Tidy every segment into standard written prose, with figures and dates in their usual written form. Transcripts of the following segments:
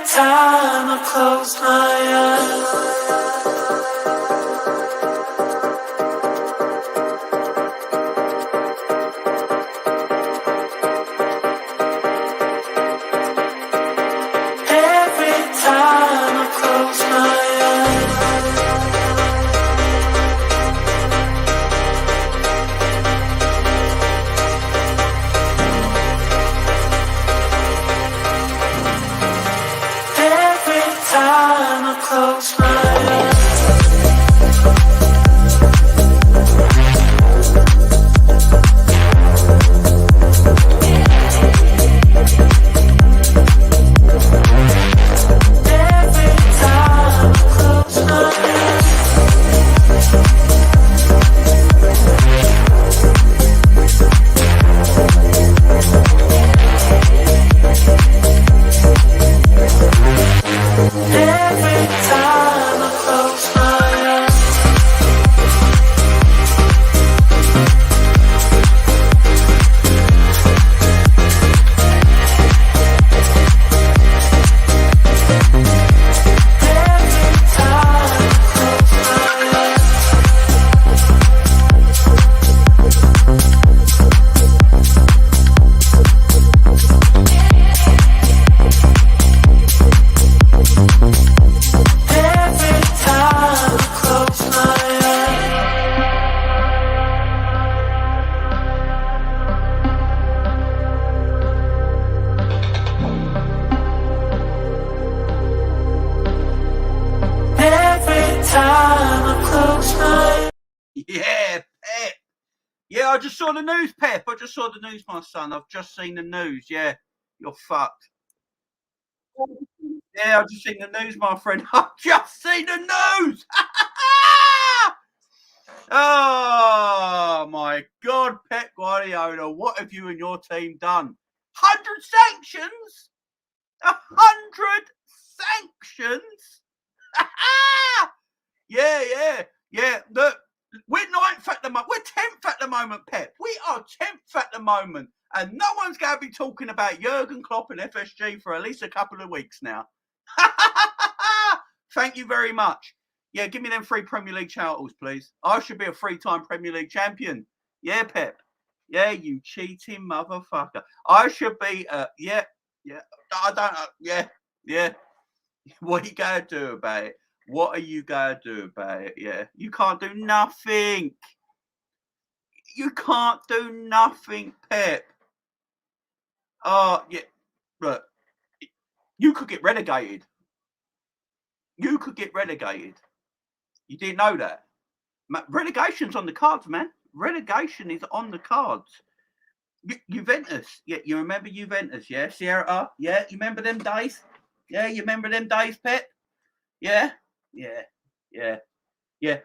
time I close my eyes. Every time I close my time I close my eyes. I just saw the news, Pep. I just saw the news, my son. I've just seen the news. Yeah, you're fucked. Yeah, I've just seen the news, my friend. I've just seen the news. Oh, my God, Pep Guardiola. What have you and your team done? 100 sanctions? 100 sanctions? Yeah. Look. We're 9th at the moment. We're 10th at the moment, Pep. We are 10th at the moment. And no one's going to be talking about Jurgen Klopp and FSG for at least a couple of weeks now. Thank you very much. Yeah, give me them 3 Premier League titles, please. I should be a 3-time Premier League champion. Yeah, Pep. Yeah, you cheating motherfucker. I should be, yeah. I don't know. Yeah. What are you going to do about it? What are you going to do about it? Yeah, you can't do nothing. You can't do nothing, Pep. Oh, yeah. Look, you could get relegated. You could get relegated. You didn't know that. Relegation's on the cards, man. Relegation is on the cards. Juventus. Yeah, you remember Juventus, yeah? Sierra, yeah? You remember them days? Yeah, you remember them days, Pep? Yeah? Yeah.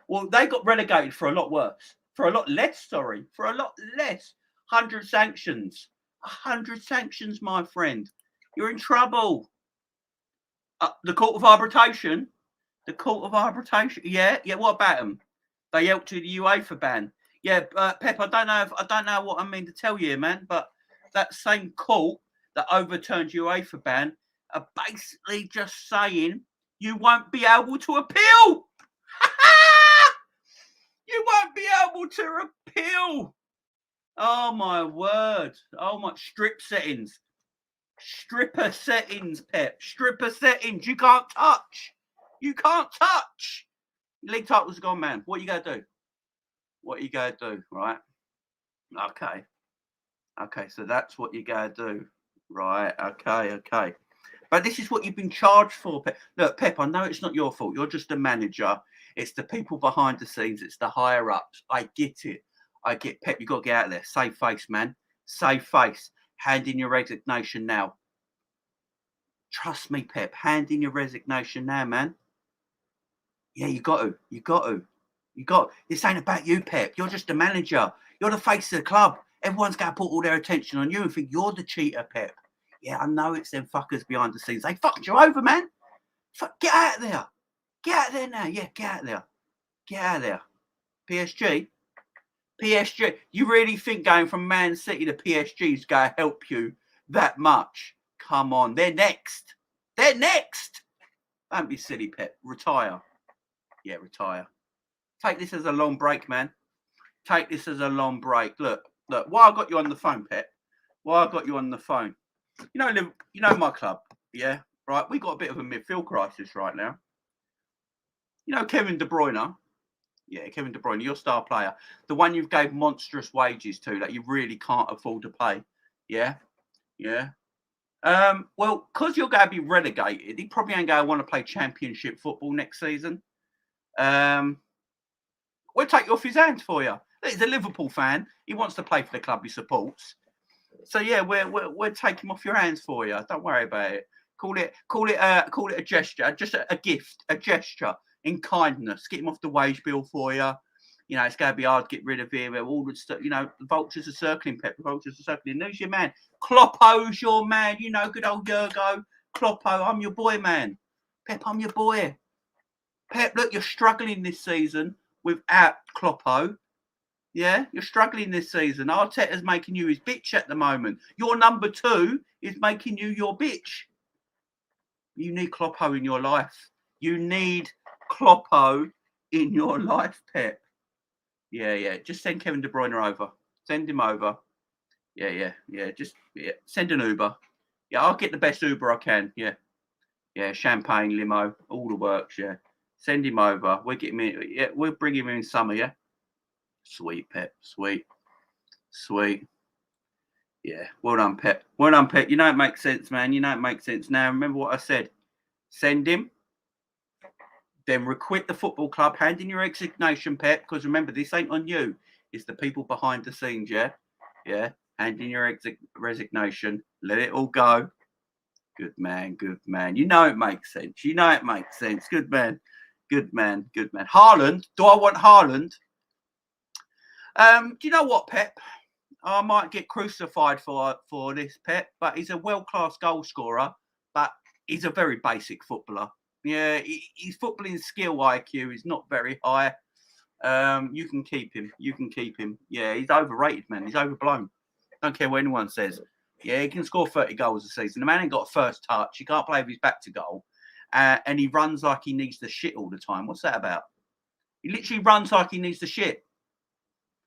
Well, they got relegated for a lot worse. For a lot less. 100 sanctions. 100 sanctions, my friend. You're in trouble. The Court of Arbitration. Yeah. What about them? They helped to the UEFA ban. Yeah, Pep. I don't know what I mean to tell you, man. But that same court that overturned UEFA ban are basically just saying you won't be able to appeal. You won't be able to appeal. Oh, my word. Oh, my. Stripper settings, Pep. Stripper settings. You can't touch. League titles are gone, man. What are you going to do? Right? Okay, so that's what you're going to do. Right, okay. But this is what you've been charged for, Pep. Look, Pep, I know it's not your fault. You're just a manager. It's the people behind the scenes. It's the higher-ups. I get it. Pep, you've got to get out of there. Save face, man. Save face. Hand in your resignation now. Trust me, Pep. Hand in your resignation now, man. Yeah, you got to. This ain't about you, Pep. You're just a manager. You're the face of the club. Everyone's going to put all their attention on you and think you're the cheater, Pep. Yeah, I know it's them fuckers behind the scenes. They fucked you over, man. Get out of there. Get out of there now. Yeah, get out of there. PSG. You really think going from Man City to PSG is going to help you that much? Come on. They're next. They're next. Don't be silly, Pep. Retire. Yeah, retire. Take this as a long break, man. Take this as a long break. Look. Why I got you on the phone, Pep? Why I got you on the phone? You know my club. Yeah, right. We got a bit of a midfield crisis right now. You know Kevin De Bruyne. Yeah, Kevin De Bruyne, your star player, the one you've gave monstrous wages to that you really can't afford to pay. Yeah. Well, because you're going to be relegated, he probably ain't going to want to play championship football next season. We'll take you off his hands for you. He's a Liverpool fan. He wants to play for the club he supports. So yeah, we'll take him off your hands for you. Don't worry about it. Call it a gesture, just a gift, a gesture in kindness. Get him off the wage bill for you. You know, it's going to be hard to get rid of him. All the stuff, you know, the vultures are circling, Pep. The vultures are circling. Who's your man? Kloppo's your man. You know, good old Jurgo. Kloppo, I'm your boy, man. Pep, I'm your boy. Pep, look, you're struggling this season without Kloppo. Yeah, you're struggling this season. Arteta's making you his bitch at the moment. Your number 2 is making you your bitch. You need Kloppo in your life. You need Kloppo in your life, Pep. Yeah. Just send Kevin De Bruyne over. Send him over. Yeah. Just send an Uber. Yeah, I'll get the best Uber I can. Yeah. Champagne, limo, all the works. Yeah. Send him over. We'll get him in. Yeah, we'll bring him in summer. Yeah. Sweet, Pep. Sweet. Yeah. Well done, Pep. Well done, Pep. You know it makes sense, man. You know it makes sense. Now, remember what I said. Send him. Then requit the football club. Hand in your resignation, Pep. Because remember, this ain't on you. It's the people behind the scenes, yeah? Yeah. Hand in your resignation. Let it all go. Good man. You know it makes sense. Good man. Haaland. Do I want Haaland? Do you know what, Pep? I might get crucified for this, Pep, but he's a world-class goal scorer, but he's a very basic footballer. Yeah, his footballing skill IQ is not very high. You can keep him. Yeah, he's overrated, man. He's overblown. Don't care what anyone says. Yeah, he can score 30 goals a season. The man ain't got a first touch. He can't play with his back to goal. And he runs like he needs the shit all the time. What's that about? He literally runs like he needs the shit.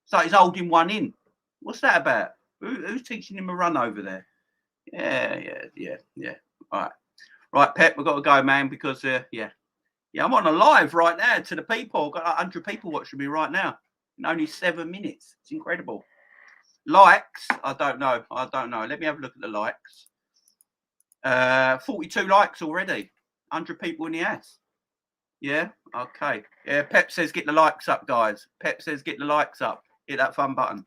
It's like he's holding one in. What's that about? Who's teaching him a run over there? Yeah. All right. Right, Pep, we've got to go, man, because, I'm on a live right now to the people. I've got 100 people watching me right now in only 7 minutes. It's incredible. Likes, I don't know. Let me have a look at the likes. 42 likes already. 100 people in the house. Yeah, okay. Yeah, Pep says get the likes up, guys. Pep says get the likes up. Hit that fun button.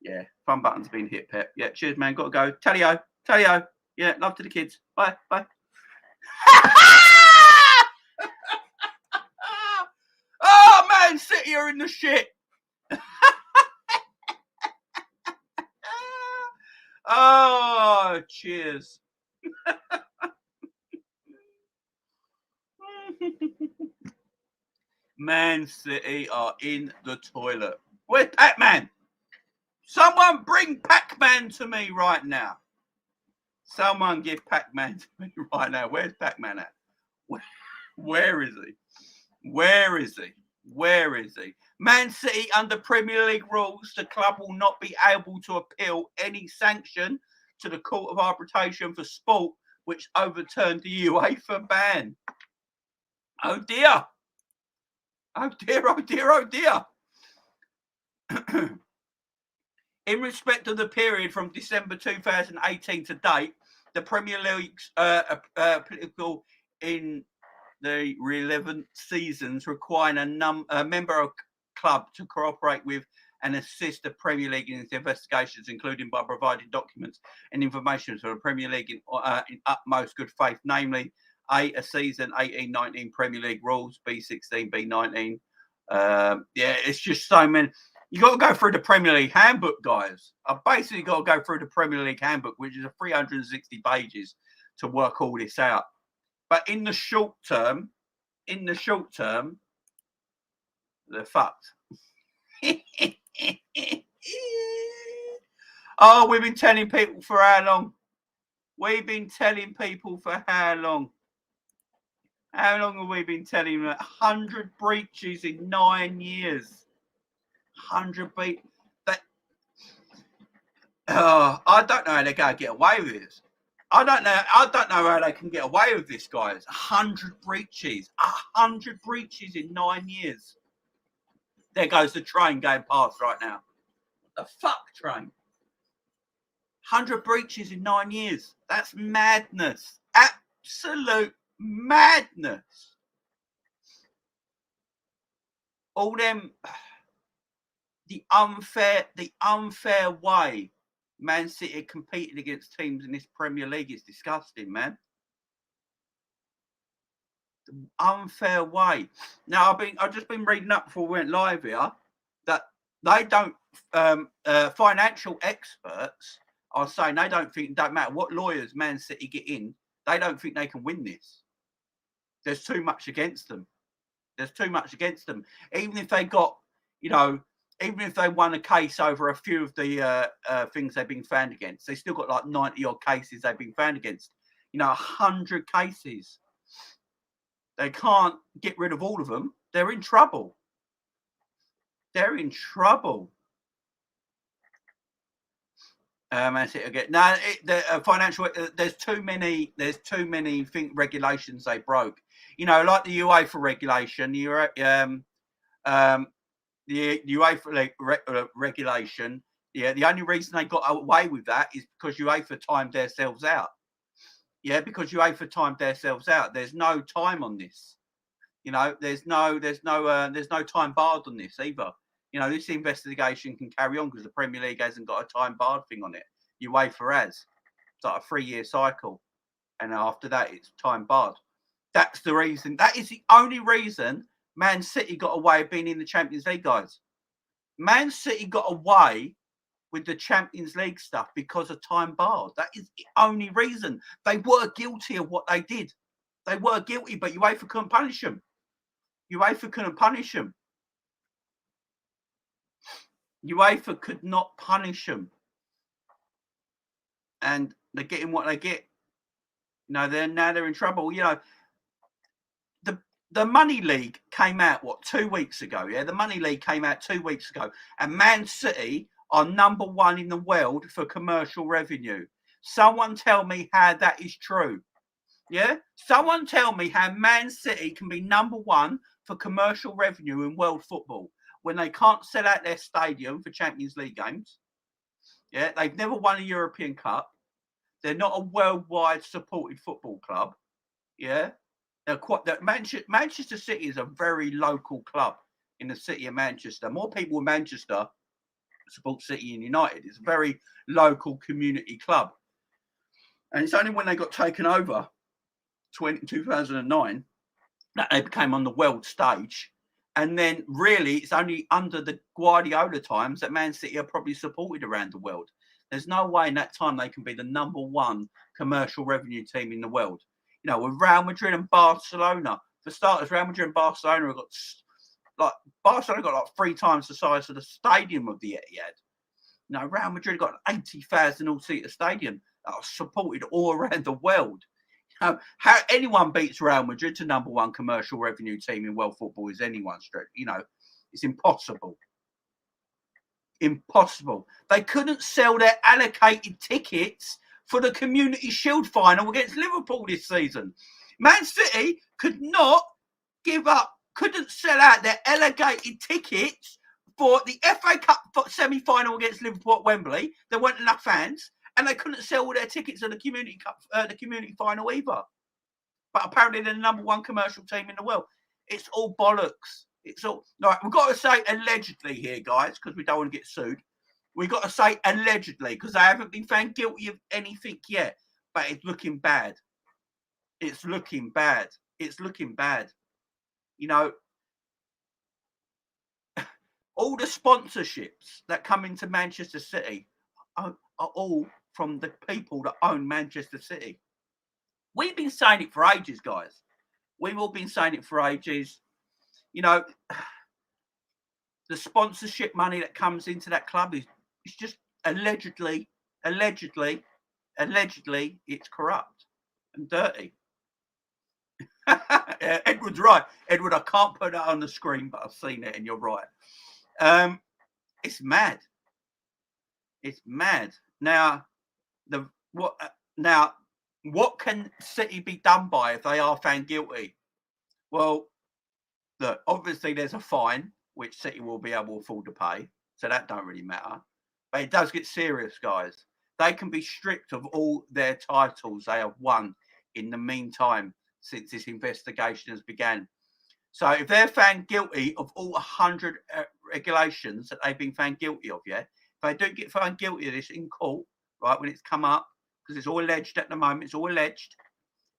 Yeah, fun button's been hit, Pep. Yeah, cheers, man. Got to go. Tally-o. Yeah, love to the kids. Bye. Oh, Man City are in the shit. Oh, cheers. Man City are in the toilet. Where's Pac-Man? Someone bring Pac-Man to me right now. Someone give Pac-Man to me right now. Where's Pac-Man at? Where is he? Man City, under Premier League rules, the club will not be able to appeal any sanction to the Court of Arbitration for Sport, which overturned the UEFA ban. Oh dear. In respect of the period from December 2018 to date, the Premier League's political in the relevant seasons requiring a member of club to cooperate with and assist the Premier League in its investigations, including by providing documents and information for the Premier League in utmost good faith, namely a season 18-19 Premier League rules, B16, B19. It's just so many. You got to go through the Premier League handbook, guys. I've basically got to go through the Premier League handbook, which is 360 pages to work all this out. But in the short term, they're fucked. Oh, we've been telling people for how long? We've been telling people for how long? How long have we been telling them? 100 breaches in 9 years. 100 breaches. I don't know how they're going to get away with this. I don't know how they can get away with this, guys. 100 breaches. 100 breaches in 9 years. There goes the train going past right now. The fuck train. 100 breaches in 9 years. That's madness. Absolute madness. All them, the unfair way Man City competed against teams in this Premier League is disgusting, man. The unfair way. Now I've just been reading up before we went live here that they don't financial experts are saying they don't think, don't matter what lawyers Man City get in, they don't think they can win this. There's too much against them. There's too much against them. Even if they got, even if they won a case over a few of the things they've been found against, they still got like 90 odd cases they've been found against. 100 cases. They can't get rid of all of them. They're in trouble. They're in trouble. That's it again. No, the financial. There's too many regulations they broke. Like the UEFA regulation. The UEFA regulation. Yeah, the only reason they got away with that is because UEFA timed themselves out. Yeah, because UEFA timed themselves out. There's no time on this. There's no time barred on this either. This investigation can carry on because the Premier League hasn't got a time barred thing on it. UEFA has. It's like a 3-year cycle. And after that, it's time barred. That's the reason. That is the only reason Man City got away with being in the Champions League, guys. Man City got away with the Champions League stuff because of time barred. That is the only reason. They were guilty of what they did. They were guilty, but UEFA couldn't punish them. UEFA couldn't punish them. UEFA could not punish them. And they're getting what they get. Now they're in trouble. The Money League came out, 2 weeks ago? Yeah, the Money League came out 2 weeks ago. And Man City are number 1 in the world for commercial revenue. Someone tell me how that is true. Yeah? Someone tell me how Man City can be number 1 for commercial revenue in world football when they can't sell out their stadium for Champions League games. Yeah, they've never won a European Cup. They're not a worldwide supported football club. Yeah. Manchester City is a very local club in the city of Manchester. More people in Manchester support City and United. It's a very local community club. And it's only when they got taken over 2009 that they became on the world stage. And then really it's only under the Guardiola times that Man City are probably supported around the world. There's no way in that time they can be the number 1 commercial revenue team in the world. With Real Madrid and Barcelona. For starters, Real Madrid and Barcelona have got 3 times the size of the stadium of the Etihad. Real Madrid got an 80,000 all-seater stadium that was supported all around the world. How anyone beats Real Madrid to number 1 commercial revenue team in world football is anyone's stretch. It's impossible. Impossible. They couldn't sell their allocated tickets for the Community Shield final against Liverpool this season. Man City couldn't sell out their allocated tickets for the FA Cup semi-final against Liverpool at Wembley. There weren't enough fans, and they couldn't sell all their tickets to the Community Cup, the Community final either. But apparently they're the number 1 commercial team in the world. It's all bollocks. It's all right. We've got to say allegedly here, guys, because we don't want to get sued. We've got to say allegedly because they haven't been found guilty of anything yet. But it's looking bad. It's looking bad. It's looking bad. All the sponsorships that come into Manchester City are all from the people that own Manchester City. We've been saying it for ages, guys. We've all been saying it for ages. The sponsorship money that comes into that club is just allegedly Allegedly, it's corrupt and dirty. Edward's right. Edward, I can't put that on the screen, but I've seen it, and you're right. It's mad. It's mad. Now, what can City be done by if they are found guilty? Well, look, obviously there's a fine which City will be able to afford to pay, so that don't really matter. But it does get serious, guys. They can be stripped of all their titles they have won in the meantime since this investigation has begun. So if they're found guilty of all 100 regulations that they've been found guilty of, yeah, if they do get found guilty of this in court, right, when it's come up, because it's all alleged at the moment, it's all alleged.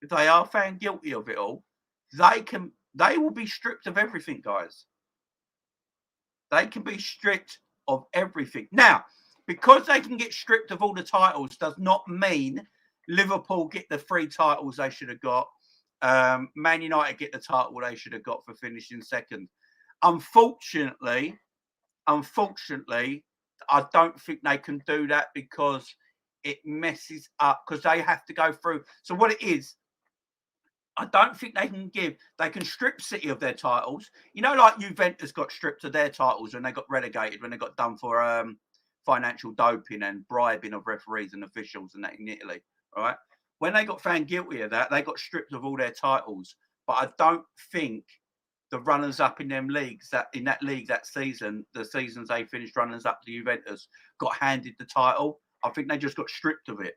If they are found guilty of it all, they will be stripped of everything, guys. They can be stripped of everything. Now, because they can get stripped of all the titles does not mean Liverpool get the 3 titles they should have got. Man United get the title they should have got for finishing second. Unfortunately, I don't think they can do that because it messes up, because they have to go through. So what it is, I don't think they can strip City of their titles. You know, like Juventus got stripped of their titles when they got relegated, when they got done for financial doping and bribing of referees and officials and that in Italy, right? When they got found guilty of that, they got stripped of all their titles. But I don't think the runners-up in them leagues, that season, the seasons they finished runners-up to Juventus, got handed the title. I think they just got stripped of it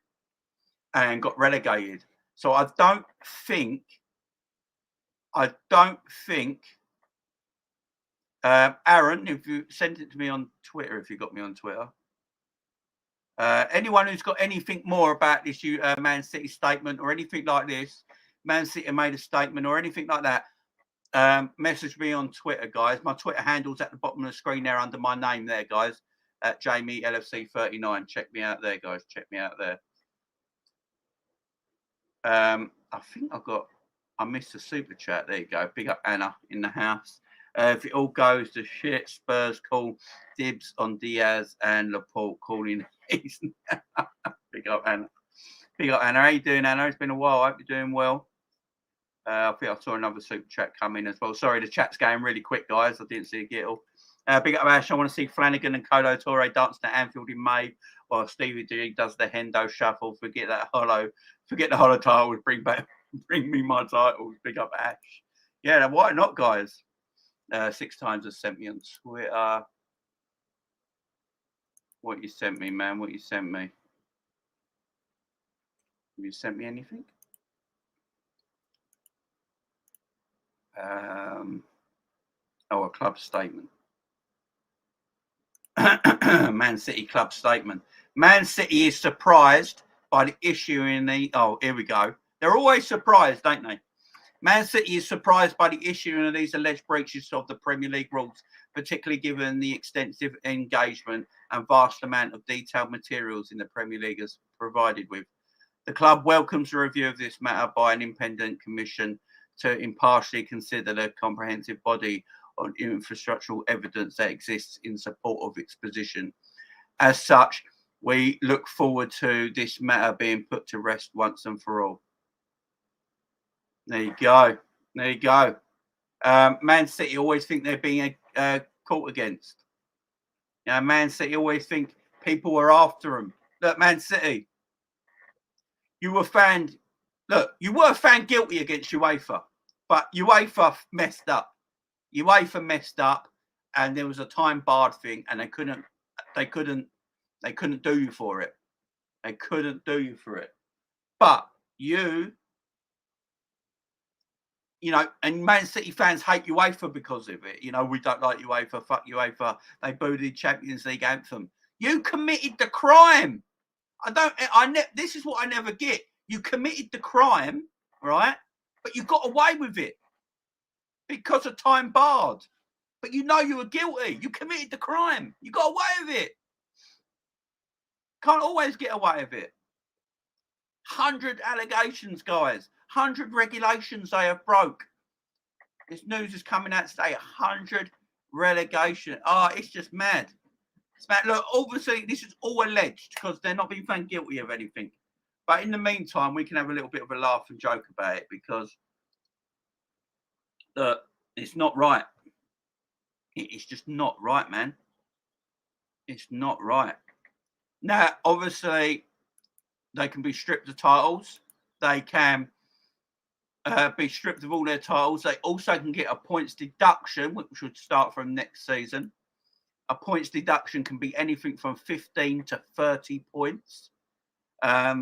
and got relegated. So I don't think, Aaron, if you send it to me on Twitter, if you got me on Twitter, anyone who's got anything more about this Man City statement or anything like this, Man City made a statement or anything like that, message me on Twitter, guys. My Twitter handle's at the bottom of the screen there under my name there, guys, at Jamie LFC39. Check me out there, guys. Check me out there. I think I missed a super chat. There you go. Big up Anna in the house. If it all goes to shit, Spurs call dibs on Diaz and Laporte calling. Big up Anna. Big up Anna. How you doing, Anna? It's been a while. I hope you're doing well. I think I saw another super chat come in as well. Sorry, the chat's going really quick, guys. I didn't see it get all. Big up Ash. I want to see Flanagan and Kolo Toure dancing at Anfield in May while Stevie D does the Hendo shuffle. Forget the hollow titles. Bring me my titles. Big up Ash. Yeah, why not, guys? 6 times has sent me on Twitter. What you sent me, man? What you sent me? Have you sent me anything? A club statement. Man City club statement. Man City is surprised by the issue in the... Oh, here we go. They're always surprised, don't they? Man City is surprised by the issue of these alleged breaches of the Premier League rules, particularly given the extensive engagement and vast amount of detailed materials in the Premier League has provided with. The club welcomes a review of this matter by an independent commission to impartially consider the comprehensive body on infrastructural evidence that exists in support of its position. As such, we look forward to this matter being put to rest once and for all. There you go. There you go. Man City always think they're being caught against. You know, Man City always think people are after them. Look, Man City, you were found guilty against UEFA, but UEFA messed up. UEFA messed up, and there was a time barred thing, and they couldn't do you for it. They couldn't do you for it. But you know, and Man City fans hate UEFA because of it. You know, we don't like UEFA, fuck UEFA. They booed the Champions League anthem. You committed the crime. This is what I never get. You committed the crime, right? But you got away with it because of time barred. But you know you were guilty. You committed the crime. You got away with it. Can't always get away with it. 100 allegations, guys. 100 regulations they have broke. This news is coming out today. 100 relegation. It's just mad. It's mad. Look, obviously this is all alleged because they're not being found guilty of anything. But in the meantime, we can have a little bit of a laugh and joke about it because it's not right. It's just not right, man. It's not right. Now, obviously, they can be stripped of titles. They can be stripped of all their titles. They also can get a points deduction, which would start from next season. A points deduction can be anything from 15 to 30 points. I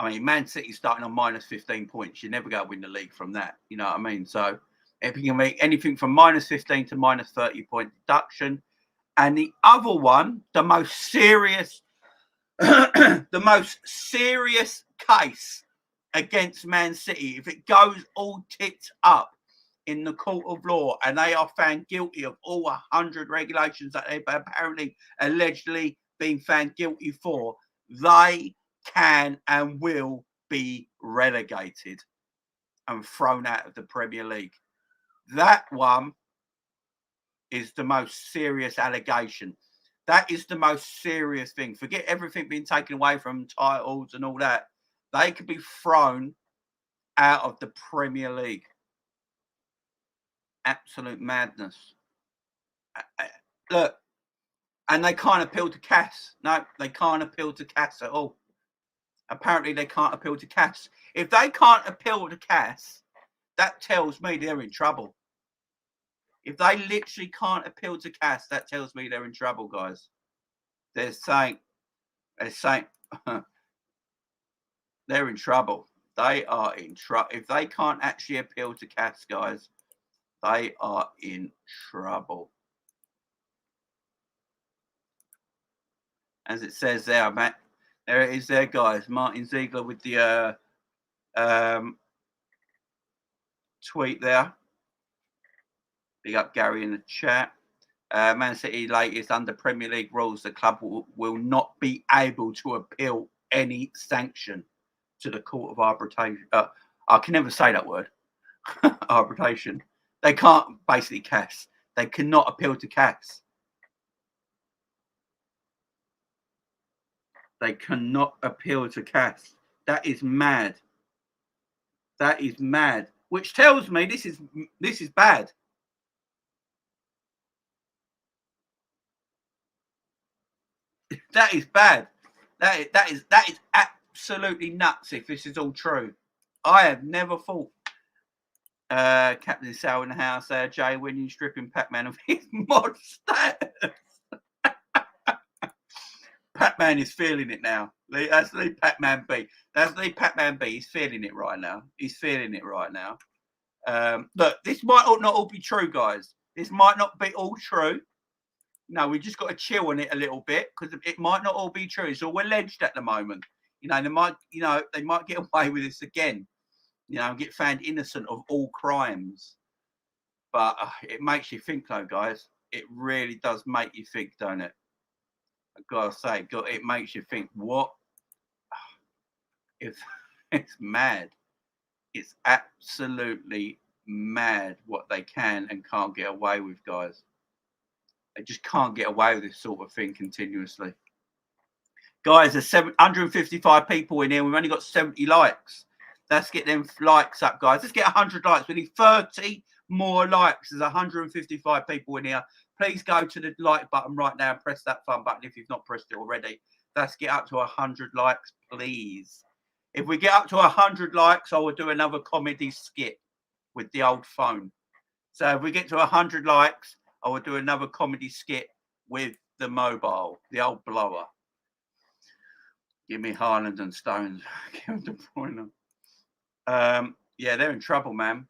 mean, Man City starting on minus 15 points. You're never going to win the league from that. You know what I mean? So if you can make anything from minus 15 to minus 30 point deduction. And the other one, the most serious, the most serious case against Man City, if it goes all tipped up in the court of law and they are found guilty of all 100 regulations that they've apparently allegedly been found guilty for, they can and will be relegated and thrown out of the Premier League. That one is the most serious allegation. That is the most serious thing. Forget everything being taken away from titles and all that. They could be thrown out of the Premier League. Absolute madness. Look, and they can't appeal to CAS. No, they can't appeal to CAS at all. Apparently, they can't appeal to CAS. If they can't appeal to CAS, that tells me they're in trouble. If they literally can't appeal to CAS, that tells me they're in trouble, guys. They're saying they're in trouble. They are in trouble. If they can't actually appeal to CAS, guys, they are in trouble. As it says there, Matt, there it is there, guys. Martin Ziegler with the tweet there. Big up Gary in the chat. Man City latest under Premier League rules, the club will not be able to appeal any sanction to the Court of Arbitration. I can never say that word. Arbitration. They can't basically CAS. They cannot appeal to CAS. They cannot appeal to CAS. That is mad. That is mad. Which tells me this is bad. That is bad. That is absolutely nuts if this is all true. I have never thought. Captain Sal in the house there, Jay, when you stripping Pac-Man of his mod status. Pac-Man is feeling it now. That's the Pac-Man B. That's the Pac-Man B. He's feeling it right now. He's feeling it right now. Look, this might not all be true, guys. This might not be all true. No, we just got to chill on it a little bit because it might not all be true. It's all alleged at the moment. You know, they might get away with this again. You know, and get found innocent of all crimes. But it makes you think, though, guys. It really does make you think, don't it? I've got to say, it makes you think. What? It's mad. It's absolutely mad what they can and can't get away with, guys. They just can't get away with this sort of thing continuously. Guys, there's 755 people in here. We've only got 70 likes. Let's get them likes up, guys. Let's get 100 likes. We need 30 more likes. There's 155 people in here. Please go to the like button right now and press that fun button if you've not pressed it already. Let's get up to 100 likes, please. If we get up to 100 likes, I will do another comedy skit with the old phone. So if we get to 100 likes, I will do another comedy skit with the mobile, the old blower. Give me Haaland and Stones. Give De Bruyne. Yeah, they're in trouble, man.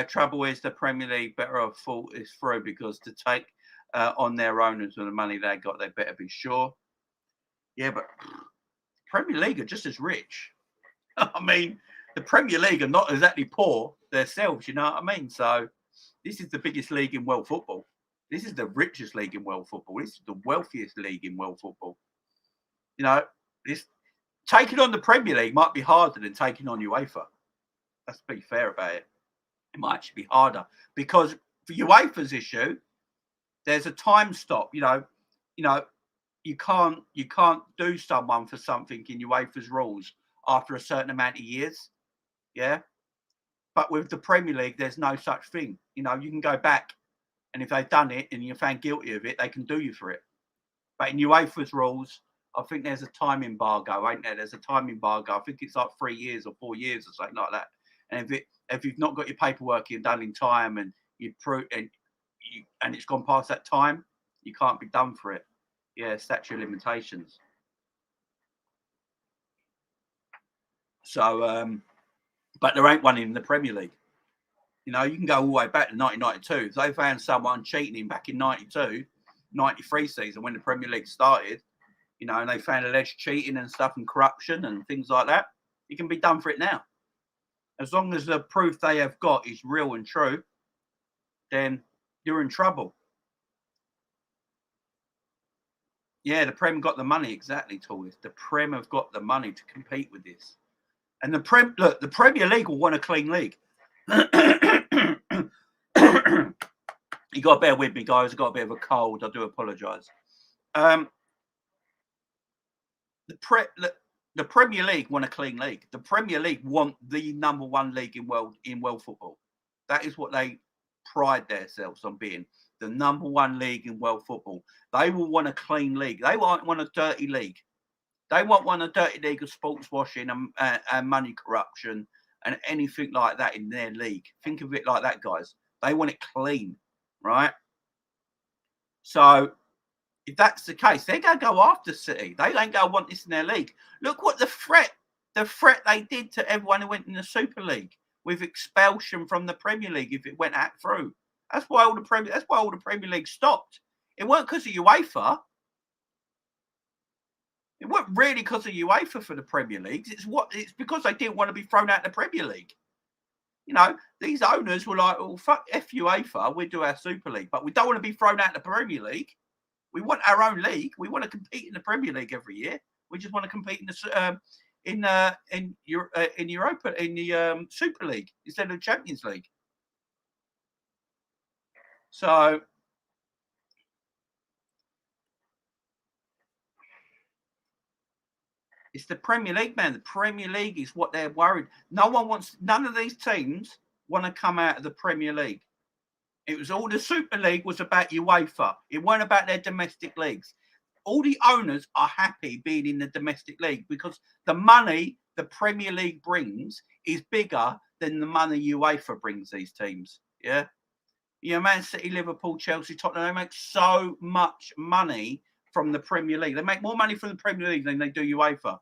Trouble is the Premier League better off thought is through because to take on their owners with the money they got, they better be sure. Yeah, but Premier League are just as rich. I mean, the Premier League are not exactly poor themselves, you know what I mean? So this is the biggest league in world football. This is the richest league in world football. This is the wealthiest league in world football. You know, this taking on the Premier League might be harder than taking on UEFA. Let's be fair about it. It might actually be harder because for UEFA's issue, there's a time stop. You know, you can't do someone for something in UEFA's rules after a certain amount of years. Yeah. But with the Premier League, there's no such thing. You know, you can go back, and if they've done it and you're found guilty of it, they can do you for it. But in UEFA's rules, I think there's a time embargo, ain't there? There's a time embargo. I think it's like 3 years or 4 years or something like that. And if you've not got your paperwork done in time and and it's gone past that time, you can't be done for it. Yeah, statute of limitations. So, but there ain't one in the Premier League. You know, you can go all the way back to 1992. If they found someone cheating back in 92, 93 season when the Premier League started, you know, and they found alleged cheating and stuff and corruption and things like that, you can be done for it now. As long as the proof they have got is real and true, then you're in trouble. Yeah, the Prem got the money, exactly, Toys. The Prem have got the money to compete with this. And the Premier League will want a clean league. You got to bear with me, guys. I've got a bit of a cold. I do apologise. The Premier League want a clean league. The Premier League want the #1 league in world football. That is what they pride themselves on being, the #1 league in world football. They will want a clean league. They won't want a dirty league. They won't want a dirty league of sports washing and money corruption and anything like that in their league. Think of it like that, guys. They want it clean, right? So if that's the case, they're going to go after City. They ain't going to want this in their league. Look what the threat they did to everyone who went in the Super League with expulsion from the Premier League if it went out through. That's why all the Premier League stopped. It weren't because of UEFA. It weren't really because of UEFA for the Premier Leagues. It's because they didn't want to be thrown out of the Premier League. You know, these owners were like, "Oh, fuck F UEFA, we'll do our Super League, but we don't want to be thrown out of the Premier League. We want our own league. We want to compete in the Premier League every year. We just want to compete in the Europa, in the Super League instead of the Champions League." So it's the Premier League, man. The Premier League is what they're worried. None of these teams want to come out of the Premier League. It was all the Super League was about UEFA. It weren't about their domestic leagues. All the owners are happy being in the domestic league because the money the Premier League brings is bigger than the money UEFA brings these teams. Yeah. You know, Man City, Liverpool, Chelsea, Tottenham, they make so much money from the Premier League. They make more money from the Premier League than they do UEFA.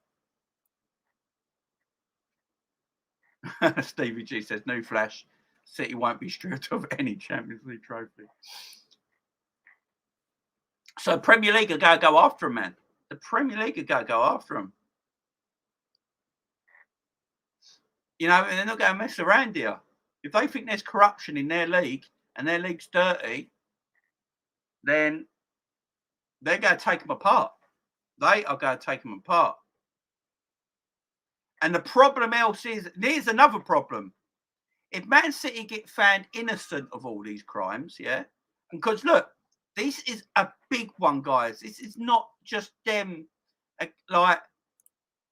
Stevie G says, "New flash, City won't be stripped of any Champions League trophy." So Premier League are going to go after him, man. The Premier League are going to go after him. You know, and they're not going to mess around here. If they think there's corruption in their league and their league's dirty, then they're going to take them apart. They are going to take them apart. And the problem else is, there's another problem. If Man City get found innocent of all these crimes, yeah, because look, this is a big one, guys. This is not just them like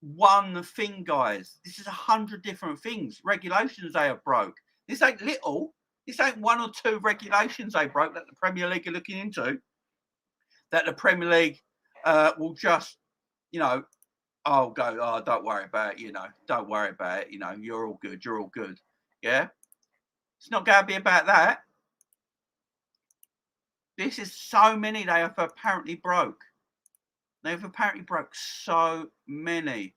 one thing, guys. This is 100 different things, regulations they have broke. This ain't little. This ain't 1 or 2 regulations they broke that the Premier League are looking into. That the Premier League will just, you know, don't worry about it, you know, don't worry about it, you know, you're all good, yeah? It's not going to be about that. This is so many they have apparently broke. They've apparently broke so many.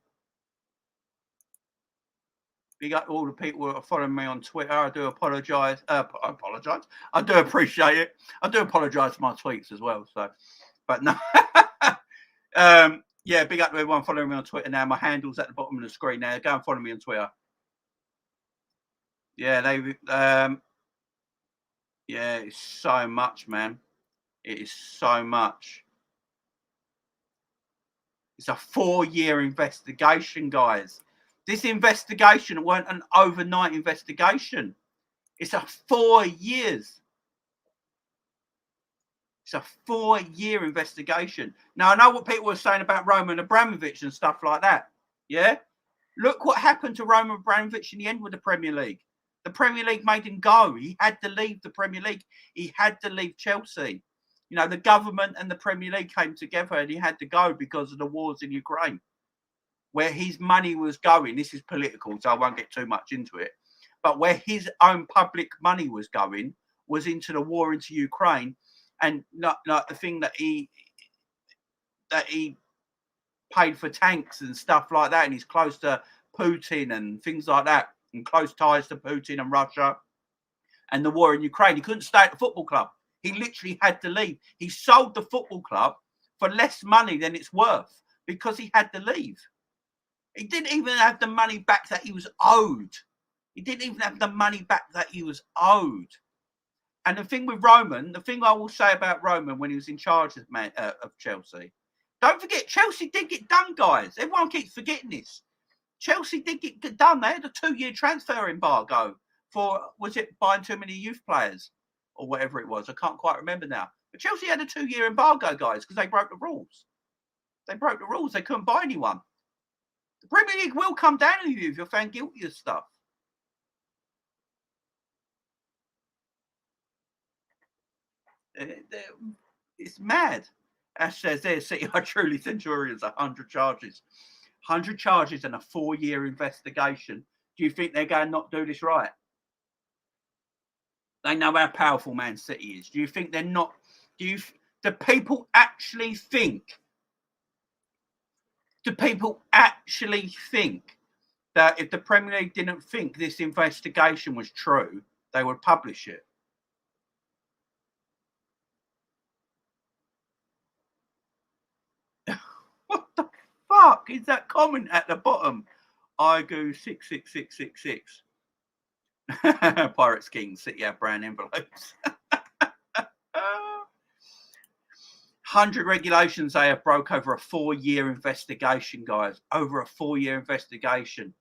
Big up all the people who are following me on Twitter. I do apologise. I do appreciate it. I do apologise for my tweets as well. So, but no. Yeah, big up to everyone following me on Twitter now. My handle's at the bottom of the screen now. Go and follow me on Twitter. Yeah, yeah, it's so much, man. It is so much. It's a 4-year investigation, guys. This investigation weren't an overnight investigation. It's a 4 years. It's a 4-year investigation. Now, I know what people were saying about Roman Abramovich and stuff like that. Yeah? Look what happened to Roman Abramovich in the end with the Premier League. The Premier League made him go. He had to leave the Premier League. He had to leave Chelsea. You know, the government and the Premier League came together and he had to go because of the wars in Ukraine. Where his money was going, this is political, so I won't get too much into it. But where his own public money was going was into the war into Ukraine. And not like the thing that he paid for tanks and stuff like that, and he's close to Putin and things like that, and close ties to Putin and Russia, and the war in Ukraine. He couldn't stay at the football club. He literally had to leave. He sold the football club for less money than it's worth because he had to leave. He didn't even have the money back that he was owed. He didn't even have the money back that he was owed. And the thing with Roman, the thing I will say about Roman when he was in charge of Chelsea, don't forget, Chelsea did get done, guys. Everyone keeps forgetting this. Chelsea did get done. They had a 2-year transfer embargo for, was it buying too many youth players or whatever it was? I can't quite remember now. But Chelsea had a 2-year embargo, guys, because they broke the rules. They broke the rules. They couldn't buy anyone. The Premier League will come down on you if you're found guilty of stuff. It's mad. Ash says there, City are truly Centurions, 100 charges. 100 charges and a 4-year investigation. Do you think they're going to not do this right? They know how powerful Man City is. Do you think they're not? Do people actually think? Do people actually think that if the Premier League didn't think this investigation was true, they would publish it? What the fuck is that comment at the bottom? I go 66666. Pirates King, City have brown envelopes. 100 regulations they have broke over a 4-year investigation, guys. Over a 4-year investigation.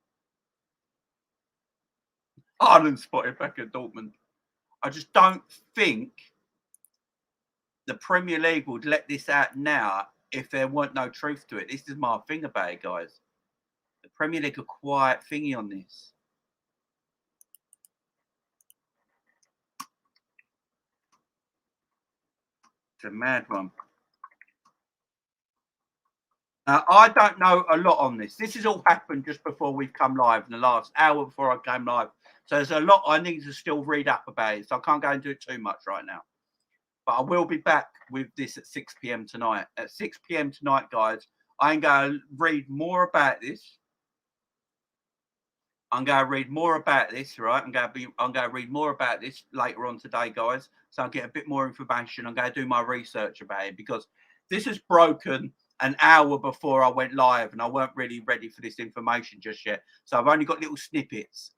Haaland spotted back at Dortmund. I just don't think the Premier League would let this out now if there weren't no truth to it. This is my thing about it, guys. The Premier League are quite thingy on this. It's a mad one. I don't know a lot on this. This has all happened just before we've come live, in the last hour before I came live. So there's a lot I need to still read up about it. So I can't go and do it too much right now. But I will be back with this at 6 p.m. tonight. At 6 p.m. tonight, guys, I'm going to read more about this. I'm going to read more about this, right? I'm going to read more about this later on today, guys. So I'll get a bit more information. I'm going to do my research about it because this is broken an hour before I went live and I weren't really ready for this information just yet. So I've only got little snippets.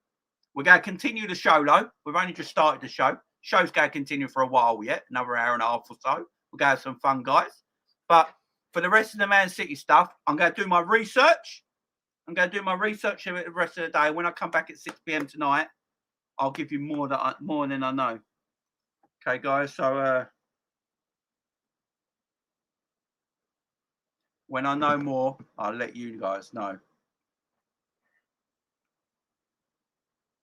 We're going to continue the show, though. We've only just started the show. Show's going to continue for a while yet, another hour and a half or so. We're going to have some fun, guys. But for the rest of the Man City stuff, I'm going to do my research. I'm going to do my research the rest of the day. When I come back at 6 p.m. tonight, I'll give you more than I know. Okay, guys. So when I know more, I'll let you guys know.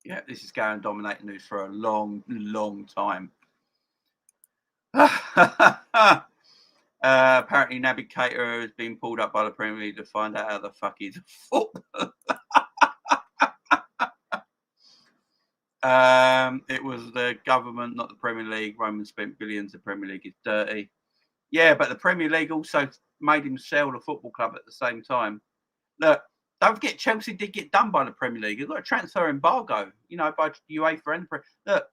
Yeah, this is going to dominate the news for a long, long time. Apparently, Naby Keita has been pulled up by the Premier League to find out how the fuck he's a footballer. It was the government, not the Premier League. Roman spent billions. The Premier League is dirty. Yeah, but the Premier League also made him sell the football club at the same time. Look, don't forget, Chelsea did get done by the Premier League. You've got a transfer embargo, you know, by UEFA and look.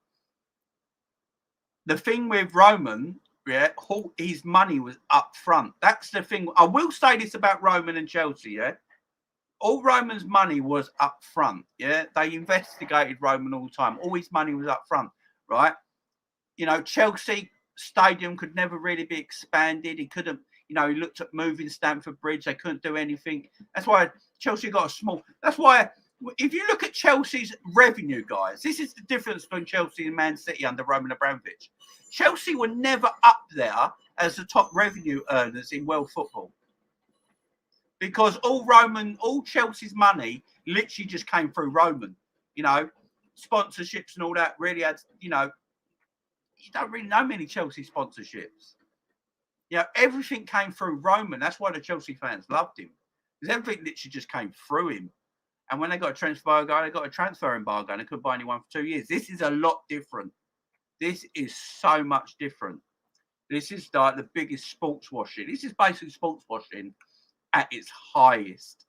The thing with Roman, yeah, his money was up front. That's the thing. I will say this about Roman and Chelsea, yeah. All Roman's money was up front, yeah. They investigated Roman all the time. All his money was up front, right? You know, Chelsea stadium could never really be expanded. He couldn't, you know, he looked at moving Stamford Bridge. They couldn't do anything. That's why Chelsea got a small. That's why if you look at Chelsea's revenue, guys, this is the difference between Chelsea and Man City under Roman Abramovich. Chelsea were never up there as the top revenue earners in world football. Because all Chelsea's money literally just came through Roman. You know, sponsorships and all that really had, you know, you don't really know many Chelsea sponsorships. You know, everything came through Roman. That's why the Chelsea fans loved him. Because everything literally just came through him. And when they got a transfer embargo, they got a transfer embargo and they couldn't buy anyone for 2 years. This is a lot different. This is so much different. This is like the biggest sports washing. This is basically sports washing at its highest.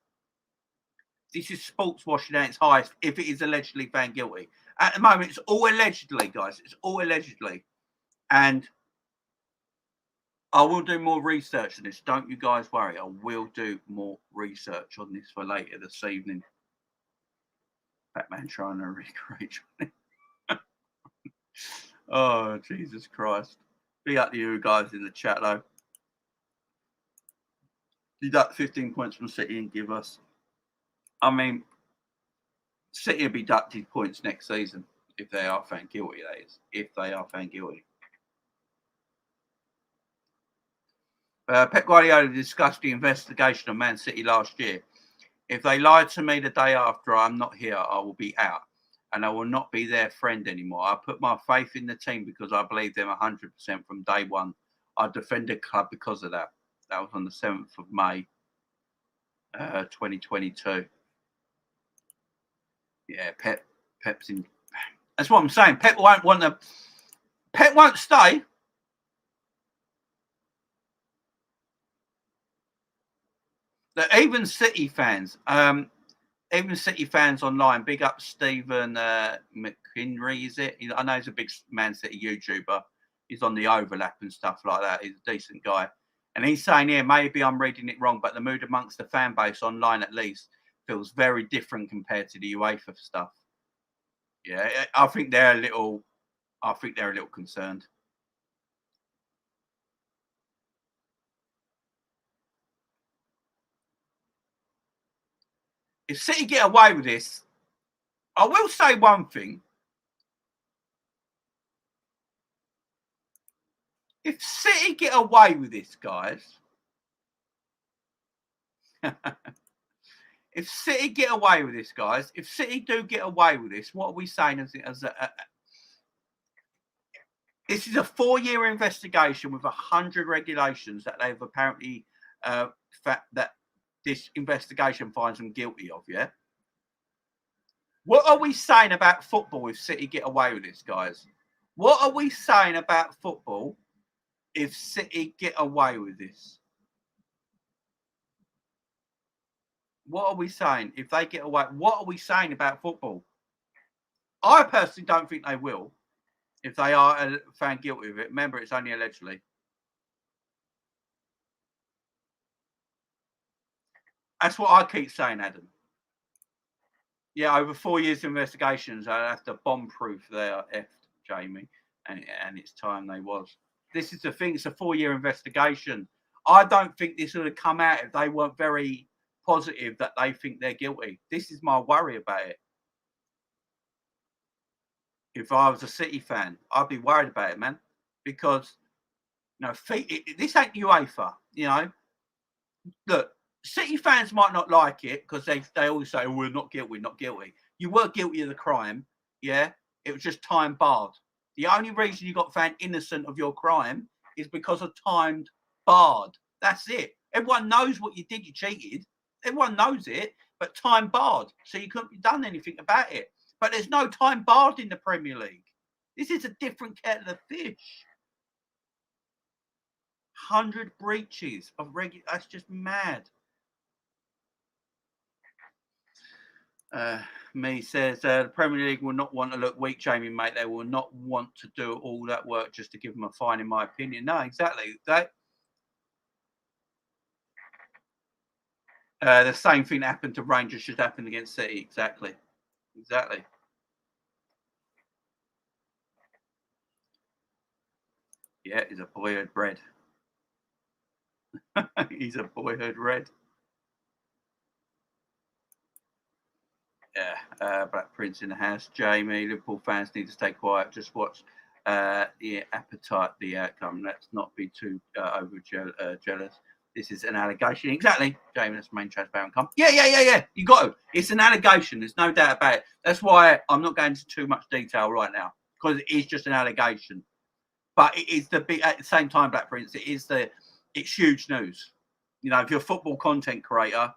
This is sports washing at its highest if it is allegedly found guilty. At the moment, it's all allegedly, guys. It's all allegedly. And I will do more research on this. Don't you guys worry. I will do more research on this for later this evening. Batman trying to recreate. Oh, Jesus Christ. Big up to you guys in the chat, though. Deduct 15 points from City and give us. I mean, City will be deducted points next season if they are found guilty, that is. If they are found guilty. Pep Guardiola discussed the investigation of Man City last year. If they lied to me the day after I'm not here, I will be out. And I will not be their friend anymore. I put my faith in the team because I believe them 100% from day one. I defended the club because of that. That was on the 7th of May, 2022. Yeah, Pep's in. That's what I'm saying. Pep won't stay. Even City fans, online, big up Stephen McHenry, is it? I know he's a big Man City YouTuber. He's on the overlap and stuff like that. He's a decent guy. And he's saying here, maybe I'm reading it wrong, but the mood amongst the fan base online at least feels very different compared to the UEFA stuff. Yeah, I think they're a little concerned. If City get away with this, I will say one thing. If City get away with this, guys, if City get away with this, guys, if City do get away with this, what are we saying this is a 4-year investigation with 100 regulations that they've apparently that this investigation finds them guilty of, yeah? What are we saying about football if City get away with this, guys? What are we saying about football if City get away with this? What are we saying if they get away? What are we saying about football? I personally don't think they will if they are found guilty of it. Remember, it's only allegedly. That's what I keep saying, Adam. Yeah, over 4 years of investigations, I have to bomb-proof their Jamie, and it's time they was. This is the thing. It's a 4-year investigation. I don't think this would have come out if they weren't very positive that they think they're guilty. This is my worry about it. If I was a City fan, I'd be worried about it, man, because this ain't UEFA. You know, look, City fans might not like it because they always say, oh, we're not guilty. You were guilty of the crime, yeah. It was just time barred. The only reason you got found innocent of your crime is because of timed barred. That's it. Everyone knows what you did. You cheated. Everyone knows it, but time barred. So you couldn't have done anything about it. But there's no time barred in the Premier League. This is a different kettle of fish. 100 breaches of that's just mad. Me says the Premier League will not want to look weak, Jamie, mate. They will not want to do all that work just to give them a fine, in my opinion. No, exactly. The same thing happened to Rangers should happen against City. Exactly. Yeah, he's a boyhood red. He's a boyhood red. Yeah, Black Prince in the house. Jamie, Liverpool fans need to stay quiet. Just watch the appetite, the outcome. Let's not be too jealous. This is an allegation. Exactly, Jamie, that's the main transparent come. Yeah. You got to. It's an allegation. There's no doubt about it. That's why I'm not going into too much detail right now, because it is just an allegation. But it is the big, at the same time, Black Prince, it's huge news. You know, if you're a football content creator,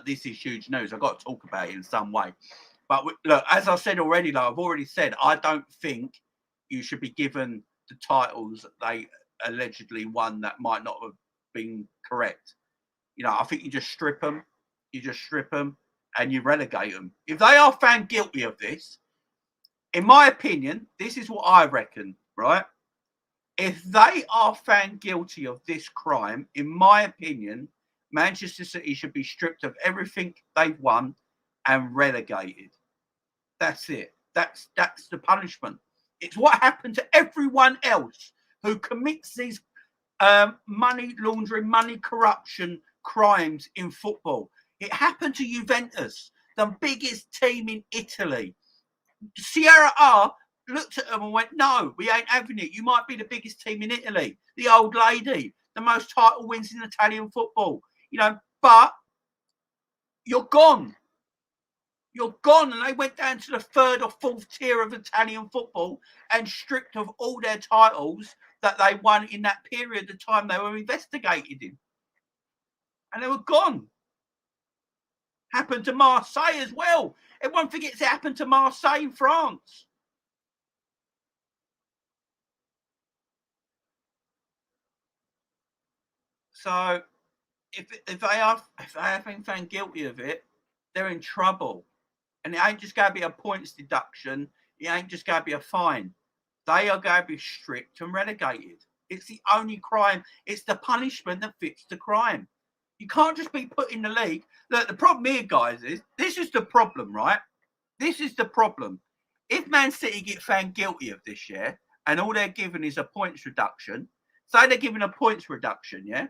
this is huge news. I've got to talk about it in some way. But look, as I said already, like I've already said, I don't think you should be given the titles that they allegedly won that might not have been correct. You know, I think you just strip them. And you relegate them. If they are found guilty of this, in my opinion, this is what I reckon, right? If they are found guilty of this crime, in my opinion, Manchester City should be stripped of everything they've won and relegated. That's it. That's the punishment. It's what happened to everyone else who commits these money laundering, money corruption crimes in football. It happened to Juventus, the biggest team in Italy. Sierra R looked at them and went, no, we ain't having it. You might be the biggest team in Italy. The old lady, the most title wins in Italian football. You know, but you're gone. You're gone. And they went down to the third or fourth tier of Italian football and stripped of all their titles that they won in that period of time they were investigated in. And they were gone. Happened to Marseille as well. Everyone forgets it happened to Marseille in France. So if they have been found guilty of it, they're in trouble. And it ain't just going to be a points deduction. It ain't just going to be a fine. They are going to be stripped and relegated. It's the only crime. It's the punishment that fits the crime. You can't just be put in the league. Look, the problem here, guys, is this is the problem, right? This is the problem. If Man City get found guilty of this, yeah, and all they're given is a points reduction, say they're given a points reduction, yeah,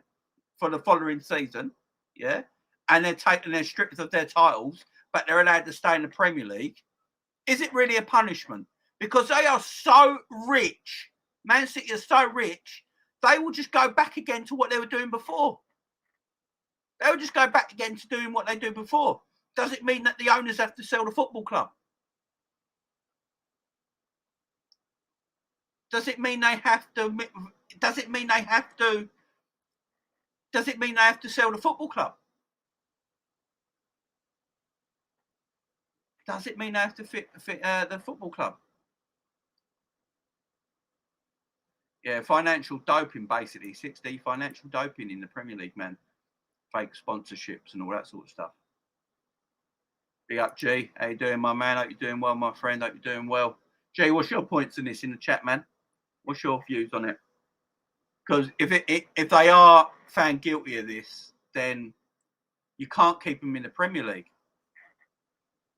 for the following season, yeah, and they're stripped of their titles, but they're allowed to stay in the Premier League, is it really a punishment? Because they are so rich, Man City is so rich, they will just go back again to what they were doing before. They will just go back again to doing what they do before. Does it mean that the owners have to sell the football club? Does it mean they have to? Does it mean they have to? Does it mean they have to sell the football club? Does it mean they have to fit the football club? Yeah, financial doping, basically. 6D financial doping in the Premier League, man. Fake sponsorships and all that sort of stuff. Big up, G. How you doing, my man? Hope you're doing well, my friend. Hope you're doing well. G, what's your points on this in the chat, man? What's your views on it? Because if they are found guilty of this, then you can't keep them in the Premier League.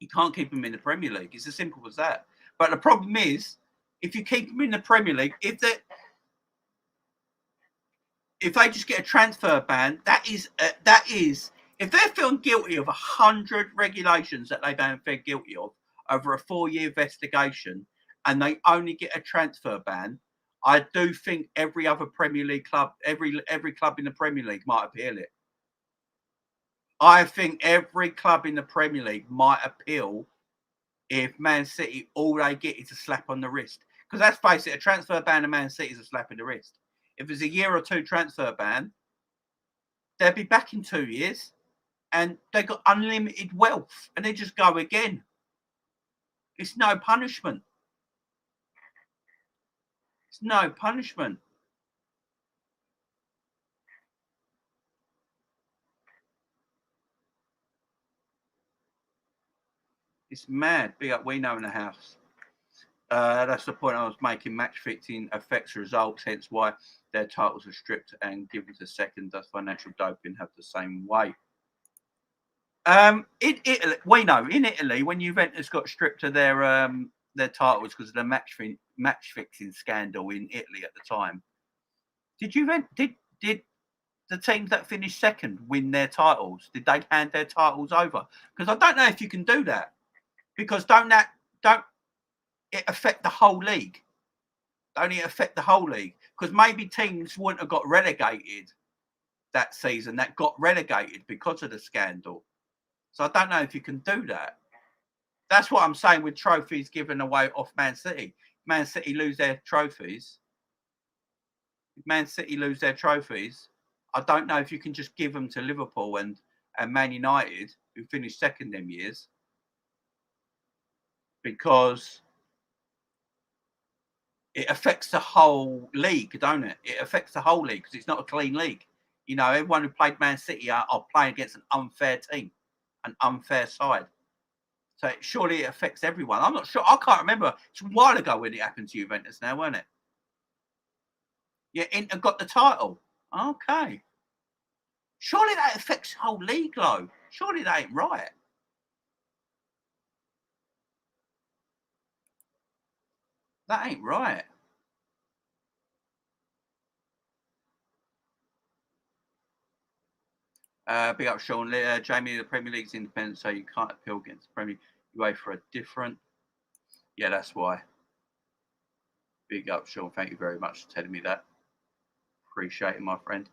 You can't keep them in the Premier League. It's as simple as that. But the problem is, if you keep them in the Premier League, if they just get a transfer ban, that is if they're found guilty of 100 regulations that they've been found guilty of over a 4-year investigation, and they only get a transfer ban, I do think every other Premier League club, every club in the Premier League might appeal it. I think every club in the Premier League might appeal if Man City, all they get is a slap on the wrist. Because that's basically a transfer ban of Man City is a slap in the wrist. If there's a year or two transfer ban, they'll be back in 2 years and they got unlimited wealth and they just go again. It's no punishment. It's no punishment. It's mad. Big up, we know in the house. That's the point I was making. Match fixing affects results, hence why their titles are stripped and given to second. Does financial doping have the same way? In Italy, we know in Italy when Juventus got stripped of their titles because of the match fixing scandal in Italy at the time. Did the teams that finished second win their titles? Did they hand their titles over? Because I don't know if you can do that. Because don't that don't it affect the whole league? Don't it affect the whole league? Because maybe teams wouldn't have got relegated that season that got relegated because of the scandal. So I don't know if you can do that. That's what I'm saying with trophies given away off Man City. Man City lose their trophies. If Man City lose their trophies, I don't know if you can just give them to Liverpool and Man United, who finished second them years, because it affects the whole league, don't it? It affects the whole league because it's not a clean league. You know, everyone who played Man City are playing against an unfair team, an unfair side. So surely it affects everyone. I'm not sure. I can't remember. It's a while ago when it happened to Juventus now, wasn't it? Yeah, Inter got the title. Okay. Surely that affects the whole league, though. Surely that ain't right. That ain't right. Big up, Sean. Jamie, the Premier League's independent, so you can't appeal against the Premier League. You wait for a different. Yeah, that's why. Big up, Sean. Thank you very much for telling me that. Appreciate it, my friend.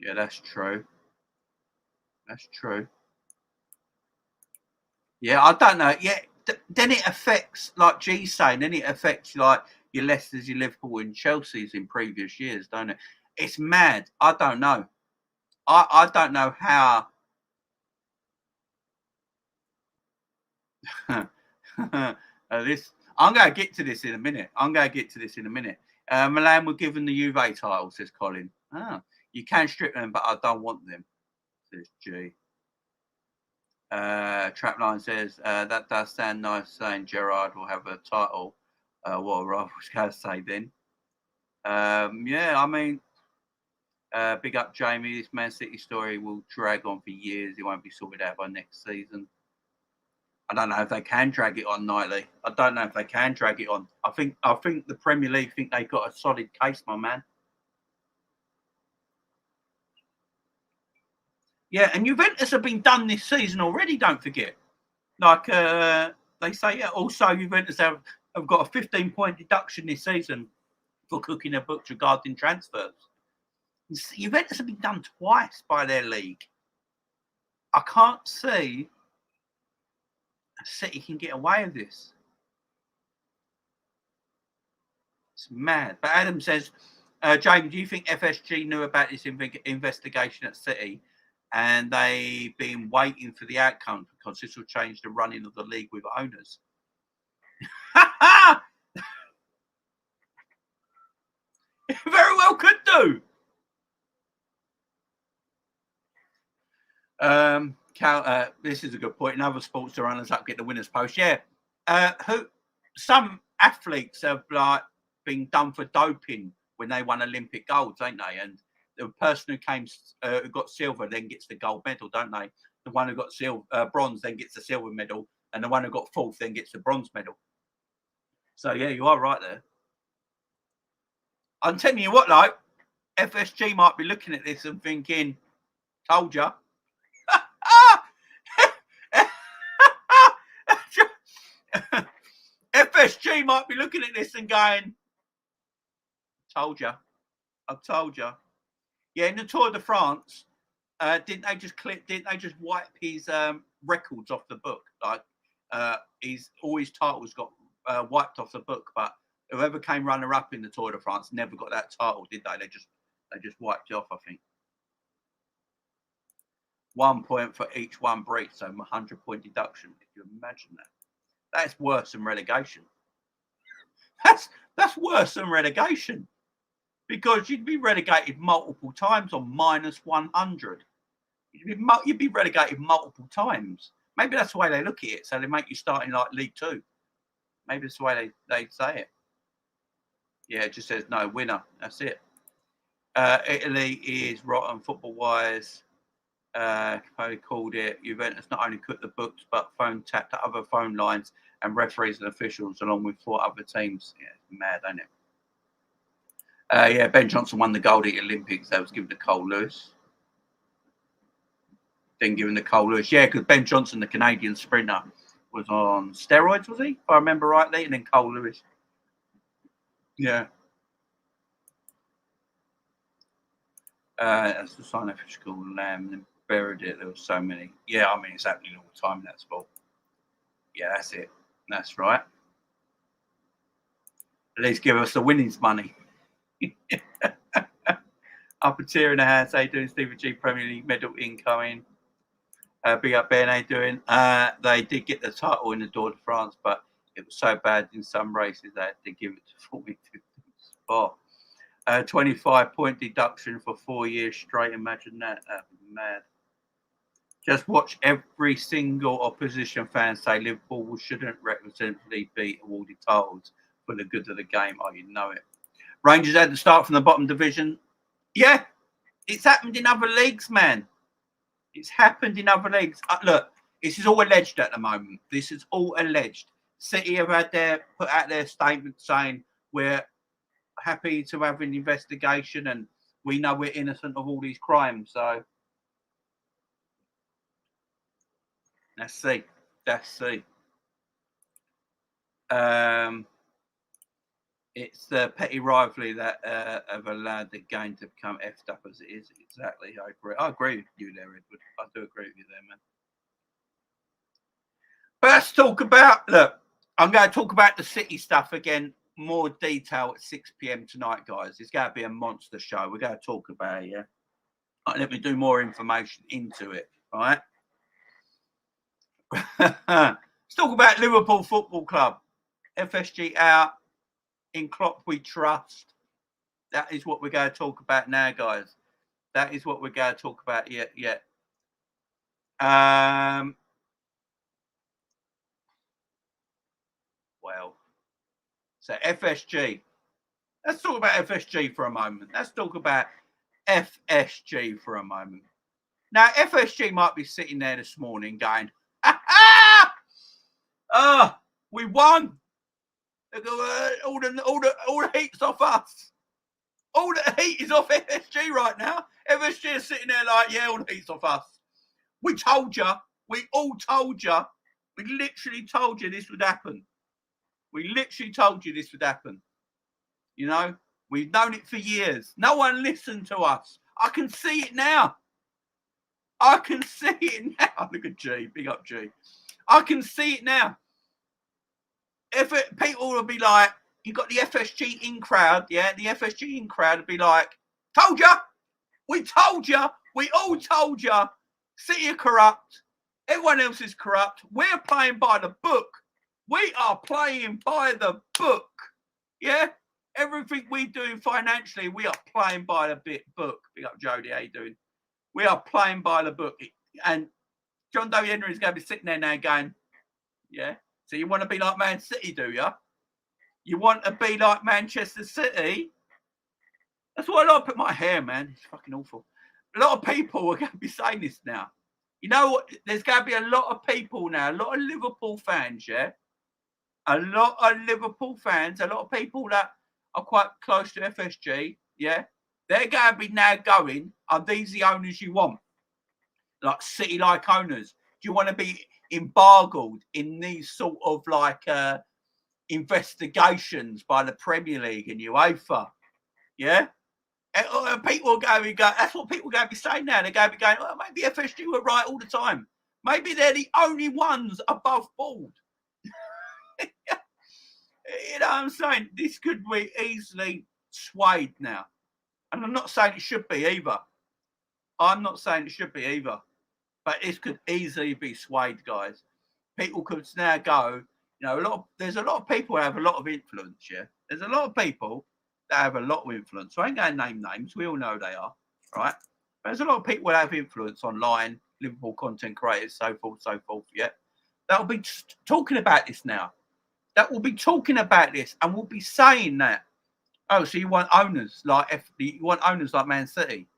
Yeah, that's true. That's true. Yeah, I don't know. Yeah, then it affects, like G's saying, then it affects like your Leicester's, your Liverpool, and Chelsea's in previous years, don't it? It's mad. I don't know. I don't know how. This I'm going to get to this in a minute. Milan were given the Juve title, says Colin. You can strip them, but I don't want them, says G. Trapline says that does sound nice, saying Gerrard will have a title. What I was going to say then. Yeah, I mean, big up Jamie. This Man City story will drag on for years. It won't be sorted out by next season. I don't know if they can drag it on nightly. I don't know if they can drag it on. I think the Premier League think they've got a solid case, my man. Yeah, and Juventus have been done this season already, don't forget. Like they say, yeah, also Juventus have got a 15-point deduction this season for cooking their books regarding transfers. Juventus have been done twice by their league. I can't see City can get away with this. It's mad. But Adam says, James, do you think FSG knew about this investigation at City and they've been waiting for the outcome because this will change the running of the league with owners? It very well could do. This is a good point. In other sports, the runners up get the winners post. Yeah. Some athletes have like been done for doping when they won Olympic golds, ain't they? And the person who got silver then gets the gold medal, don't they? The one who got bronze then gets the silver medal, and the one who got fourth then gets the bronze medal. So yeah, you are right there. I'm telling you what, like FSG might be looking at this and thinking, "Told ya." FSG might be looking at this and going, "Told you, I've told you." Yeah, in the Tour de France, didn't they just wipe his records off the book? Like all his titles got wiped off the book, but whoever came runner up in the Tour de France never got that title, did they? They just wiped it off, I think. 1 point for each one breach, so 100-point deduction. If you imagine that, that's worse than relegation. That's worse than relegation, because you'd be relegated multiple times on minus 100. You'd be relegated multiple times. Maybe that's the way they look at it. So they make you start in like League Two. Maybe that's the way they say it. Yeah, it just says no winner. That's it. Italy is rotten football-wise. Capelli called it. Juventus not only cooked the books, but phone tapped other phone lines and referees and officials, along with 4 other teams. Yeah, it's mad, ain't it? Yeah, Ben Johnson won the gold at the Olympics. That was given to Cole Lewis. Then given to Cole Lewis. Yeah, because Ben Johnson, the Canadian sprinter, was on steroids, was he? If I remember rightly. And then Cole Lewis. Yeah. That's the sign of school lamb and buried it. There were so many. Yeah, I mean, it's happening all the time in that sport. Yeah, that's it. That's right. At least give us the winnings money. Up a tier in the hands. How you doing, Stephen G? Premier League medal incoming. Big up Ben. How you doing? They did get the title in the Tour de France, but it was so bad in some races they had to give it to 45th spot. 25-point deduction for 4 years straight. Imagine that. That'd be mad. Just watch every single opposition fan say Liverpool shouldn't representatively be awarded titles for the good of the game. Oh, you know it. Rangers had to start from the bottom division. Yeah, it's happened in other leagues, man. It's happened in other leagues. Look, this is all alleged at the moment. This is all alleged. City have had put out their statement saying we're happy to have an investigation and we know we're innocent of all these crimes. So let's see. Let's see. It's the petty rivalry that have allowed the game to become effed up as it is. Exactly. I agree with you there, Edward. I do agree with you there, man. But let's talk about, look, I'm going to talk about the City stuff again, more detail at 6 p.m. tonight, guys. It's going to be a monster show. We're going to talk about it, yeah? Right, let me do more information into it, all right? Let's talk about Liverpool Football Club. FSG out. In Klopp we trust. That is what we're going to talk about now, guys. That is what we're going to talk about yet. Well, so FSG. Let's talk about FSG for a moment. Let's talk about FSG for a moment. Now, FSG might be sitting there this morning going, we won. All the heat's off us. All the heat is off FSG right now. FSG is sitting there like, yeah, all the heat's off us. We told you. We all told you. We literally told you this would happen. We literally told you this would happen. You know, we've known it for years. No one listened to us. I can see it now. I can see it now. Look at G. Big up G. I can see it now. People will be like, you got the FSG in crowd, yeah? The FSG in crowd would be like, told ya! We told ya! We all told ya! City are corrupt. Everyone else is corrupt. We're playing by the book. We are playing by the book. Yeah? Everything we're doing financially, we are playing by the book. Big up Jody, how you doing? We are playing by the book. And John W. Henry is going to be sitting there now going, yeah? So you want to be like Man City, do you? You want to be like Manchester City? That's why I like to put my hair, man. It's fucking awful. A lot of people are going to be saying this now. You know what? There's going to be a lot of people now, a lot of Liverpool fans, yeah? A lot of Liverpool fans, a lot of people that are quite close to FSG, yeah? They're going to be now going, are these the owners you want? Like City-like owners. Do you want to be embargoed in these sort of like investigations by the Premier League and UEFA? Yeah? And people are going to go, that's what people are going to be saying now. They're going to be going, well, maybe FSG were right all the time. Maybe they're the only ones above board. You know what I'm saying? This could be easily swayed now. And I'm not saying it should be either. I'm not saying it should be either. But this could easily be swayed, guys. People could now go, you know, there's a lot of people who have a lot of influence, yeah? There's a lot of people that have a lot of influence. So I ain't going to name names. We all know they are, right? But there's a lot of people that have influence online, Liverpool content creators, so forth, yeah? That will be talking about this now. That will be talking about this and will be saying that. Oh, so you want owners like you want owners like Man City.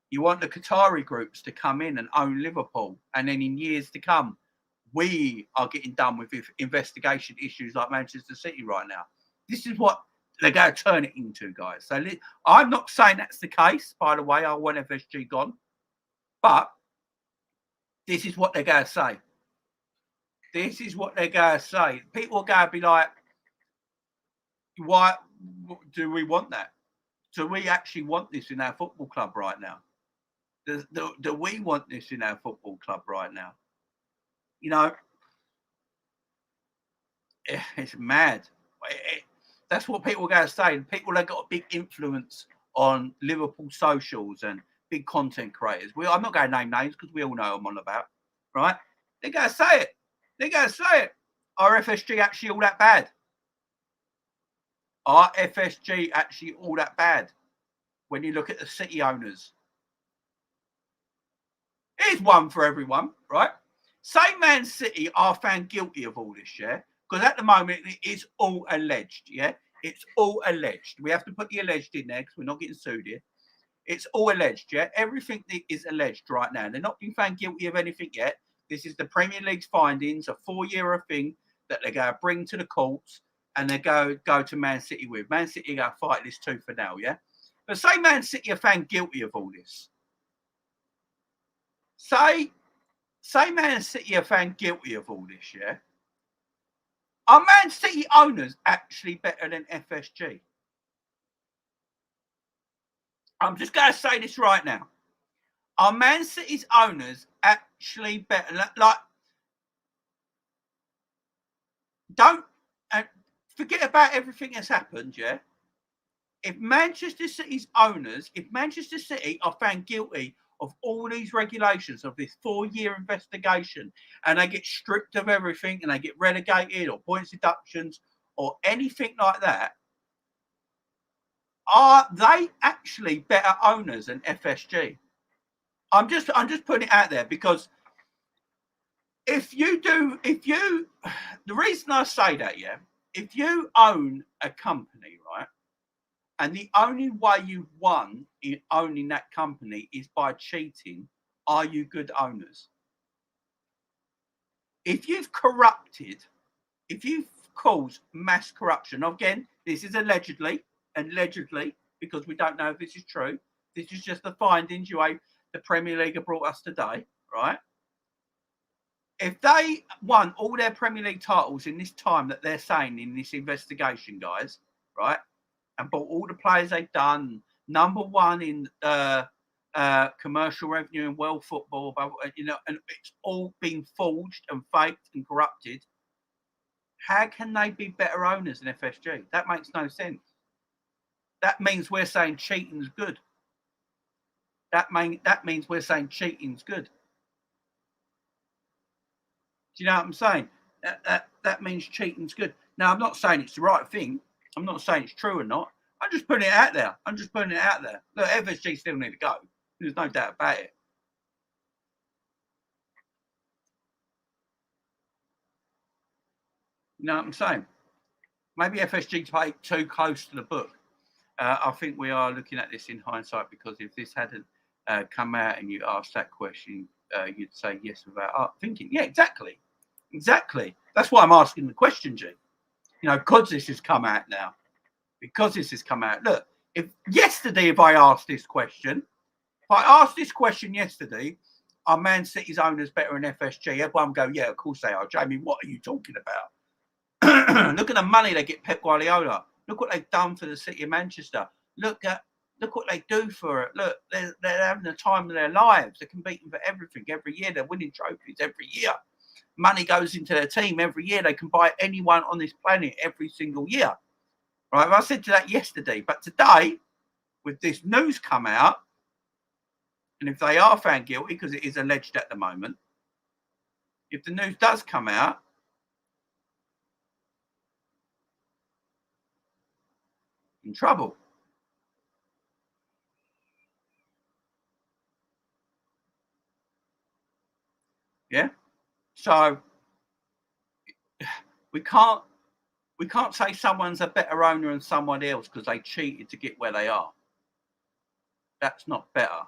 You want the Qatari groups to come in and own Liverpool. And then in years to come, we are getting done with investigation issues like Manchester City right now. This is what they're going to turn it into, guys. So I'm not saying that's the case, by the way. I want FSG gone. But this is what they're going to say. This is what they're going to say. People are going to be like, why do we want that? Do we actually want this in our football club right now? Do we want this in our football club right now? You know, it's mad. That's what people are going to say. And people have got a big influence on Liverpool socials and big content creators. I'm not going to name names because we all know I'm on about, right? They're going to say it. They're going to say it. Are FSG actually all that bad? Are FSG actually all that bad when you look at the City owners? Here's one for everyone, right? Say Man City are found guilty of all this, yeah? Because at the moment, it is all alleged, yeah? It's all alleged. We have to put the alleged in there because we're not getting sued here. It's all alleged, yeah? Everything is alleged right now. They're not being found guilty of anything yet. This is the Premier League's findings, a 4-year thing that they're going to bring to the courts and they go to Man City with. Man City are going to fight this tooth and nail, yeah? But say Man City are found guilty of all this. Say Man City are found guilty of all this, yeah? Are Man City owners actually better than FSG? I'm just going to say this right now. Are Man City's owners actually better? Like, don't forget about everything that's happened, yeah? If Manchester City's owners, if Manchester City are found guilty of all these regulations of this 4-year investigation and they get stripped of everything and they get relegated or points deductions or anything like that, are they actually better owners than FSG? I'm just putting it out there because the reason I say that, yeah, if you own a company, right, and the only way you've won in owning that company is by cheating, are you good owners? If you've corrupted, if you've caused mass corruption, again, this is allegedly, because we don't know if this is true. This is just the findings the Premier League have brought us today, right? If they won all their Premier League titles in this time that they're saying in this investigation, guys, right, and bought all the players they've done, number one in commercial revenue and world football, you know, and it's all been forged and faked and corrupted, how can they be better owners than FSG? That makes no sense. That means we're saying cheating's good. That means we're saying cheating's good. Do you know what I'm saying? That means cheating's good. Now, I'm not saying it's the right thing. I'm not saying it's true or not. I'm just putting it out there. Look, FSG still need to go. There's no doubt about it. You know what I'm saying? Maybe FSG take too close to the book. I think we are looking at this in hindsight because if this hadn't come out and you asked that question, you'd say yes without thinking. Yeah, exactly. That's why I'm asking the question, G. You know, because this has come out now. Look, if I asked this question, yesterday, are Man City's owners better than FSG? Everyone go, yeah, of course they are. Jamie, what are you talking about? Look at the money they get Pep Guardiola. Look what they've done for the City of Manchester. Look what they do for it. Look, they're having the time of their lives. They're competing for everything every year. They're winning trophies every year. Money goes into their team every year. They can buy anyone on this planet every single year. Right? I said to that yesterday. But today, with this news come out, and if they are found guilty, because it is alleged at the moment, if the news does come out, in trouble. Yeah. So we can't say someone's a better owner than someone else because they cheated to get where they are. That's not better.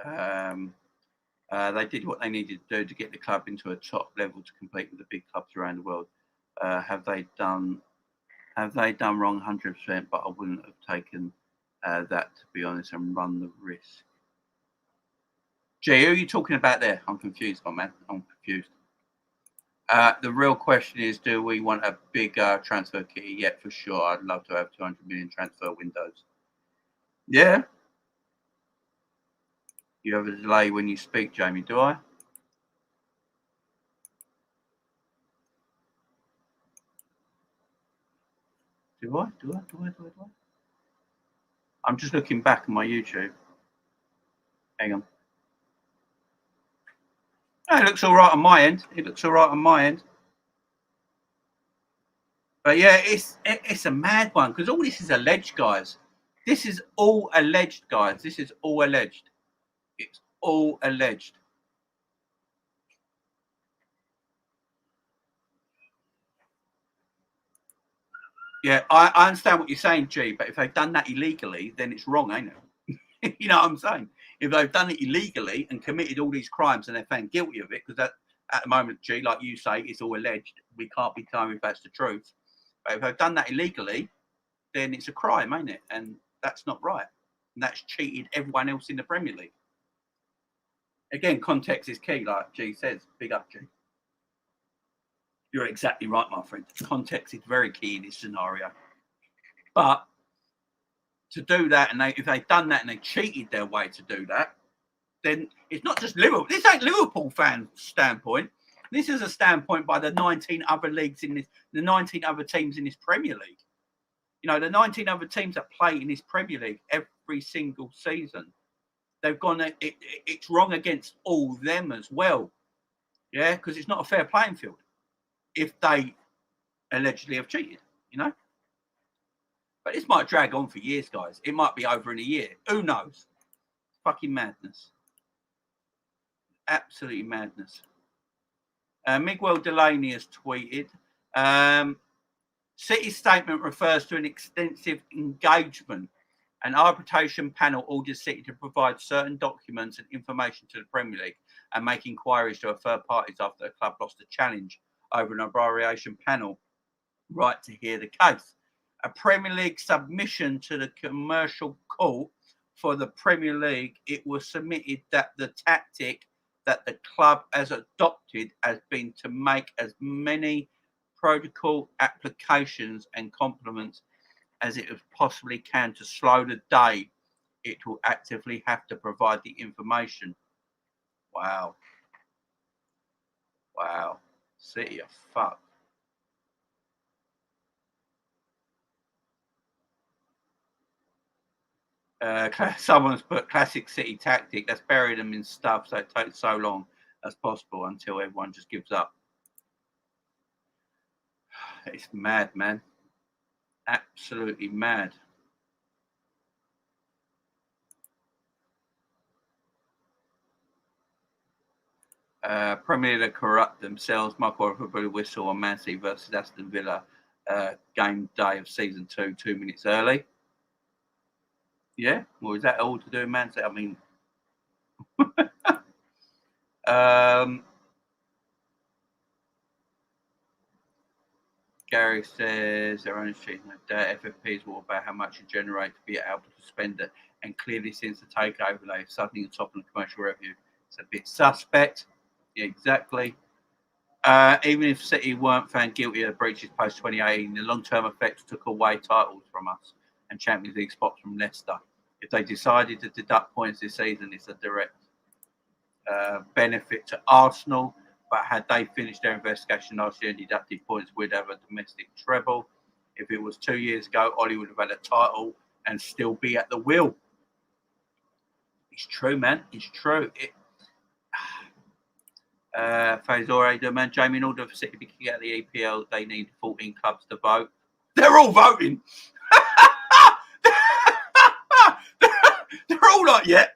They did what they needed to do to get the club into a top level to compete with the big clubs around the world. Have they done wrong 100%? But I wouldn't have taken that, to be honest, and run the risk. Gee, who are you talking about there? I'm confused, my man. I'm confused. The real question is, do we want a big transfer kitty? Yeah, for sure. I'd love to have 200 million transfer windows. Yeah. You have a delay when you speak, Jamie. Do I? Do I? I'm just looking back on my YouTube. Hang on. No, it looks all right on my end. But yeah, it's a mad one because all this is alleged, guys. This is all alleged, guys. It's all alleged. Yeah, I understand what you're saying, G, but if they've done that illegally, then it's wrong, ain't it? You know what I'm saying? If they've done it illegally and committed all these crimes and they're found guilty of it, because that at the moment, G, like you say, it's all alleged. We can't be telling if that's the truth. But if they've done that illegally, then it's a crime, ain't it? And that's not right. And that's cheated everyone else in the Premier League. Again, context is key, like G says. Big up, G. You're exactly right, my friend. Context is very key in this scenario. But to do that, and if they've done that and they cheated their way to do that, then it's not just Liverpool. This ain't Liverpool fan standpoint. This is a standpoint by the 19 other leagues in this, the 19 other teams in this Premier League. You know, the 19 other teams that play in this Premier League every single season. They've gone. It's wrong against all them as well. Yeah, because it's not a fair playing field if they allegedly have cheated. You know. But this might drag on for years, guys. It might be over in a year. Who knows? Fucking madness. Absolutely madness. Miguel Delaney has tweeted, City's statement refers to an extensive engagement. An arbitration panel orders City to provide certain documents and information to the Premier League and make inquiries to third parties after the club lost a challenge over an arbitration panel right to hear the case. A Premier League submission to the commercial court for the Premier League, it was submitted that the tactic that the club has adopted has been to make as many protocol applications and compliments as it possibly can to slow the day. It will actively have to provide the information. Wow. City are fucked. Someone's put classic City tactic. Let's bury them in stuff so it takes so long as possible until everyone just gives up. It's mad, man. Absolutely mad. Premier League corrupt themselves. Michael Robert whistle on Man City versus Aston Villa game day of season 2, 2 minutes early. Yeah, well, is that all to do with Man City? I mean, Gary says they're only cheating no doubt. FFP is all about how much you generate to be able to spend it, and clearly since the takeover, they're suddenly on top of the commercial revenue. It's a bit suspect. Yeah, exactly. Even if City weren't found guilty of the breaches post 2018, the long-term effects took away titles from us and Champions League spots from Leicester. If they decided to deduct points this season, it's a direct benefit to Arsenal. But had they finished their investigation last year and deducted points, we'd have a domestic treble. If it was 2 years ago, Ollie would have had a title and still be at the wheel. It's true, man. It's true. Fazore, man, Jamie, in order for City to get out of the EPL, they need 14 clubs to vote. They're all voting. They're all like, yeah.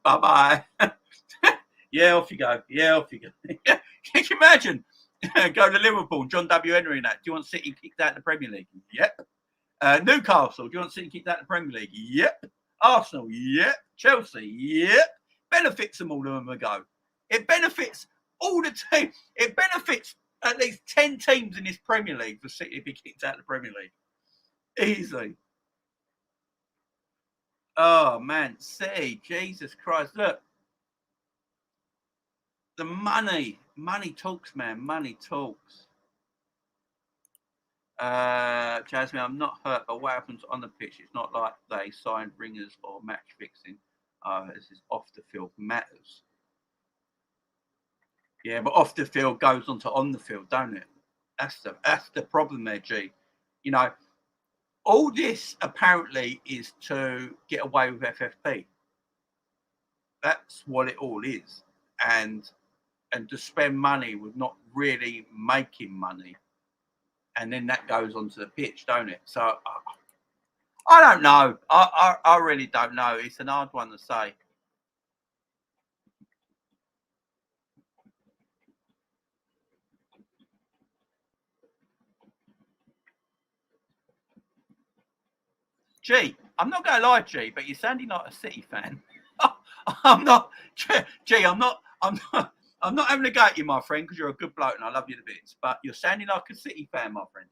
Bye-bye. Yeah, off you go. Can you imagine? Go to Liverpool, John W. Henry and that. Do you want City kicked out of the Premier League? Yep. Newcastle, do you want City kicked out of the Premier League? Yep. Arsenal, yep. Chelsea, yep. Benefits them, all of them a go. It benefits all the teams. It benefits at least 10 teams in this Premier League for City to be kicked out of the Premier League. Easy. Oh, man. City, Jesus Christ. Look. The money. Money talks, man. Money talks. Jasmine, I'm not hurt, but what happens on the pitch? It's not like they signed ringers or match fixing. This is off the field matters. Yeah, but off the field goes on the field, don't it? That's the problem there, G. You know, all this apparently is to get away with FFP. That's what it all is, and to spend money with not really making money, and then that goes onto the pitch, don't it? So I don't know. I really don't know. It's an hard one to say. G, I'm not going to lie, G, but you're sounding like a City fan. I'm not, G. I'm not having a go at you, my friend, because you're a good bloke and I love you to bits. But you're sounding like a City fan, my friend.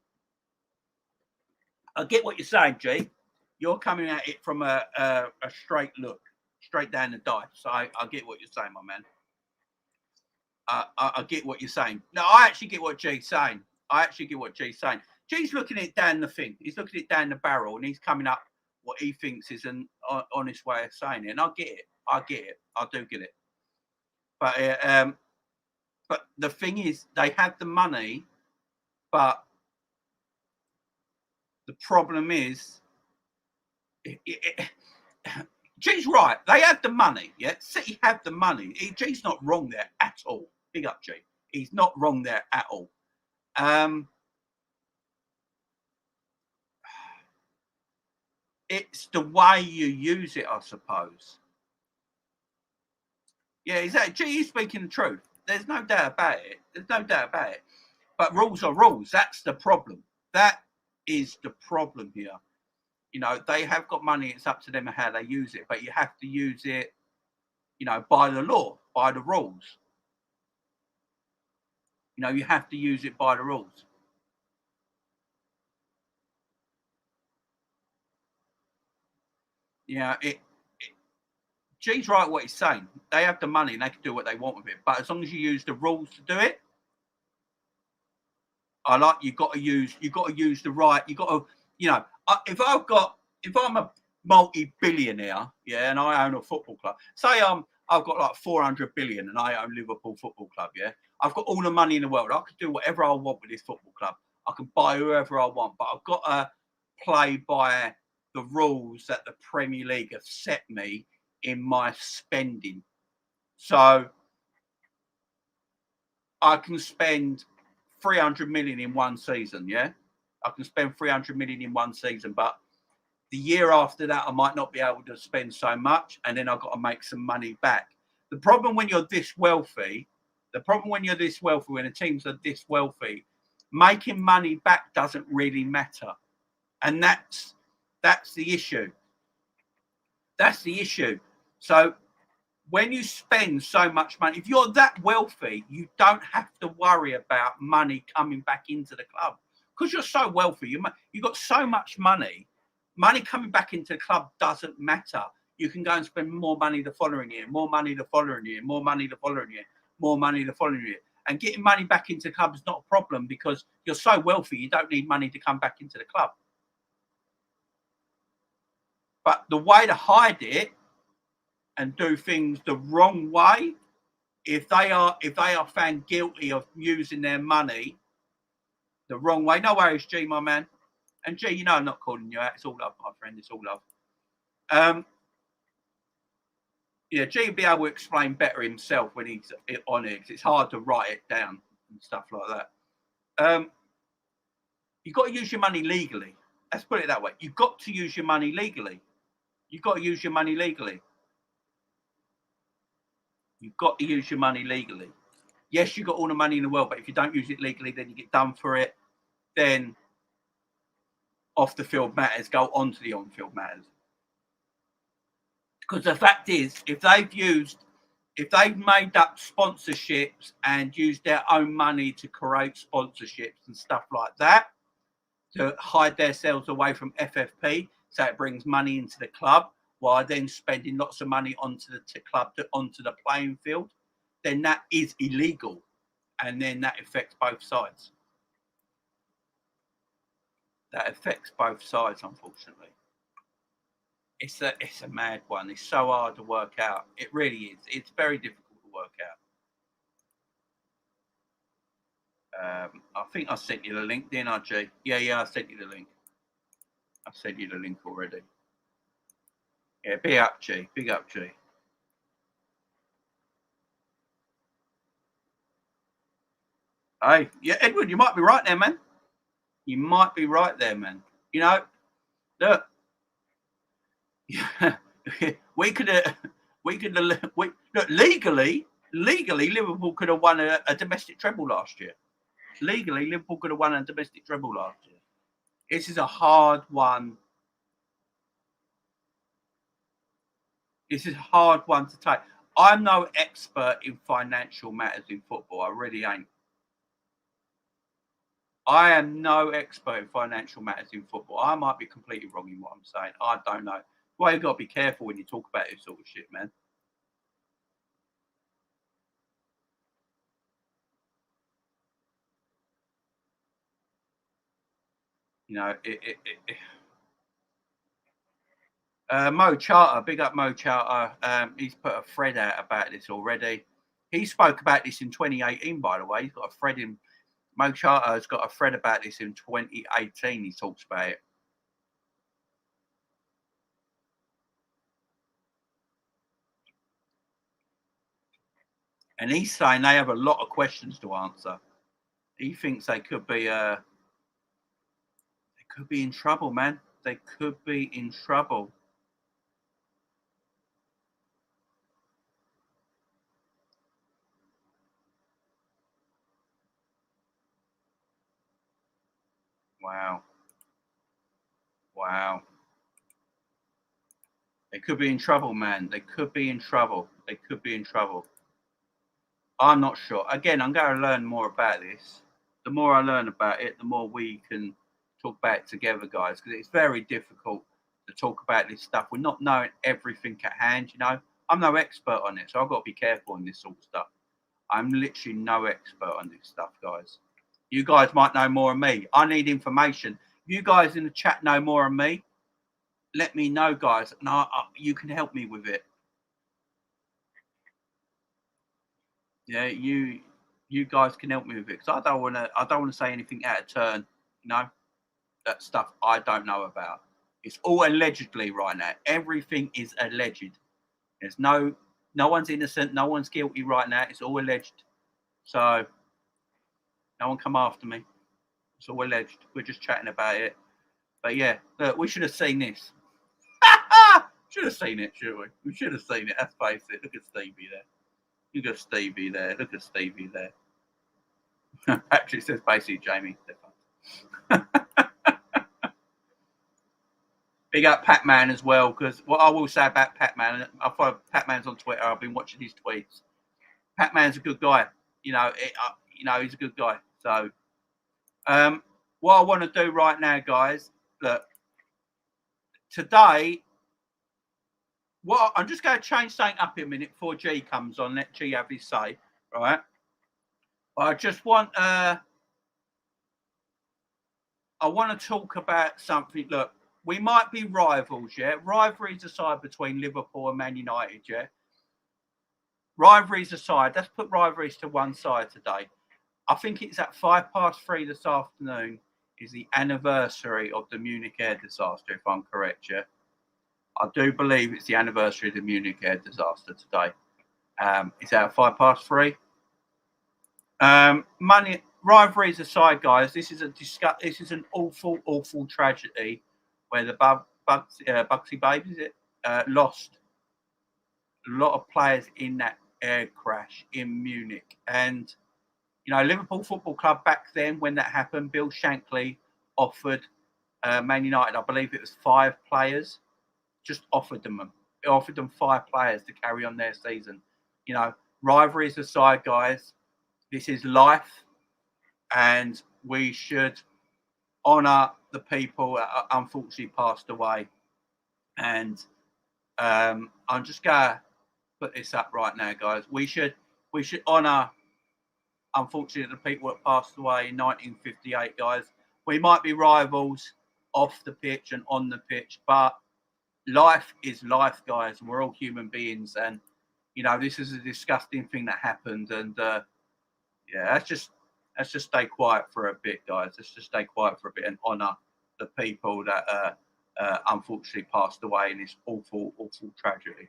I get what you're saying, G. You're coming at it from a straight look, straight down the dice. So I get what you're saying, my man. I get what you're saying. No, I actually get what G's saying. G's looking at it down the thing. He's looking at it down the barrel, and he's coming up what he thinks is an honest way of saying it. And I get it. I do get it. But the thing is, they have the money, but the problem is, G's right. They have the money. Yeah, City have the money. G's not wrong there at all. Big up, G. He's not wrong there at all. It's the way you use it, I suppose. Yeah, exactly. G is speaking the truth. There's no doubt about it. But rules are rules. That's the problem. That is the problem here. You know, they have got money. It's up to them how they use it. But you have to use it, you know, by the law, by the rules. You know, you have to use it by the rules. Yeah, G's right what he's saying. They have the money and they can do what they want with it. But as long as you use the rules to do it, you've got to use the right. You've got to, you know, if I'm a multi-billionaire, yeah, and I own a football club. Say I've got like 400 billion and I own Liverpool Football Club, yeah. I've got all the money in the world. I can do whatever I want with this football club. I can buy whoever I want, but I've got to play by the rules that the Premier League have set me in my spending. So I can spend 300 million in one season, yeah? I can spend 300 million in one season, but the year after that, I might not be able to spend so much, and then I've got to make some money back. The problem when you're this wealthy, when the teams are this wealthy, making money back doesn't really matter. And that's the issue. That's the issue. So when you spend so much money, if you're that wealthy, you don't have to worry about money coming back into the club because you're so wealthy. You've got so much money. Money coming back into the club doesn't matter. You can go and spend more money the following year, more money the following year, more money the following year, more money the following year. And getting money back into the club is not a problem because you're so wealthy, you don't need money to come back into the club. But the way to hide it and do things the wrong way, if they are found guilty of using their money the wrong way, no worries, G, my man. And G, you know I'm not calling you out. It's all love, my friend. It's all love. Yeah, G will be able to explain better himself when he's on it. It's hard to write it down and stuff like that. You've got to use your money legally. Let's put it that way. You've got to use your money legally. You've got to use your money legally. You've got to use your money legally. Yes, you've got all the money in the world, but if you don't use it legally, then you get done for it. Then off the field matters go on to the on field matters. Because the fact is, if they've made up sponsorships and used their own money to create sponsorships and stuff like that to hide themselves away from FFP, so it brings money into the club while then spending lots of money onto the club, onto the playing field, then that is illegal. And then that affects both sides. That affects both sides, unfortunately. It's a mad one. It's so hard to work out. It really is. It's very difficult to work out. I think I sent you the link, didn't I, G? Yeah, I sent you the link. I sent you the link already. Yeah, big up, G. Big up, G. Hey, yeah, Edward, you might be right there, man. You might be right there, man. You know, look, look, legally, Liverpool could have won a domestic treble last year. Legally, Liverpool could have won a domestic treble last year. This is a hard one. This is a hard one to take. I'm no expert in financial matters in football. I really ain't. I am no expert in financial matters in football. I might be completely wrong in what I'm saying. I don't know. Well, you've got to be careful when you talk about this sort of shit, man. You know, Mo Charter, big up Mo Charter. He's put a thread out about this already. He spoke about this in 2018, by the way. He's got a thread in. Mo Charter has got a thread about this in 2018. He talks about it. And he's saying they have a lot of questions to answer. He thinks they could be in trouble, man. They could be in trouble. Wow. Wow. They could be in trouble, man. They could be in trouble. They could be in trouble. I'm not sure. Again, I'm going to learn more about this. The more I learn about it, the more we can talk about it together, guys, because it's very difficult to talk about this stuff. We're not knowing everything at hand, you know. I'm no expert on it, so I've got to be careful on this sort of stuff. I'm literally no expert on this stuff, guys. You guys might know more than me. I need information. If you guys in the chat know more than me, let me know, guys, and you can help me with it. Yeah, you guys can help me with it because I don't want to say anything out of turn. You know, that stuff I don't know about. It's all allegedly right now. Everything is alleged. There's no one's innocent, no one's guilty right now. It's all alleged. So no one come after me. It's all alleged. We're just chatting about it. But yeah, look, we should have seen this. Should have seen it, should we? We should have seen it. Let's face it. Look at Stevie there. Look at Stevie there. Look at Stevie there. Actually, it says basically Jamie. Big up Pat-Man as well, because what I will say about Pat-Man, I follow Pat-Man's on Twitter. I've been watching his tweets. Pat-Man's a good guy. You know, he's a good guy. So, what I want to do right now, guys, look, today, I'm just going to change something up in a minute before G comes on. Let G have his say, right? I just want I want to talk about something. Look, we might be rivals, yeah. Rivalries aside between Liverpool and Man United, yeah. Rivalries aside, let's put rivalries to one side today. I think it's at 3:05 this afternoon is the anniversary of the Munich air disaster, if I'm correct, yeah. I do believe it's the anniversary of the Munich air disaster today. It's at 3:05. Money rivalries aside, guys, this is an awful tragedy where the Bugsy Babes lost a lot of players in that air crash in Munich. And you know, Liverpool Football Club back then when that happened, Bill Shankly offered Man United, I believe it was 5 players, just offered them offered them 5 players to carry on their season. You know, rivalries aside, guys, this is life, and we should honour the people that unfortunately passed away. And I'm just gonna put this up right now, guys. We should honour, unfortunately, the people that passed away in 1958, guys. We might be rivals off the pitch and on the pitch, but life is life, guys, and we're all human beings. And you know, this is a disgusting thing that happened, and yeah, let's just stay quiet for a bit, guys. Let's just stay quiet for a bit and honour the people that unfortunately passed away in this awful, awful tragedy.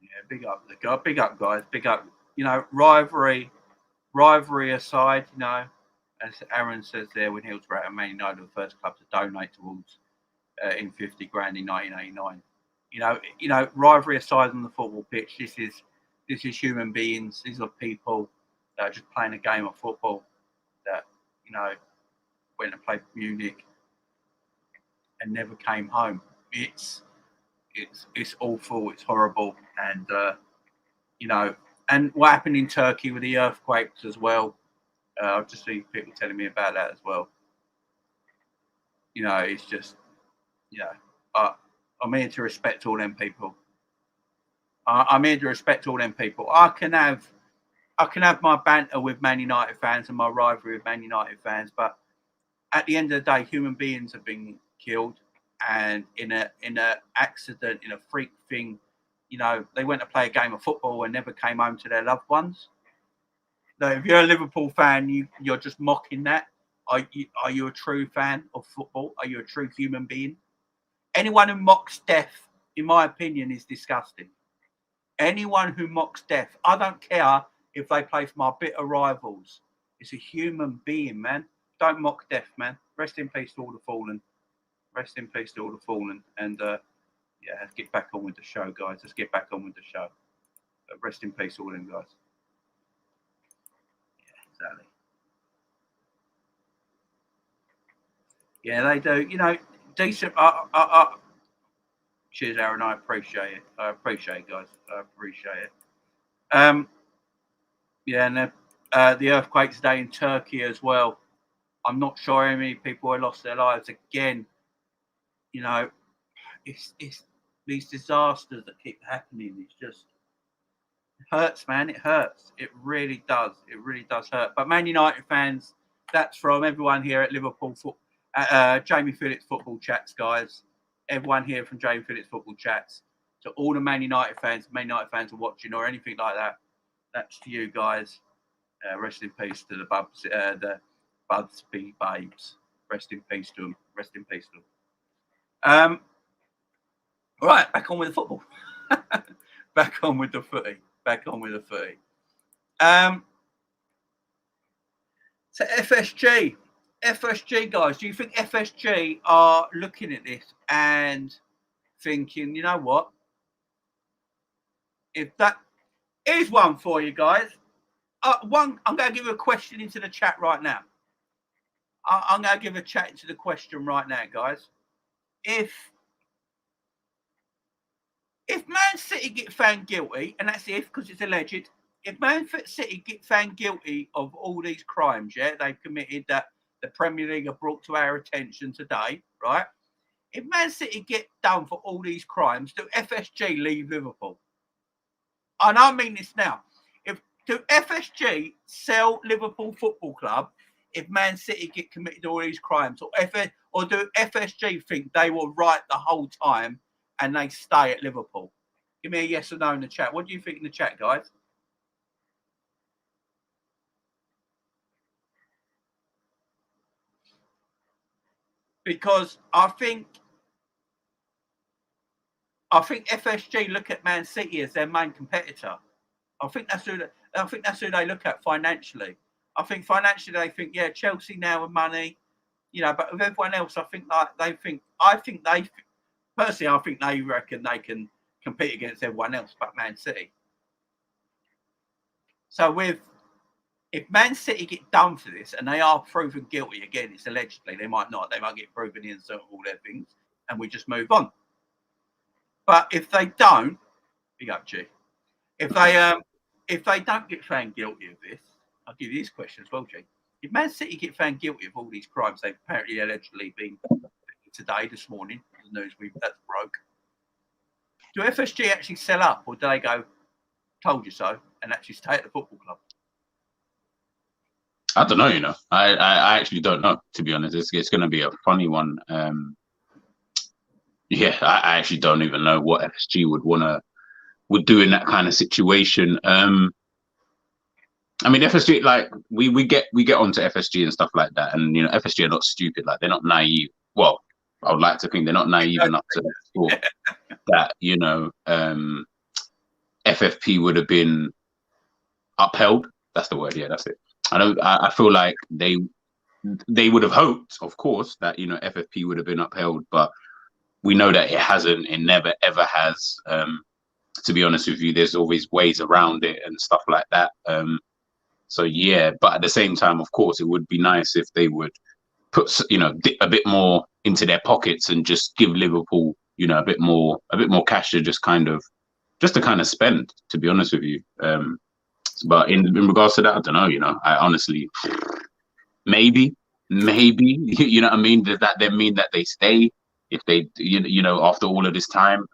Yeah, big up, guys, big up. You know, rivalry aside, you know, as Aaron says there, when Hillsborough and Man United were the first club to donate towards in 50 grand in 1989. You know, rivalry aside on the football pitch, this is human beings. These are people that are just playing a game of football that, you know, went and played Munich and never came home. It's awful. It's horrible, and you know, and what happened in Turkey with the earthquakes as well. I've just seen people telling me about that as well. You know, it's just, you know, I'm here to respect all them people. I'm here to respect all them people. I can have my banter with Man United fans and my rivalry with Man United fans, but at the end of the day, human beings have been killed, and in a accident, in a freak thing, you know, they went to play a game of football and never came home to their loved ones. Now, if you're a Liverpool fan, you're just mocking that. Are you a true fan of football? Are you a true human being? Anyone who mocks death, in my opinion, is disgusting. Anyone who mocks death, I don't care if they play for my bitter rivals. It's a human being, man. Don't mock death, man. Rest in peace to all the fallen. Rest in peace to all the fallen. And yeah, let's get back on with the show, guys. Let's get back on with the show. Rest in peace, all them guys. Yeah, exactly. Yeah, they do. You know, decent. Cheers, Aaron. I appreciate it. I appreciate it, guys. I appreciate it. Yeah, and the earthquake today in Turkey as well. I'm not sure how many people have lost their lives again. You know, it's these disasters that keep happening. It's just hurts, man. It hurts. It really does. It really does hurt. But Man United fans, that's from everyone here at Liverpool Jamie Phillips Football Chats, guys. Everyone here from Jamie Phillips Football Chats. To all the Man United fans are watching or anything like that. That's to you guys. Rest in peace to the Budsby babes. Rest in peace to them. Rest in peace to them. Right, back on with the football. Back on with the footy. Back on with the footy. So FSG guys, do you think FSG are looking at this and thinking, you know what? If that is one for you guys, I'm going to give you a question into the chat right now. I'm going to give a chat into the question right now, guys. If Man City get found guilty, and that's if because it's alleged, if Man City get found guilty of all these crimes, yeah, they've committed that the Premier League have brought to our attention today, right? If Man City get done for all these crimes, do FSG leave Liverpool? And I mean this now. Do FSG sell Liverpool Football Club if Man City get committed all these crimes, or do FSG think they were right the whole time and they stay at Liverpool? Give me a yes or no in the chat. What do you think in the chat, guys? Because I think FSG look at Man City as their main competitor. I think that's who they look at financially. I think financially they think, yeah, Chelsea now with money, you know, but with everyone else, I think they reckon they can compete against everyone else but Man City. So if Man City get done for this and they are proven guilty, again, it's allegedly, they might not, they might get proven innocent of all their things, and we just move on. But if they don't, big up, G. If they don't get found guilty of this, I'll give you this question as well, G. If Man City get found guilty of all these crimes they've apparently allegedly been today, this morning, the news that's broke, do FSG actually sell up, or do they go, told you so, and actually stay at the football club? I don't know, you know. I actually don't know, to be honest. It's going to be a funny one. Yeah, I actually don't even know what FSG would do in that kind of situation. I mean, FSG, like we get onto FSG and stuff like that, and you know, FSG are not stupid. Like, they're not naive. Well, I would like to think they're not naive enough to thought that, you know, FFP would have been upheld. That's the word. Yeah, that's it. I feel like they would have hoped, of course, that, you know, FFP would have been upheld, but we know that it hasn't. It never ever has. To be honest with you, there's always ways around it and stuff like that. So yeah, but at the same time, of course, it would be nice if they would put, you know, a bit more into their pockets and just give Liverpool, you know, a bit more cash to just to kind of spend. To be honest with you, but in regards to that, I don't know. You know, I honestly, maybe, you know what I mean? Does that then mean that they stay if they, you know, after all of this time?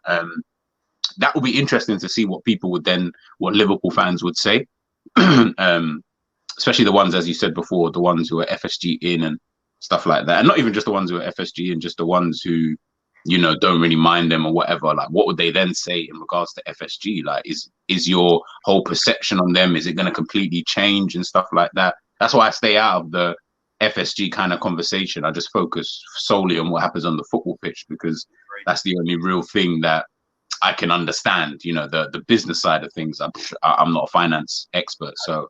That will be interesting to see what Liverpool fans would say. Especially the ones, as you said before, the ones who are FSG in and stuff like that, and not even just the ones who are FSG in, just the ones who, you know, don't really mind them or whatever. Like, what would they then say in regards to FSG? Like, is your whole perception on them, is it going to completely change and stuff like that? That's why I stay out of the FSG kind of conversation. I just focus solely on what happens on the football pitch, because that's the only real thing that I can understand. You know, the business side of things, I'm not a finance expert, so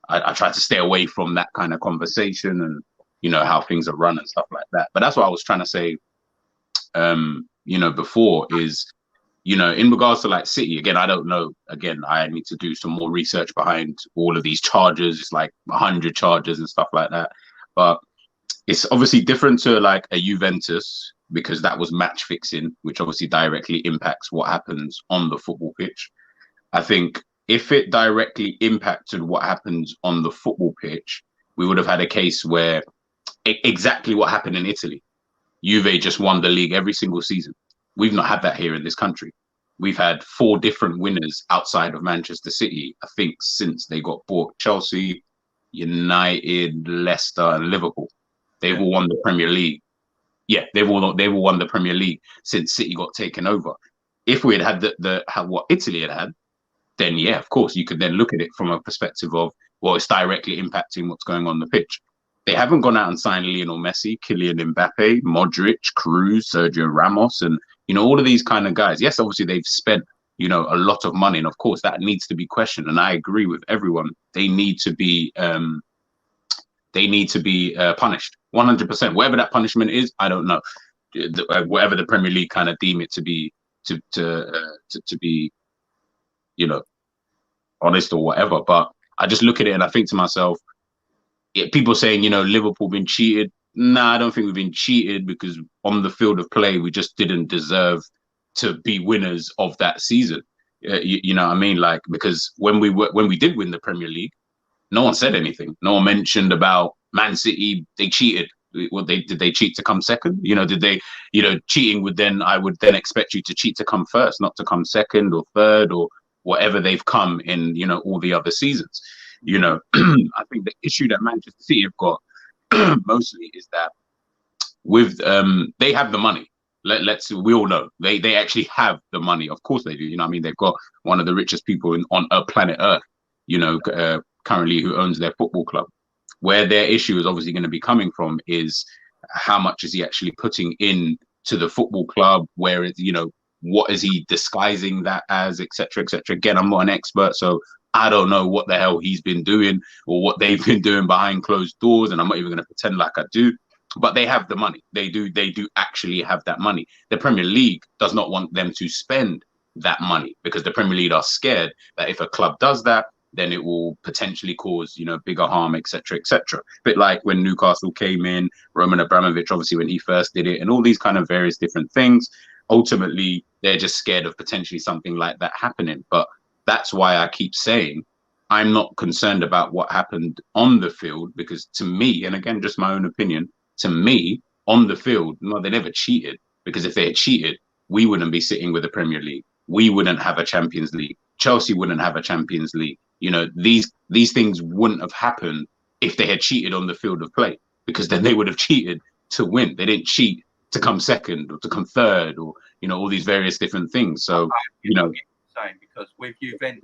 I try to stay away from that kind of conversation and, you know, how things are run and stuff like that. But that's what I was trying to say, you know, before is, you know, in regards to like City, again, I don't know. Again, I need to do some more research behind all of these charges. It's like 100 charges and stuff like that. But it's obviously different to like a Juventus, because that was match fixing, which obviously directly impacts what happens on the football pitch. I think if it directly impacted what happens on the football pitch, we would have had a case where exactly what happened in Italy. Juve just won the league every single season. We've not had that here in this country. We've had 4 different winners outside of Manchester City, I think, since they got bought. Chelsea, United, Leicester, and Liverpool. They've all won the Premier League. Yeah, they've all won the Premier League since City got taken over. If we had had what Italy had, then yeah, of course, you could then look at it from a perspective of, well, it's directly impacting what's going on the pitch. They haven't gone out and signed Lionel Messi, Kylian Mbappe, Modric, Cruz, Sergio Ramos, and, you know, all of these kind of guys. Yes, obviously they've spent, you know, a lot of money, and of course that needs to be questioned. And I agree with everyone; they need to be punished 100%. Whatever that punishment is, I don't know. Whatever the Premier League kind of deem it to be, to be, you know, honest or whatever. But I just look at it and I think to myself, people saying, you know, Liverpool been cheated. Nah, I don't think we've been cheated, because on the field of play, we just didn't deserve to be winners of that season. You know what I mean? Like, because when we did win the Premier League, no one said anything. No one mentioned about Man City. They cheated. What did they cheat to come second? You know, did they? You know, cheating I would then expect you to cheat to come first, not to come second or third or whatever they've come in. You know, all the other seasons. You know, I think the issue that Manchester City have got mostly is that with they have the money. We all know they actually have the money. Of course they do. You know what I mean? They've got one of the richest people on planet Earth, you know, currently, who owns their football club. Where their issue is obviously going to be coming from is how much is he actually putting in to the football club, where it's, you know, what is he disguising that as, etc., etc. Again, I'm not an expert, so I don't know what the hell he's been doing or what they've been doing behind closed doors, and I'm not even going to pretend like I do. But they have the money. They do actually have that money. The Premier League does not want them to spend that money because the Premier League are scared that if a club does that, then it will potentially cause, you know, bigger harm, etc., etc. Bit like when Newcastle came in, Roman Abramovich, obviously when he first did it, and all these kind of various different things. Ultimately, they're just scared of potentially something like that happening. But that's why I keep saying I'm not concerned about what happened on the field, because to me, and again, just my own opinion, to me, on the field, no, they never cheated, because if they had cheated, we wouldn't be sitting with the Premier League. We wouldn't have a Champions League. Chelsea wouldn't have a Champions League. You know, these things wouldn't have happened if they had cheated on the field of play, because then they would have cheated to win. They didn't cheat to come second or to come third, or, you know, all these various different things. So, you know, saying, because with Juventus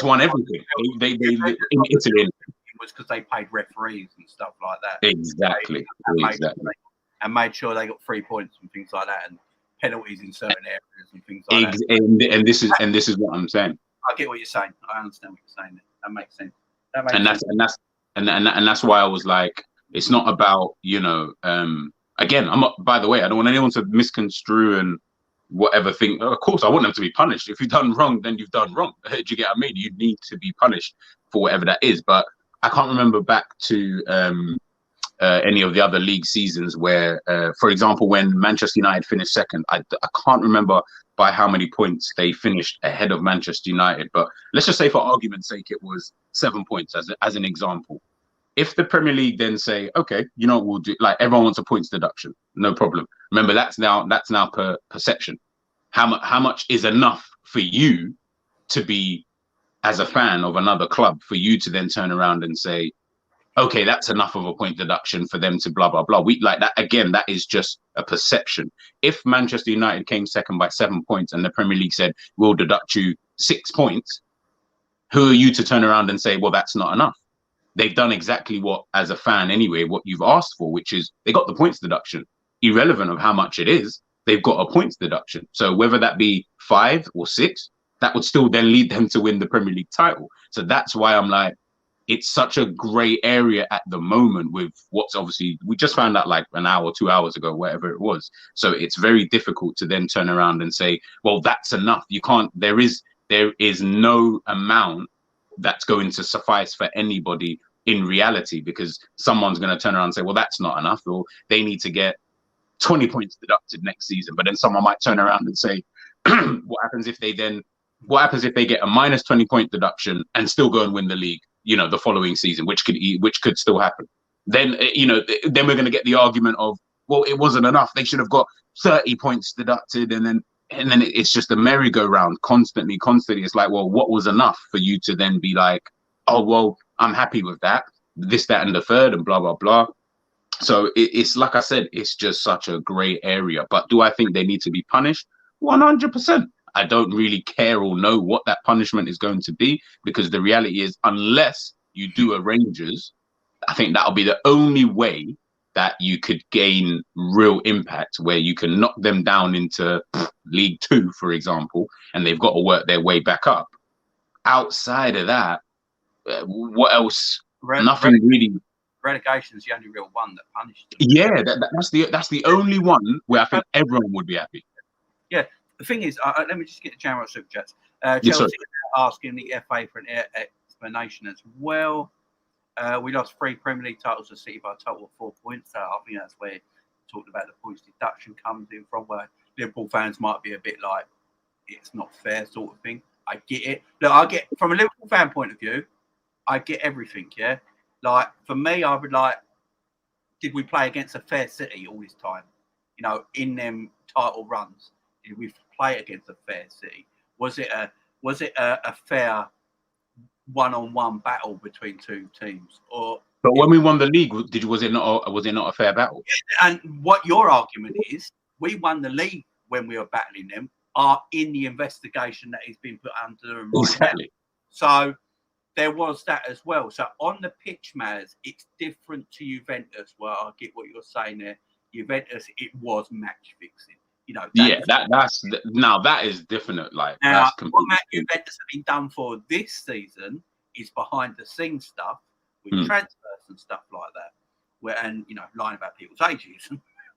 won everything. They in Italy. It was because they paid referees and stuff like that. Exactly. And made sure they got 3 points and things like that, and penalties in certain areas and things like that. And this is what I'm saying. I get what you're saying. I understand what you're saying. That makes sense. And that's why I was like, it's not about, you know, again, I'm not, by the way, I don't want anyone to misconstrue and whatever thing. Of course, I want them to be punished. If you've done wrong, then you've done wrong. Do you get what I mean? You need to be punished for whatever that is. But I can't remember back to any of the other league seasons where, for example, when Manchester United finished second, I can't remember by how many points they finished ahead of Manchester United. But let's just say, for argument's sake, it was 7 points as an example. If the Premier League then say, okay, you know what we'll do, like, everyone wants a points deduction, no problem. Remember, that's now per perception. How much is enough for you to be, as a fan of another club, for you to then turn around and say, okay, that's enough of a point deduction for them to blah, blah, blah. We like that. Again, that is just a perception. If Manchester United came second by 7 points and the Premier League said, we'll deduct you 6 points, who are you to turn around and say, well, that's not enough? They've done exactly what, as a fan anyway, what you've asked for, which is they got the points deduction. Irrelevant of how much it is, they've got a points deduction. So whether that be 5 or 6, that would still then lead them to win the Premier League title. So that's why I'm like, it's such a grey area at the moment with what's obviously, we just found out like an hour, 2 hours ago, whatever it was. So it's very difficult to then turn around and say, well, that's enough. You can't, there is no amount that's going to suffice for anybody in reality, because someone's going to turn around and say, well, that's not enough, or they need to get 20 points deducted next season. But then someone might turn around and say, what happens if they get a minus 20 point deduction and still go and win the league, you know, the following season, which could still happen. Then, you know, then we're going to get the argument of, well, it wasn't enough. They should have got 30 points deducted. And then it's just a merry-go-round constantly. It's like, well, what was enough for you to then be like, oh, well, I'm happy with that, this, that, and the third, and blah, blah, blah. So it's like I said, it's just such a grey area. But do I think they need to be punished? 100%. I don't really care or know what that punishment is going to be, because the reality is, unless you do a Rangers, I think that'll be the only way that you could gain real impact, where you can knock them down into League 2, for example, and they've got to work their way back up. Outside of that, what else? Nothing really. Relegation is the only real one that punished them. Yeah, that's the only one where I think everyone would be happy. Yeah, the thing is, let me just get the Jamrock Super Chats. Chelsea asking the FA for an explanation as well. We lost 3 Premier League titles to City by a total of 4 points. So I think that's where talking about the points deduction comes in from, where Liverpool fans might be a bit like, it's not fair sort of thing. I get it. Look, I get from a Liverpool fan point of view, I get everything. Yeah, like for me, I would like. Did we play against a fair City all this time? You know, in them title runs, did we play against a fair City? Was it a fair one-on-one battle between two teams? Or but when we won the league, was it not a fair battle? And what your argument is, we won the league when we were battling them, are in the investigation that has been put under them right now. So there was that as well. So on the pitch, Maz, it's different to Juventus. Well, I get what you're saying there. Juventus, it was match fixing. You know. That is different. Like now, that's what Juventus have been done for this season is behind the scenes stuff with transfers and stuff like that. And lying about people's ages.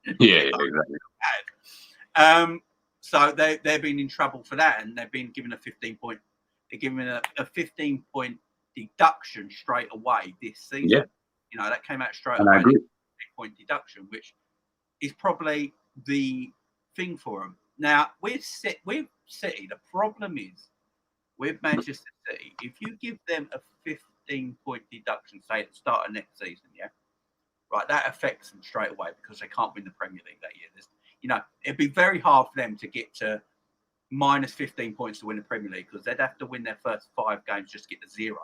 Exactly. So they've been in trouble for that, and they've been given a 15-point. They're given a 15-point deduction straight away this season. Yeah. That came out straight and away. I agree. 15-point deduction, which is probably the thing for them. Now with City, the problem is with Manchester City. If you give them a 15-point deduction, say at the start of next season, right, that affects them straight away because they can't win the Premier League that year. It'd be very hard for them to get to minus 15 points to win the Premier League because they'd have to win their first 5 games just to get to 0.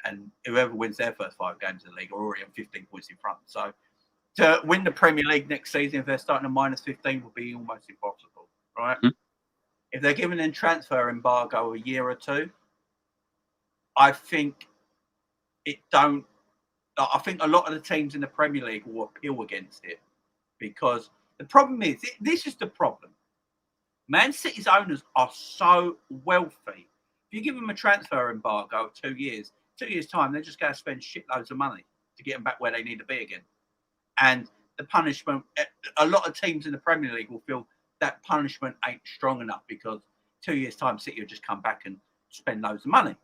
And whoever wins their first 5 games in the league are already on 15 points in front. So to win the Premier League next season, if they're starting at minus 15, would be almost impossible, right? If they're given a transfer embargo a year or 2, I think I think a lot of the teams in the Premier League will appeal against it because the problem is, this is the problem. Man City's owners are so wealthy. If you give them a transfer embargo of 2 years, 2 years' time, they're just going to spend shitloads of money to get them back where they need to be again. And the punishment, a lot of teams in the Premier League will feel that punishment ain't strong enough because 2 years' time, City will just come back and spend loads of money.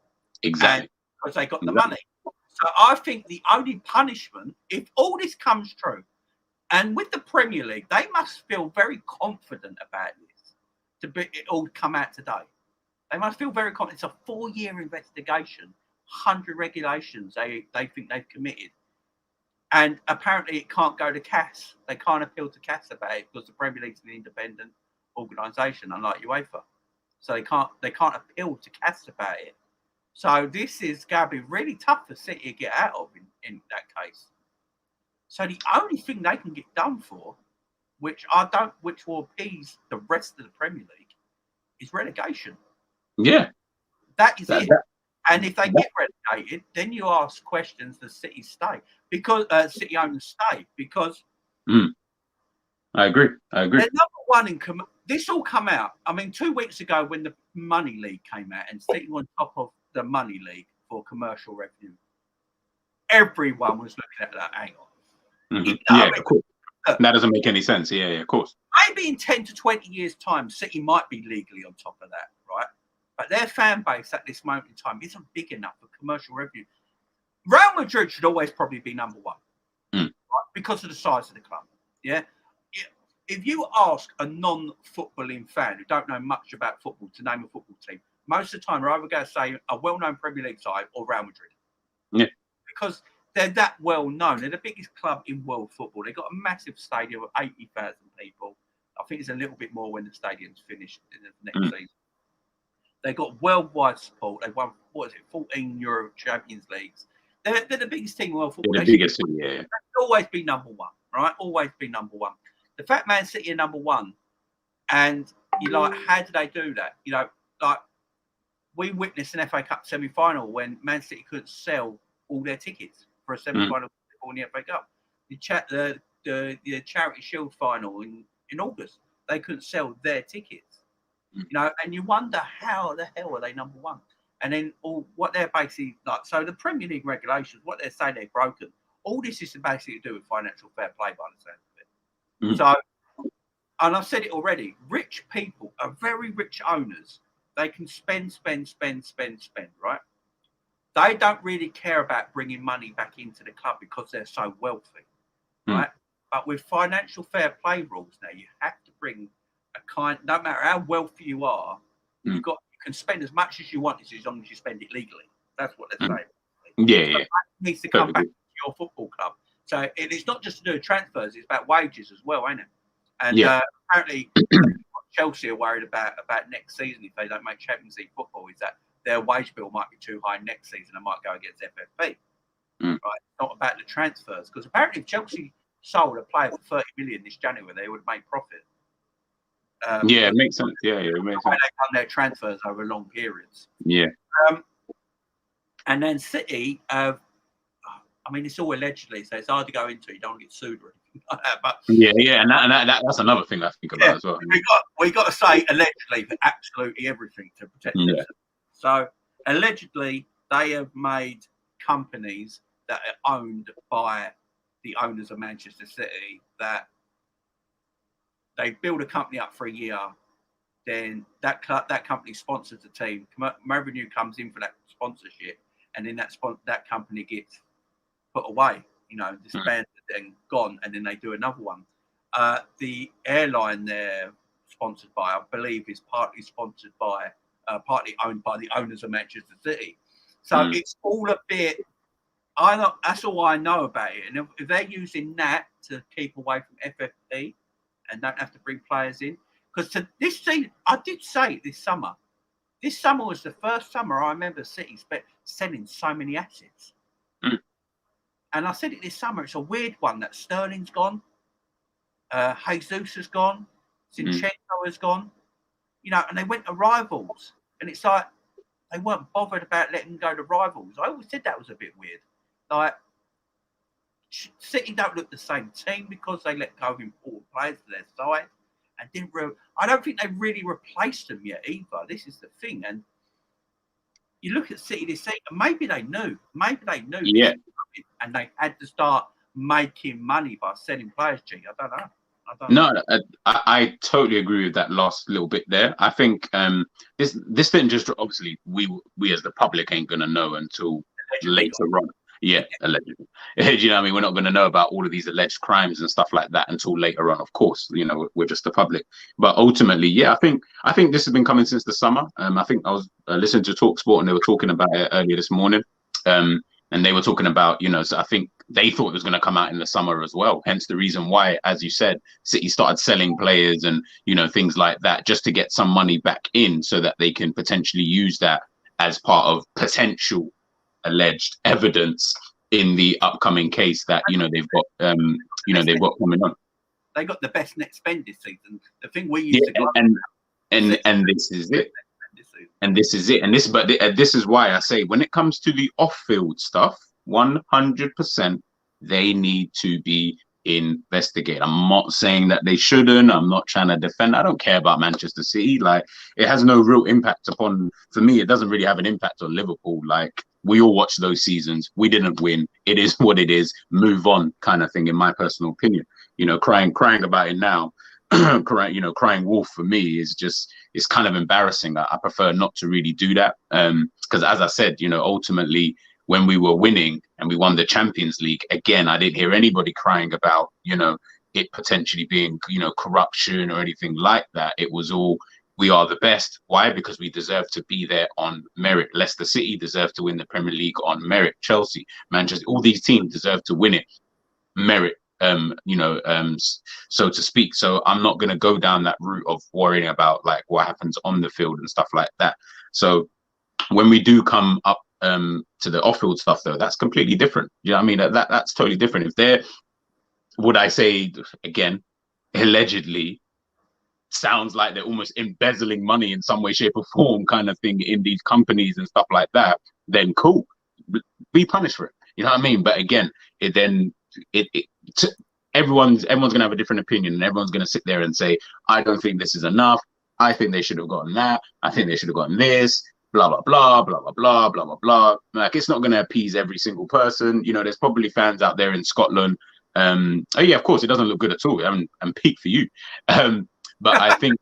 Exactly. Because they got the money. So I think the only punishment, if all this comes true, and with the Premier League, they must feel very confident about this it all come out today. They must feel very confident. It's a 4-year investigation, 100 regulations they think they've committed. And apparently it can't go to CAS. They can't appeal to CAS about it because the Premier League's an independent organisation, unlike UEFA. So they can't appeal to CAS about it. So this is going to be really tough for City to get out of in that case. So the only thing they can get done for, which will appease the rest of the Premier League, is relegation. Yeah. That is it. And if they get relegated, then you ask questions, does City stay? Because City owners stay. Because I agree. they're number one in this all come out. I mean, 2 weeks ago when the Money League came out and City on top of the Money League for commercial revenue, everyone was looking at that angle. Of course. That doesn't make any sense. Yeah, of course. Maybe in 10 to 20 years' time, City might be legally on top of that, right? But their fan base at this moment in time isn't big enough for commercial revenue. Real Madrid should always probably be number 1, right? Because of the size of the club. Yeah. If you ask a non-footballing fan who don't know much about football to name a football team, most of the time, they're either going to say a well-known Premier League side or Real Madrid. Yeah. Because they're that well-known. They're the biggest club in world football. They've got a massive stadium of 80,000 people. I think it's a little bit more when the stadium's finished in the next season. They've got worldwide support. They've won, 14 Euro Champions Leagues. They're the biggest team in world football. They're the biggest team, yeah. They'll always be number 1, right? Always be number 1. The fact Man City are number 1, and you're like, how do they do that? Like we witnessed an FA Cup semi-final when Man City couldn't sell all their tickets for a semi-final in the FA Cup. The Charity Shield final in August, they couldn't sell their tickets. And you wonder how the hell are they number 1? And then what they're basically like. So the Premier League regulations, what they're saying they're broken. All this is basically to do with financial fair play, by the sound of it. So, and I've said it already. Rich people are very rich owners. They can spend, right? They don't really care about bringing money back into the club because they're so wealthy, right? But with financial fair play rules now, you have to bring no matter how wealthy you are, you can spend as much as you want as long as you spend it legally. That's what they're saying. Yeah, so it needs to come back to your football club. So it's not just to do with transfers; it's about wages as well, ain't it? And apparently, Chelsea are worried about next season if they don't make Champions League football. Is that their wage bill might be too high next season and might go against FFP? Right? It's not about the transfers, because apparently if Chelsea sold a player for 30 million this January, they would make profit. It makes sense. It makes sense. They've done their transfers over long periods. Yeah. And then City, I mean, it's all allegedly, so it's hard to go into. You don't want to get sued or anything like that. But and that's another thing I think about as well. We got to say allegedly for absolutely everything to protect themselves. So allegedly, they have made companies that are owned by the owners of Manchester City, that they build a company up for a year, then that company sponsors the team. Revenue comes in for that sponsorship, and then that company gets put away, disbanded and gone, and then they do another one. The airline they're sponsored by, I believe, is partly owned by the owners of Manchester City. So it's all a bit. That's all I know about it. And if they're using that to keep away from FFP and don't have to bring players in, because to this season, I did say it this summer. This summer was the first summer I remember City selling so many assets. And I said it this summer. It's a weird one that Sterling's gone, Jesus has gone, Zinchenko has gone, and they went to rivals. And it's like they weren't bothered about letting them go to rivals. I always said that was a bit weird. Like, City don't look the same team because they let go of important players to their side, and I don't think they really replaced them yet either. This is the thing. And you look at City this season, maybe they knew. Yeah. And they had to start making money by selling players. I don't know. I totally agree with that last little bit there. I think this didn't just, obviously we as the public ain't gonna know until later on. Yeah, allegedly. Do you know what I mean? We're not going to know about all of these alleged crimes and stuff like that until later on. Of course, we're just the public. But ultimately, I think this has been coming since the summer. I think I was listening to TalkSport and they were talking about it earlier this morning. And they were talking about, so I think they thought it was going to come out in the summer as well. Hence the reason why, as you said, City started selling players and, things like that just to get some money back in so that they can potentially use that as part of potential alleged evidence in the upcoming case that they've got coming on. They got the best net spend this season. The thing we used to go and this is it. And this is it. And this is why I say when it comes to the off-field stuff, 100% they need to be investigated. I'm not saying that they shouldn't. I'm not trying to defend. I don't care about Manchester City. Like, it has no real impact for me, it doesn't really have an impact on Liverpool. Like, we all watched those seasons. We didn't win. It is what it is. Move on, kind of thing, in my personal opinion. Crying about it now, crying wolf for me is just, it's kind of embarrassing. I prefer not to really do that. Because as I said, ultimately, when we were winning and we won the Champions League, again, I didn't hear anybody crying about, it potentially being, corruption or anything like that. It was all, we are the best. Why? Because we deserve to be there on merit. Leicester City deserve to win the Premier League on merit. Chelsea, Manchester, all these teams deserve to win it, merit, so to speak. So I'm not going to go down that route of worrying about like what happens on the field and stuff like that. So when we do come up to the off-field stuff, though, that's completely different. You know what I mean? That's totally different. If they're, would I say, again, allegedly, sounds like they're almost embezzling money in some way, shape or form kind of thing in these companies and stuff like that, then cool, be punished for it. You know what I mean? But again, everyone's gonna have a different opinion, and everyone's gonna sit there and say, I don't think this is enough. I think they should have gotten that. I think they should have gotten this. Blah blah blah blah blah blah blah blah blah. Like, it's not gonna appease every single person. There's probably fans out there in Scotland. Oh yeah, of course, it doesn't look good at all. And peak for you. But I think,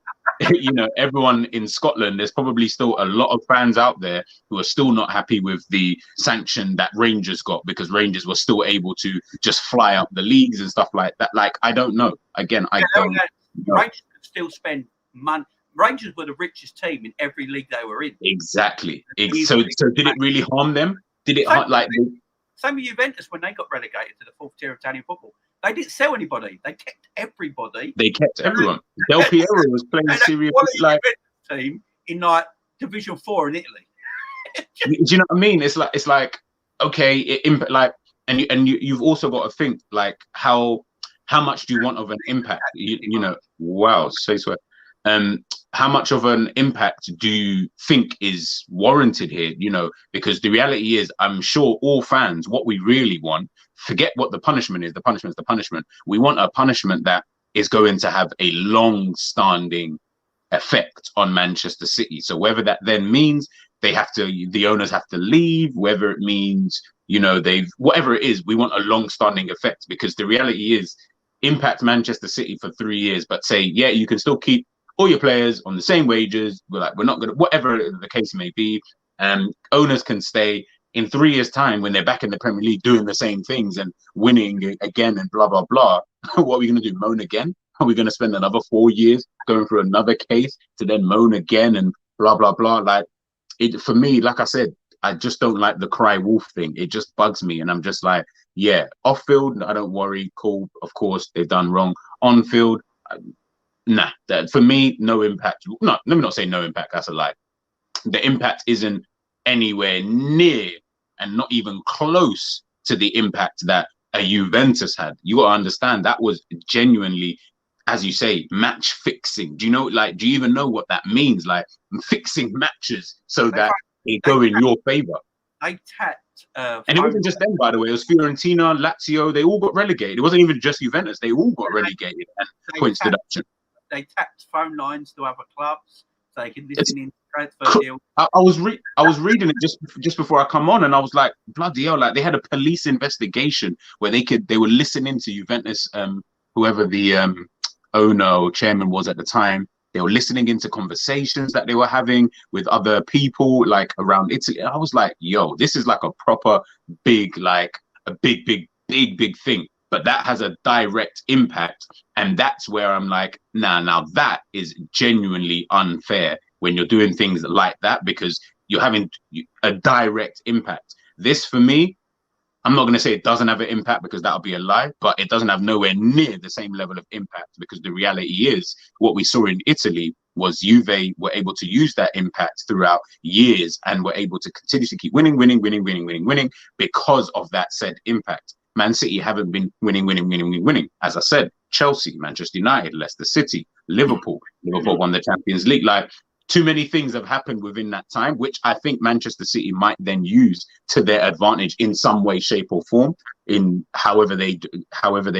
everyone in Scotland, there's probably still a lot of fans out there who are still not happy with the sanction that Rangers got, because Rangers were still able to just fly up the leagues and stuff like that. Like, I don't know. Again, I don't know. Rangers could still spend money. Rangers were the richest team in every league they were in. Exactly. So did it really harm them? Did it same with Juventus when they got relegated to the 4th tier of Italian football? They didn't sell anybody. They kept everybody. They kept everyone. Del Piero was playing Serie B like team in like Division 4 in Italy. Do you know what I mean? It's like okay, you've also got to think like how much do you want of an impact? You know, wow, say swear. How much of an impact do you think is warranted here? You know, because the reality is, I'm sure all fans, what we really want, forget what the punishment is. The punishment is the punishment. We want a punishment that is going to have a long-standing effect on Manchester City. So whether that then means the owners have to leave, whether it means, you know, whatever it is, we want a long-standing effect, because the reality is, impact Manchester City for 3 years, but say, yeah, you can still keep all your players on the same wages. We're not going to, whatever the case may be, owners can stay. In 3 years' time, when they're back in the Premier League doing the same things and winning again and blah, blah, blah, what are we going to do? Moan again? Are we going to spend another 4 years going through another case to then moan again and blah, blah, blah? Like, for me, like I said, I just don't like the cry wolf thing. It just bugs me. And I'm just like, yeah, off field, I don't worry. Cool. Of course, they've done wrong. On field, nah. For me, no impact. No, let me not say no impact. That's a lie. The impact isn't anywhere near and not even close to the impact that a Juventus had. You got to understand, that was genuinely, as you say, match fixing. Do you even know what that means? Like, fixing matches so that they go in your favor. They tapped. And it wasn't just them, by the way. It was Fiorentina, Lazio. They all got relegated. It wasn't even just Juventus. They all got relegated and points deduction. They tapped phone lines to other clubs so they could listen in transfer deals. I was reading it just before I come on, and I was like, bloody hell! Like, they had a police investigation where they were listening to Juventus, whoever the owner or chairman was at the time. They were listening into conversations that they were having with other people, like, around Italy. I was like, yo, this is like a proper big, like a big thing. But that has a direct impact. And that's where I'm like, nah, now that is genuinely unfair when you're doing things like that, because you're having a direct impact. This, for me, I'm not going to say it doesn't have an impact, because that'll be a lie, but it doesn't have nowhere near the same level of impact, because the reality is, what we saw in Italy was Juve were able to use that impact throughout years and were able to continue to keep winning because of that said impact. Man City haven't been winning. As I said, Chelsea, Manchester United, Leicester City, Liverpool won the Champions League. Like, too many things have happened within that time, which I think Manchester City might then use to their advantage in some way, shape, or form, in however they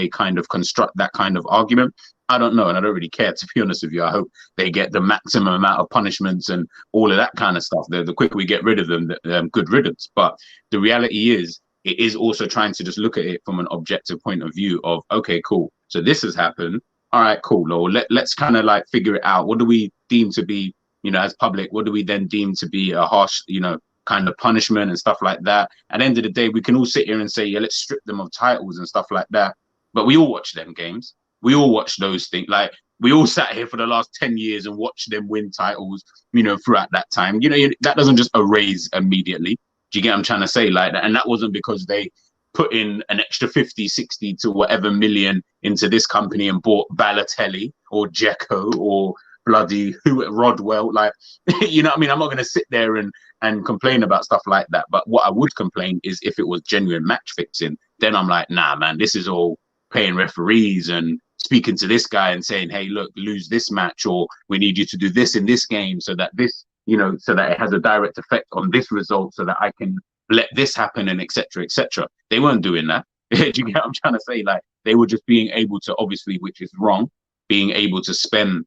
kind of construct that kind of argument. I don't know, and I don't really care, to be honest with you. I hope they get the maximum amount of punishments and all of that kind of stuff. The quicker we get rid of them, the good riddance. But the reality is, it is also trying to just look at it from an objective point of view of, okay, cool. So this has happened. All right, cool. Or let's kind of like figure it out. What do we deem to be, you know, as public, what do we then deem to be a harsh, you know, kind of punishment and stuff like that? At the end of the day, we can all sit here and say, yeah, let's strip them of titles and stuff like that. But we all watch them games. We all watch those things. Like, we all sat here for the last 10 years and watched them win titles, you know, throughout that time. You know, that doesn't just erase immediately. Do you get what I'm trying to say? Like that? And that wasn't because they put in an extra 50, 60 to whatever million into this company and bought Balotelli or Dzeko or bloody Rodwell. Like, you know what I mean? I'm not going to sit there and complain about stuff like that. But what I would complain is if it was genuine match fixing, then I'm like, nah, man, this is all paying referees and speaking to this guy and saying, hey, look, lose this match, or we need you to do this in this game so that this, you know, so that it has a direct effect on this result, so that I can let this happen, and etc. etc. They weren't doing that. Do you get what I'm trying to say? Like, they were just being able to, obviously, which is wrong, being able to spend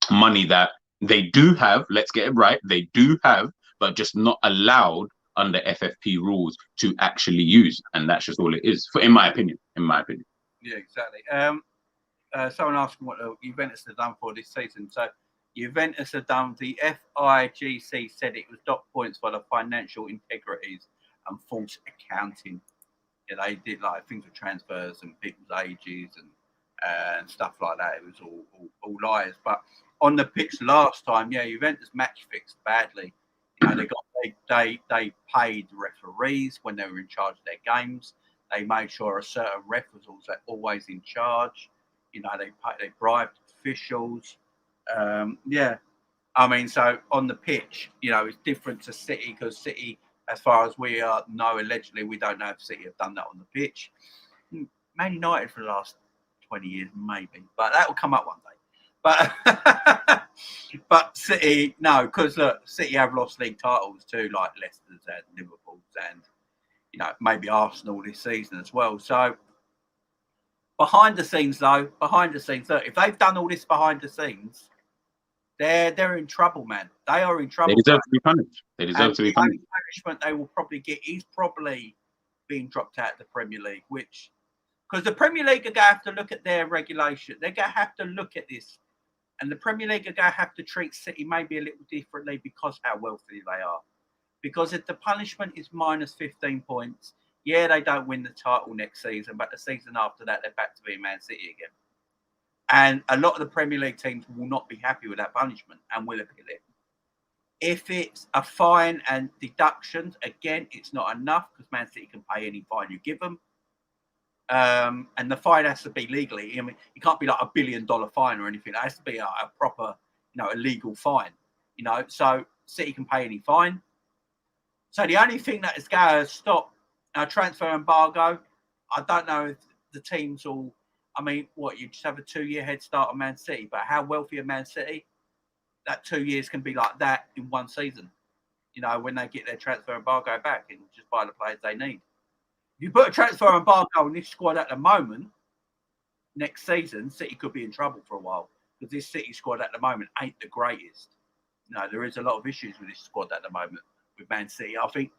money that they do have, let's get it right, they do have, but just not allowed under FFP rules to actually use. And that's just all it is, in my opinion. Yeah, exactly. Someone asking what Juventus have done for this season. So Juventus have done, the FIGC said it was docked points for the financial integrities and false accounting. Yeah, they did like things with transfers and people's ages and stuff like that. It was all lies. But on the pitch last time, yeah, Juventus match fixed badly. You know, they paid referees when they were in charge of their games. They made sure a certain ref was also always in charge. You know, they bribed officials. Yeah, I mean, so on the pitch, you know, it's different to City because City, as far as we know, allegedly, we don't know if City have done that on the pitch. Man United for the last 20 years, maybe, but that will come up one day. But but City, no, because look, City have lost league titles too, like Leicester's and Liverpool's, and you know maybe Arsenal this season as well. So behind the scenes, look, if they've done all this behind the scenes, they're in trouble, man. They are in trouble. They deserve to be punished. They deserve to be punished. Punishment they will probably get. He's probably being dropped out of the Premier League, which because the Premier League are going to have to look at their regulation. They're going to have to look at this. And the Premier League are going to have to treat City maybe a little differently because how wealthy they are. Because if the punishment is minus 15 points, yeah, they don't win the title next season, but the season after that, they're back to being Man City again. And a lot of the Premier League teams will not be happy with that punishment and will appeal it. If it's a fine and deductions, again, it's not enough because Man City can pay any fine you give them. And the fine has to be legally. I mean, it can't be like $1 billion fine or anything. It has to be a proper, you know, a legal fine. You know, so City can pay any fine. So the only thing that is going to stop a transfer embargo, I don't know if the teams will. I mean, what you just have a 2-year head start on Man City, but how wealthy are Man City? That 2 years can be like that in one season. You know, when they get their transfer embargo back and just buy the players they need. If you put a transfer embargo on this squad at the moment, next season, City could be in trouble for a while because this City squad at the moment ain't the greatest. You know, there is a lot of issues with this squad at the moment with Man City. I think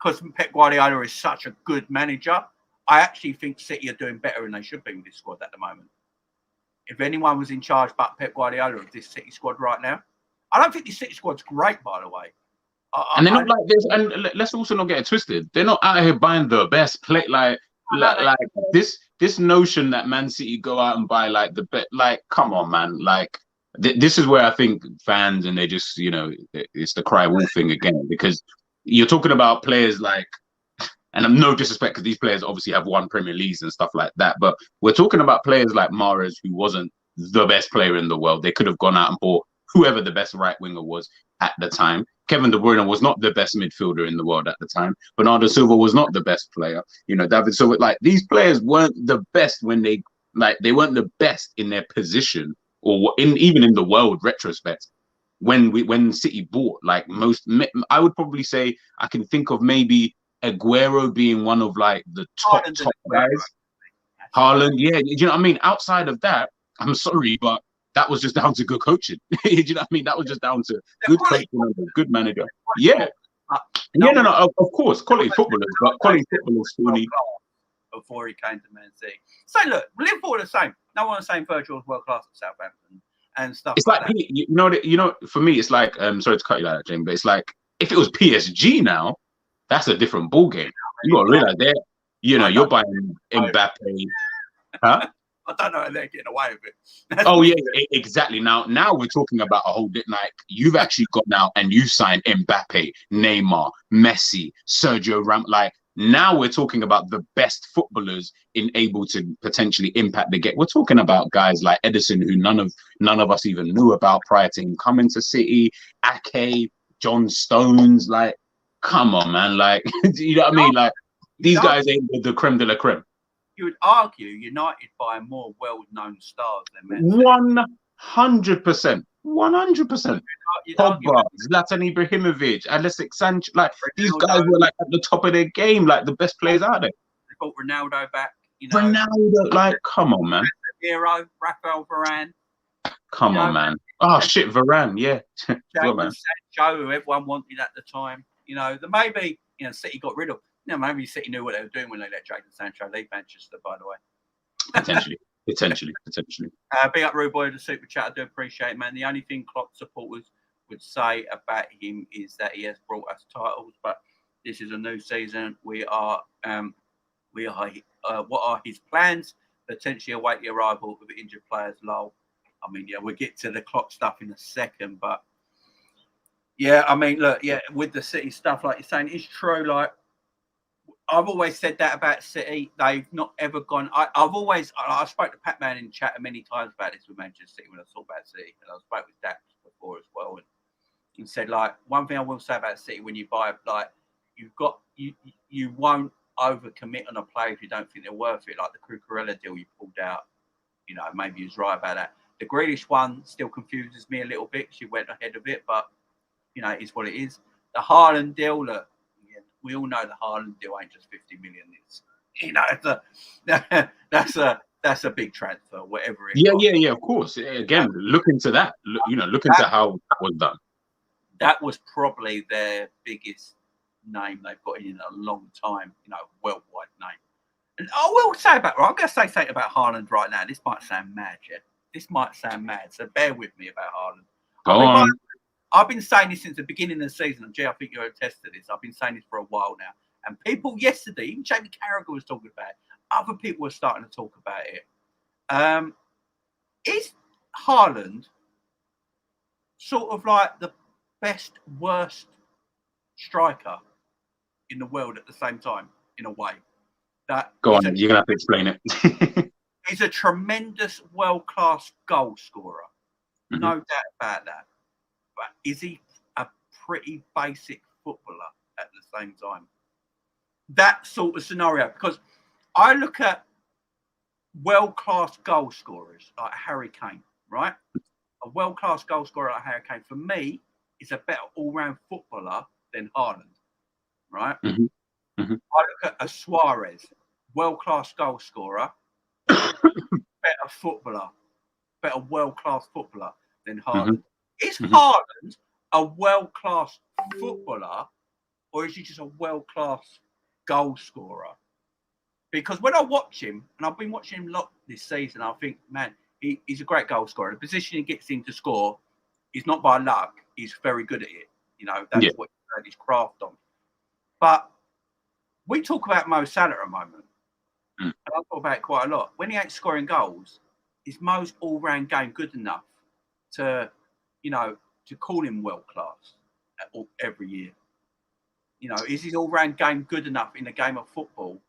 because Pep Guardiola is such a good manager, I actually think City are doing better than they should be with this squad at the moment. If anyone was in charge but Pep Guardiola of this City squad right now, I don't think this City squad's great, by the way. And they're not like this. And let's also not get it twisted. They're not out here buying the best play. Like this notion that Man City go out and buy like the best. Like, come on, man. Like this is where I think fans and they just, you know, it's the cry wolf thing again because you're talking about players like, and I'm no disrespect because these players obviously have won Premier Leagues and stuff like that. But we're talking about players like Mahrez, who wasn't the best player in the world. They could have gone out and bought whoever the best right winger was at the time. Kevin De Bruyne was not the best midfielder in the world at the time. Bernardo Silva was not the best player. You know, David Silva, like these players weren't the best when they weren't the best in their position or even in the world retrospect. When City bought like most, I would probably say I can think of maybe Aguero being one of like the top guys. Haaland, yeah, do you know what I mean? Outside of that, I'm sorry, but that was just down to good coaching. Do you know what I mean? That was just down to good coaching and a good manager. Yeah. No, of course, quality footballers, but quality footballers still need. Before he came to Man City. So look, Liverpool are the same. No one is saying Virgil was world class at Southampton and stuff. It's like that. You know, for me, it's like sorry to cut you like that, James, but it's like if it was PSG now, that's a different ball game. You got to realize that, you know, you're buying Mbappe, huh? I don't know how they're getting away with it. Oh yeah, exactly. Now we're talking about a whole like you've actually got now and you signed Mbappe, Neymar, Messi, Sergio Ramos. Like now we're talking about the best footballers able to potentially impact the game. We're talking about guys like Edison, who none of us even knew about prior to him coming to City. Ake, John Stones, like come on, man. Like you know what I mean? Like these guys ain't the creme de la creme. You would argue United buy more well-known stars than Man. 100%. 100%. Pogba, Zlatan Ibrahimovic, Alexis Sanchez, like these guys were like at the top of their game, like the best players out there. They got Ronaldo back, you know. Ronaldo, like, come on, man. Hero, Rafael Varane. Come on, man. Oh shit, Varane, yeah. Jadon Sancho, who everyone wanted at the time. You know, maybe City got rid of. You know, maybe City knew what they were doing when they let Jadon Sancho leave Manchester, by the way. Potentially. Big up Rude Boy to Super Chat. I do appreciate it, man. The only thing Klopp supporters would say about him is that he has brought us titles, but this is a new season. What are his plans potentially await the arrival of injured players. Lol. I mean, yeah, we'll get to the Klopp stuff in a second, but yeah, I mean, look, yeah, with the City stuff, like you're saying, it's true. Like I've always said that about City. They've not ever gone. I spoke to Pat Man in chat many times about this with Manchester City when I talked about City, and I spoke with Dax before as well, and said like one thing I will say about City: when you buy, like you won't overcommit on a player if you don't think they're worth it. Like the Cucurella deal you pulled out, you know, maybe he was right about that. The Grealish one still confuses me a little bit. She went ahead of it, but you know, it is what it is. The Haaland deal, look, yeah, we all know the Haaland deal ain't just 50 million. It's, you know, that's a big transfer, whatever it is. Yeah, of course. Again, look into that. Look into how that was done. That was probably their biggest name they've got in a long time, you know, worldwide name. And I will say I'm going to say something about Haaland right now. This might sound mad, yeah? This might sound mad, so bear with me about Haaland. Go on. I've been saying this since the beginning of the season, and Jay, I think you're attest to this. I've been saying this for a while now. And people yesterday, even Jamie Carragher was talking about it. Other people were starting to talk about it. Is Haaland sort of like the best, worst striker in the world at the same time, in a way? Go on, you're going to have to explain it. He's a tremendous, world-class goal scorer. Mm-hmm. No doubt about that. But is he a pretty basic footballer at the same time? That sort of scenario. Because I look at world-class goal scorers like Harry Kane, right? A world-class goal scorer like Harry Kane, for me, is a better all-round footballer than Haaland, right? Mm-hmm. Mm-hmm. I look at a Suarez, world-class goal scorer, better footballer, better world-class footballer than Haaland. Mm-hmm. Is Haaland a world-class footballer, or is he just a world-class goal scorer? Because when I watch him, and I've been watching him a lot this season, I think, man, he's a great goal scorer. The position he gets in to score is not by luck. He's very good at it. You know, that's what he earned his craft on. But we talk about Mo Salah at the moment, and I talk about it quite a lot. When he ain't scoring goals, is Mo's all-round game good enough to, you know, to call him world-class every year? You know, is his all-round game good enough in a game of football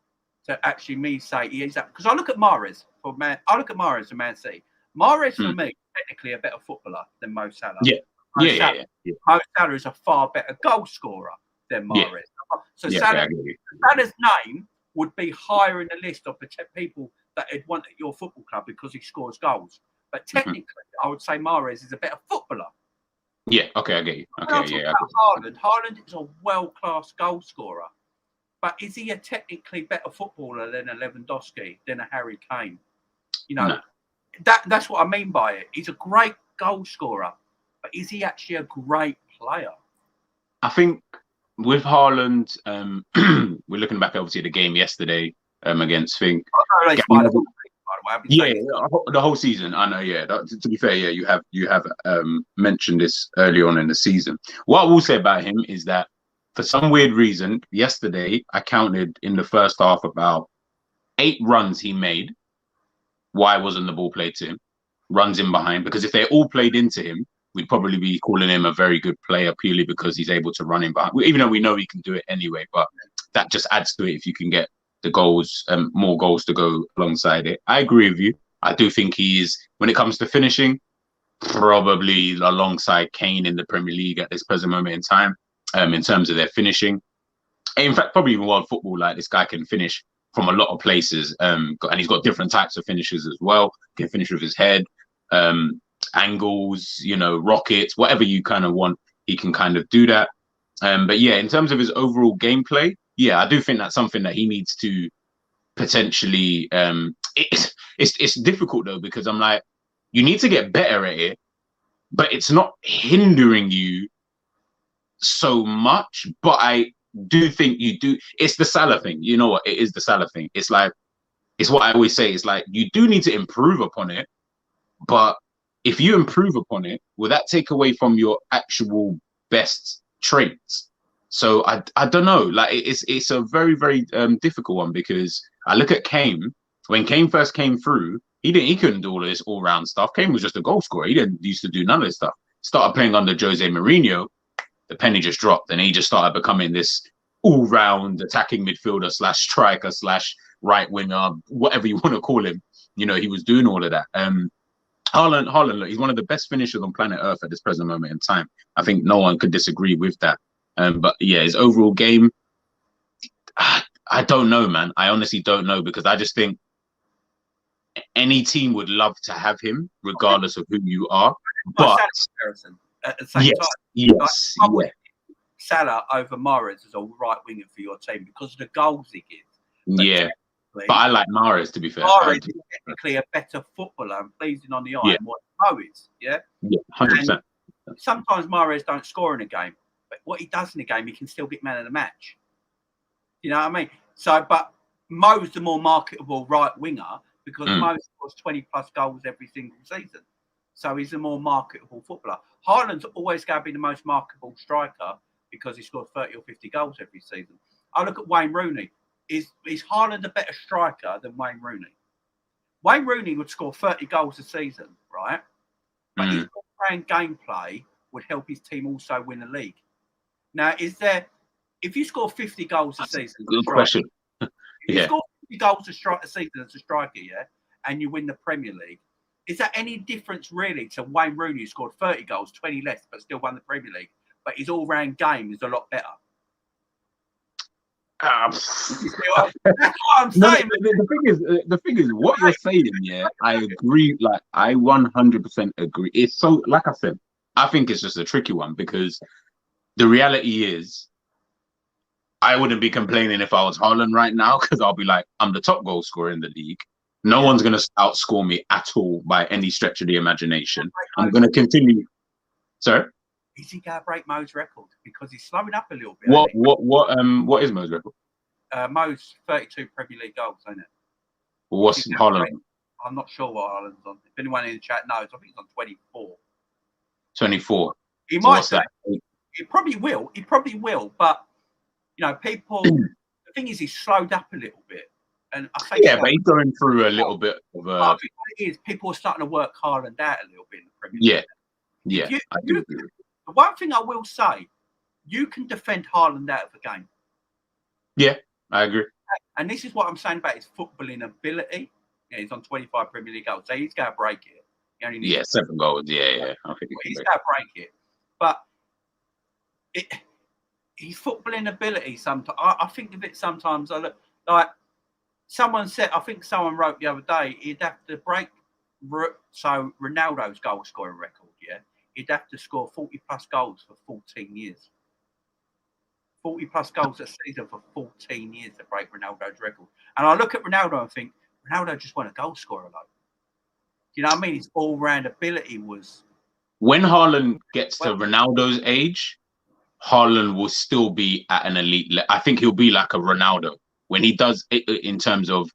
to actually say he is that? Because I look at Mahrez for Man City. Mahrez for me, technically a better footballer than Mo Salah. Mo Salah is a far better goal scorer than Mahrez. So Salah's name would be higher in the list of people that he'd want at your football club because he scores goals. But technically, I would say Mahrez is a better footballer. Yeah, okay, I get you. Okay, Haaland is a world-class goal scorer. But is he a technically better footballer than a Lewandowski, than a Harry Kane? You know, that's what I mean by it. He's a great goal scorer, but is he actually a great player? I think with Haaland, we're looking back obviously at the game yesterday against Fink. The whole season. I know. Yeah. To be fair, you have mentioned this early on in the season. What I will say about him is that for some weird reason, yesterday I counted in the first half about 8 runs he made. Why wasn't the ball played to him? Runs in behind, because if they all played into him, we'd probably be calling him a very good player purely because he's able to run in behind. Even though we know he can do it anyway, but that just adds to it if you can get the goals, more goals to go alongside it. I agree with you. I do think he is, when it comes to finishing, probably alongside Kane in the Premier League at this present moment in time, in terms of their finishing. In fact, probably even world football, like this guy can finish from a lot of places, and he's got different types of finishes as well. He can finish with his head, angles, you know, rockets, whatever you kind of want, he can kind of do that. But yeah, in terms of his overall gameplay, yeah, I do think that's something that he needs to potentially. It's difficult though, because I'm like, you need to get better at it, but it's not hindering you so much. But I do think you do. It's the Salah thing. You know what? It is the Salah thing. It's like, it's what I always say. It's like, you do need to improve upon it, but if you improve upon it, will that take away from your actual best traits? So I don't know. Like, it's a very, very difficult one, because I look at Kane When Kane first came through, he couldn't do all of this all round stuff. Kane was just a goal scorer. He didn't used to do none of this stuff. Started playing under Jose Mourinho, the penny just dropped, and he just started becoming this all round attacking midfielder slash striker slash right winger, whatever you want to call him. You know, he was doing all of that. Haaland, look, he's one of the best finishers on planet Earth at this present moment in time. I think no one could disagree with that. But yeah, his overall game, I don't know, man. I honestly don't know, because I just think any team would love to have him, regardless of who you are. But at the same time, yes, like, Salah over Mahrez as a right winger for your team because of the goals he gives. Yeah, but I like Mahrez, to be fair. Mahrez is technically a better footballer and pleasing on the eye than what Mo is. Yeah, 100%. Sometimes Mahrez don't score in a game, but what he does in a game, he can still get man of the match. You know what I mean? So, but Mo's the more marketable right winger because Mo scores 20+ goals every single season. So he's a more marketable footballer. Haaland's always going to be the most marketable striker because he scores 30 or 50 goals every season. I look at Wayne Rooney. Is Haaland a better striker than Wayne Rooney? Wayne Rooney would score 30 goals a season, right? But his all-round gameplay would help his team also win a league. Now, if you score 50 goals a season, good question. If you score 50 goals a season as a striker, yeah, and you win the Premier League, is that any difference really to Wayne Rooney, who scored 30 goals, 20 less, but still won the Premier League? But his all-round game is a lot better. That's what I'm saying. The thing is, what you're saying, yeah, I agree. Like, I 100% agree. It's so, like I said, I think it's just a tricky one because the reality is, I wouldn't be complaining if I was Haaland right now because I'll be like, I'm the top goal scorer in the league. No one's going to outscore me at all by any stretch of the imagination. I'm going to continue. Sorry? Is he going to break Mo's record? Because he's slowing up a little bit. What is Mo's record? Mo's 32 Premier League goals, ain't it? What's Haaland? I'm not sure what Haaland's on. If anyone in the chat knows, I think he's on 24. 24. He might. He probably will. He probably will. But, you know, people, the thing is, he's slowed up a little bit. And I think but he's going through a little bit of a. I think what it is, people are starting to work Haaland out a little bit in the Premier League. Yeah. I do agree. The one thing I will say, you can defend Haaland out of the game. Yeah, I agree. And this is what I'm saying about his footballing ability. Yeah, he's on 25 Premier League goals, so he's going to break it. He only needs 7 goals. Yeah. I think he's going to break it. But his footballing ability, sometimes I think of it sometimes. I look like someone said. I think someone wrote the other day he'd have to break. So Ronaldo's goal scoring record, yeah, he'd have to score 40+ goals for 14 years. 40+ goals a season for 14 years to break Ronaldo's record. And I look at Ronaldo and think, Ronaldo just won a goal scorer alone. Do you know what I mean? His all-round ability was. When Haaland gets to Ronaldo's age, Haaland will still be at an elite level. I think he'll be like a Ronaldo when he does it in terms of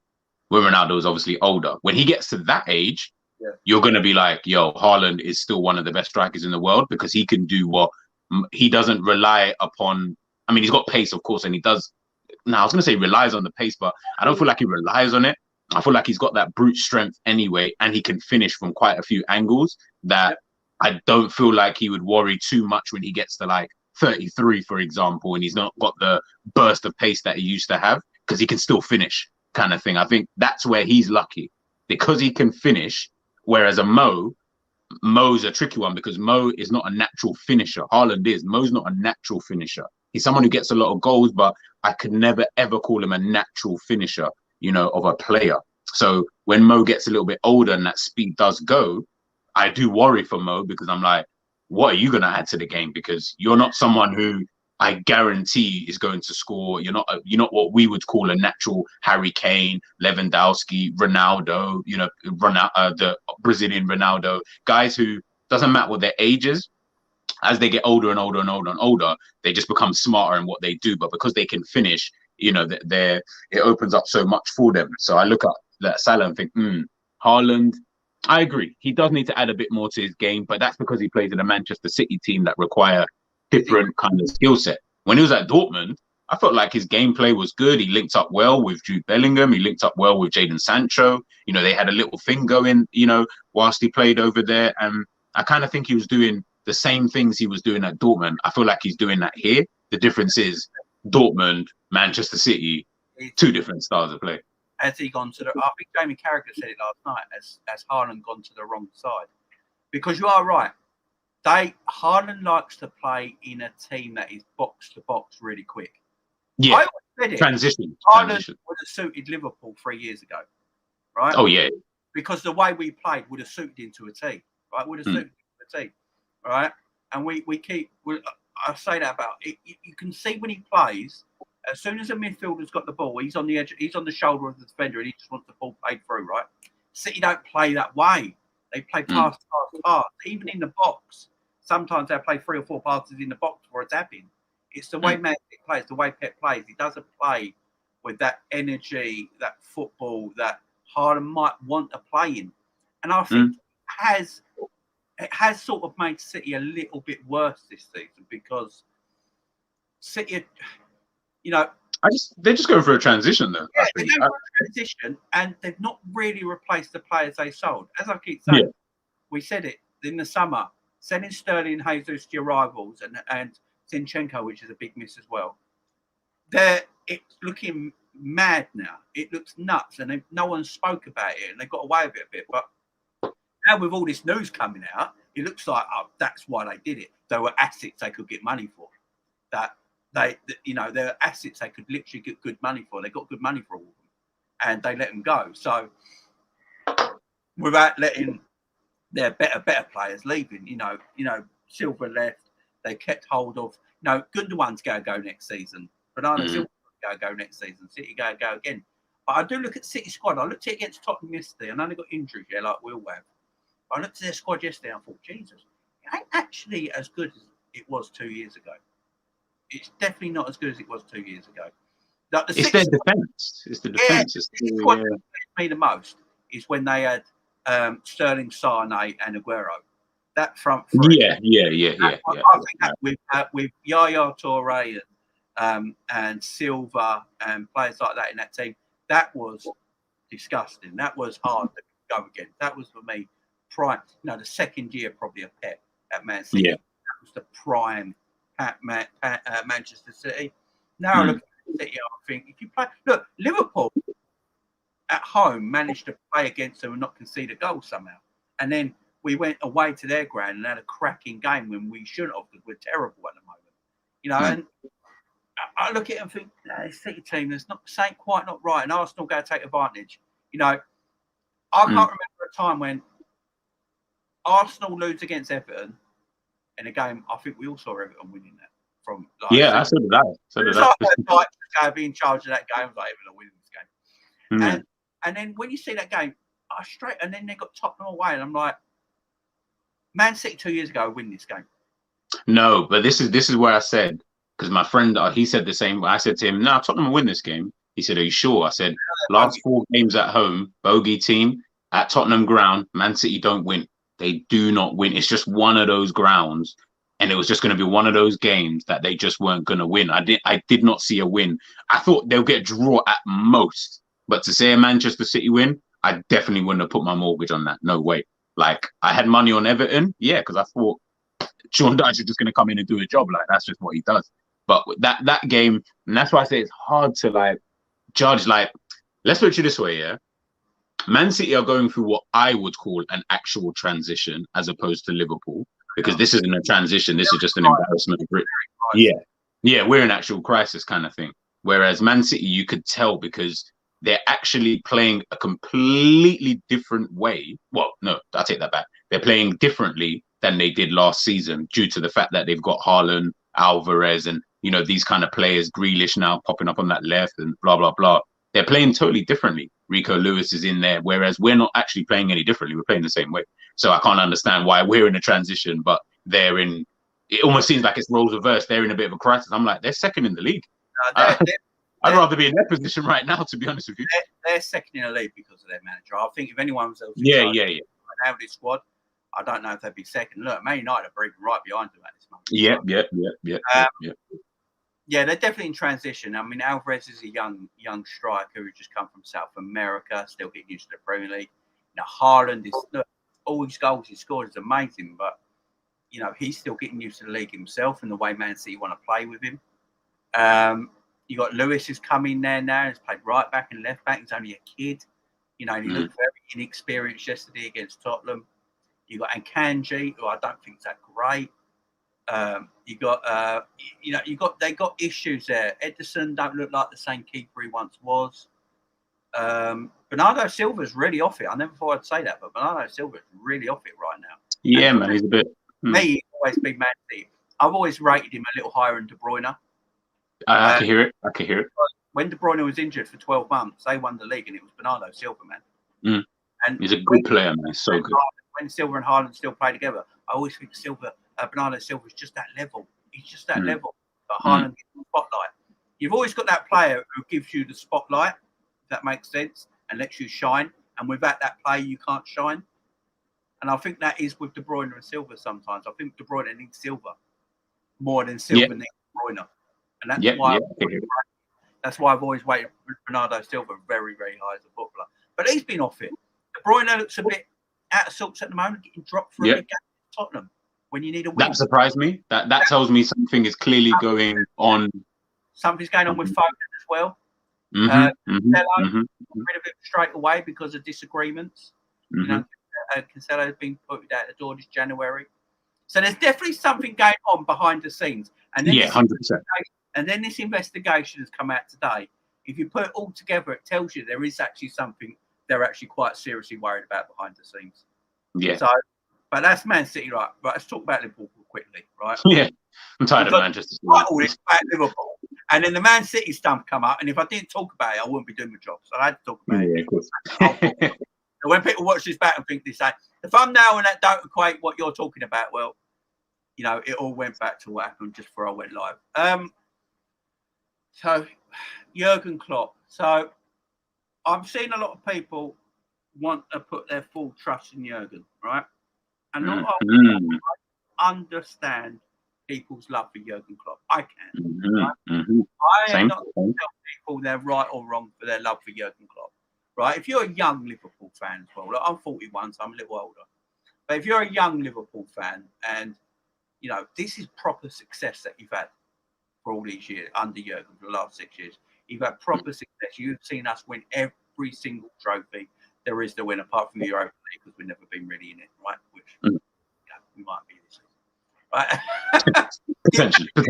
when Ronaldo is obviously older. When he gets to that age, you're going to be like, yo, Haaland is still one of the best strikers in the world because he can do what he doesn't rely upon. I mean, he's got pace, of course, and he does. Now, I was going to say relies on the pace, but I don't feel like he relies on it. I feel like he's got that brute strength anyway, and he can finish from quite a few angles that I don't feel like he would worry too much when he gets to like 33, for example, and he's not got the burst of pace that he used to have because he can still finish kind of thing. I think that's where he's lucky because he can finish, whereas Mo's a tricky one because Mo is not a natural finisher. Haaland is. Mo's not a natural finisher. He's someone who gets a lot of goals, but I could never, ever call him a natural finisher, you know, of a player. So when Mo gets a little bit older and that speed does go, I do worry for Mo because I'm like, what are you going to add to the game? Because you're not someone who I guarantee is going to score. You're not what we would call a natural Harry Kane, Lewandowski, Ronaldo, you know, the Brazilian Ronaldo, guys who doesn't matter what their age is. As they get older and older and older and older, they just become smarter in what they do. But because they can finish, you know, it opens up so much for them. So I look at that Salah and think, Haaland, I agree. He does need to add a bit more to his game, but that's because he plays in a Manchester City team that require different kind of skill set. When he was at Dortmund, I felt like his gameplay was good. He linked up well with Jude Bellingham. He linked up well with Jadon Sancho. You know, they had a little thing going, you know, whilst he played over there. And I kind of think he was doing the same things he was doing at Dortmund. I feel like he's doing that here. The difference is Dortmund, Manchester City, two different styles of play. Has he gone to the... I think Jamie Carragher said it last night, as Haaland gone to the wrong side. Because you are right. Haaland likes to play in a team that is box to box really quick. Yeah, I always said it. Transition. Haaland would have suited Liverpool 3 years ago, right? Oh, yeah. Because the way we played would have suited into a team, right? Would have suited into a team, right? And we keep... I say that about it. You can see when he plays, as soon as a midfielder's got the ball, he's on the edge, he's on the shoulder of the defender, and he just wants the ball played through, right? City don't play that way. They play pass. Even in the box, sometimes they play 3 or 4 passes in the box for a tap-in. It's the way Man City plays, the way Pep plays. He doesn't play with that energy, that football that Haaland might want to play in. And I think it has sort of made City a little bit worse this season because City, you know... They're just going for a transition, though. Yeah, they're going for a transition, and they've not really replaced the players they sold. As I keep saying, we said it in the summer, selling Sterling and Jesus to your rivals and Zinchenko, which is a big miss as well. It's looking mad now. It looks nuts, and no one spoke about it, and they got away with it a bit. But now with all this news coming out, it looks like, oh, that's why they did it. There were assets they could get money for. There were assets they could literally get good money for. They got good money for all of them, and they let them go. So without letting their better players leaving, you know, Silva left. They kept hold of. Gundogan's going to go next season. Bernardo Silva's going to go next season. City going to go again. But I do look at City squad. I looked at it against Tottenham yesterday. I know they got injuries, like we all have. But I looked at their squad yesterday and I thought, Jesus, it ain't actually as good as it was 2 years ago. It's definitely not as good as it was 2 years ago. It's their defence. It's the defence. The squad that impressed me the most is when they had Sterling, Sane, and Aguero. That front three. Yeah. I think that with Yaya Toure and Silva and players like that in that team, that was disgusting. That was hard to go against. That was for me prime. The second year probably of Pep at Man City. Yeah. That was the prime at Manchester City. Now look at City, I think if you play, look, Liverpool at home managed to play against them and not concede a goal somehow, and then we went away to their ground and had a cracking game when we shouldn't have because we're terrible at the moment. And I look at it and think, this City team, there's not quite not right, and Arsenal go to take advantage. I can't remember a time when Arsenal lose against Everton in a game. I think we all saw Everton winning that. I said that. I be in charge of that game. I was like, Everton winning this game. And then when you see that game, and then they got Tottenham away, and I'm like, Man City 2 years ago win this game. No, but this is where I said, because my friend, he said the same. I said to him, "No, Tottenham will win this game." He said, "Are you sure?" I said, "Last 4 games at home, bogey team at Tottenham ground, Man City don't win. They do not win. It's just one of those grounds, and it was just going to be one of those games that they just weren't going to win. I did not see a win. I thought they'll get a draw at most, but to say a Manchester City win, I definitely wouldn't have put my mortgage on that. No way. Like, I had money on Everton, because I thought Sean Dyche is just going to come in and do a job. Like, that's just what he does. But that game, and that's why I say it's hard to judge. Let's put it this way, Man City are going through what I would call an actual transition as opposed to Liverpool, because this isn't a transition. This is just an embarrassment. Yeah, we're in actual crisis kind of thing. Whereas Man City, you could tell because they're actually playing a completely different way. Well, no, I'll take that back. They're playing differently than they did last season due to the fact that they've got Haaland, Alvarez, and, these kind of players, Grealish now popping up on that left and blah, blah, blah. They're playing totally differently. Rico Lewis is in there, whereas we're not actually playing any differently. We're playing the same way. So I can't understand why we're in a transition, but they're in, it almost seems like it's roles reversed. They're in a bit of a crisis. I'm like, they're second in the league. I'd rather be in their position right now, to be honest with you. They're second in the league because of their manager. I think if anyone was else yeah. Now this squad, I don't know if they'd be second. Look, Man United are breathing right behind them at this moment. Yeah. Yeah, they're definitely in transition. I mean, Alvarez is a young striker who's just come from South America, still getting used to the Premier League. Now, Haaland is all his goals he scored is amazing, but you know he's still getting used to the league himself and the way Man City want to play with him. You got Lewis who's come in there now. He's played right back and left back. He's only a kid. You know, he looked very inexperienced yesterday against Tottenham. You got Akanji, who I don't think is that great. They got issues there. Ederson don't look like the same keeper he once was. Bernardo Silva's really off it. I never thought I'd say that, but Bernardo Silva's really off it right now. Yeah, man, he's a bit. Me, he's always been Man City. I've always rated him a little higher than De Bruyne. I can hear it. I can hear it. When De Bruyne was injured for 12 months, they won the league, and it was Bernardo Silva, man. And he's a good player, man. He's so good. When Silva and Haaland still play together, I always think Bernardo Silva is just that level. He's just that level. But Haaland gets the spotlight. You've always got that player who gives you the spotlight, if that makes sense, and lets you shine. And without that player, you can't shine. And I think that is with De Bruyne and Silva sometimes. I think De Bruyne needs Silva more than Silva needs De Bruyne. And that's why I've always rated Bernardo Silva very, very high as a footballer. But he's been off it. De Bruyne looks a bit out of sorts at the moment, getting dropped for a big game at Tottenham when you need a win. That surprised me. That tells me something is clearly going on. Something's going on with Foden as well. Got rid of it straight away because of disagreements. You know, Cancelo's been put out the door this January. So there's definitely something going on behind the scenes. And then 100%. And then this investigation has come out today. If you put it all together, it tells you there is actually something they're actually quite seriously worried about behind the scenes. Yeah. So, but that's Man City, right? Right. Let's talk about Liverpool quickly, right? Yeah. I'm tired of Manchester City. All this about Liverpool, and then the Man City stuff come up, and if I didn't talk about it, I wouldn't be doing my job. So I had to talk about it. Yeah, of course. So when people watch this back and think they say the thumbnail and that don't equate what you're talking about, well, you know, it all went back to what happened just before I went live. So Jurgen Klopp. So I've seen a lot of people want to put their full trust in Jurgen, right? And not I understand people's love for Jurgen Klopp. I can. Right? I am not going to tell people they're right or wrong for their love for Jurgen Klopp, right? If you're a young Liverpool fan as well, like I'm 41, so I'm a little older. But if you're a young Liverpool fan and, you know, this is proper success that you've had for all these years under Jurgen for the last 6 years. You've had proper success. You've seen us win every single trophy there is to win, apart from the Europa League, because we've never been really in it, right? Which we might be this season, right? Potentially. To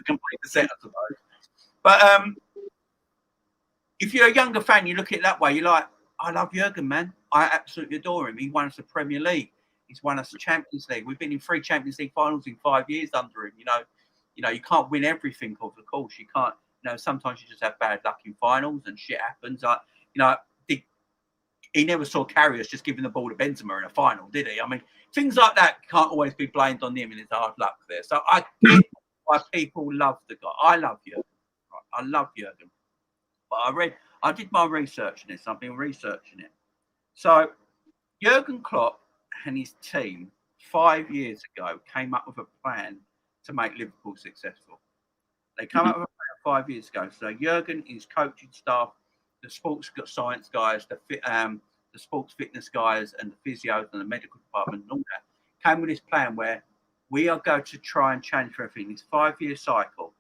complete the set, I suppose. But if you're a younger fan, you look at it that way. You're like, I love Jurgen, man. I absolutely adore him. He won us the Premier League. He's won us the Champions League. We've been in 3 Champions League finals in 5 years under him. You know, you can't win everything, of course. You can't. You know, sometimes you just have bad luck in finals and shit happens. Like, you know, he never saw Karius just giving the ball to Benzema in a final, did he? I mean, things like that can't always be blamed on him, and it's hard luck there. So I get why people love the guy. I love Jurgen. Right? I love Jurgen. But I did my research in this. I've been researching it. So Jurgen Klopp and his team 5 years ago came up with a plan to make Liverpool successful. They come up with a plan 5 years ago. So Jurgen, his coaching staff, the sports science guys, the sports fitness guys, and the physios and the medical department and all that came with this plan where we are going to try and change everything. This 5-year cycle.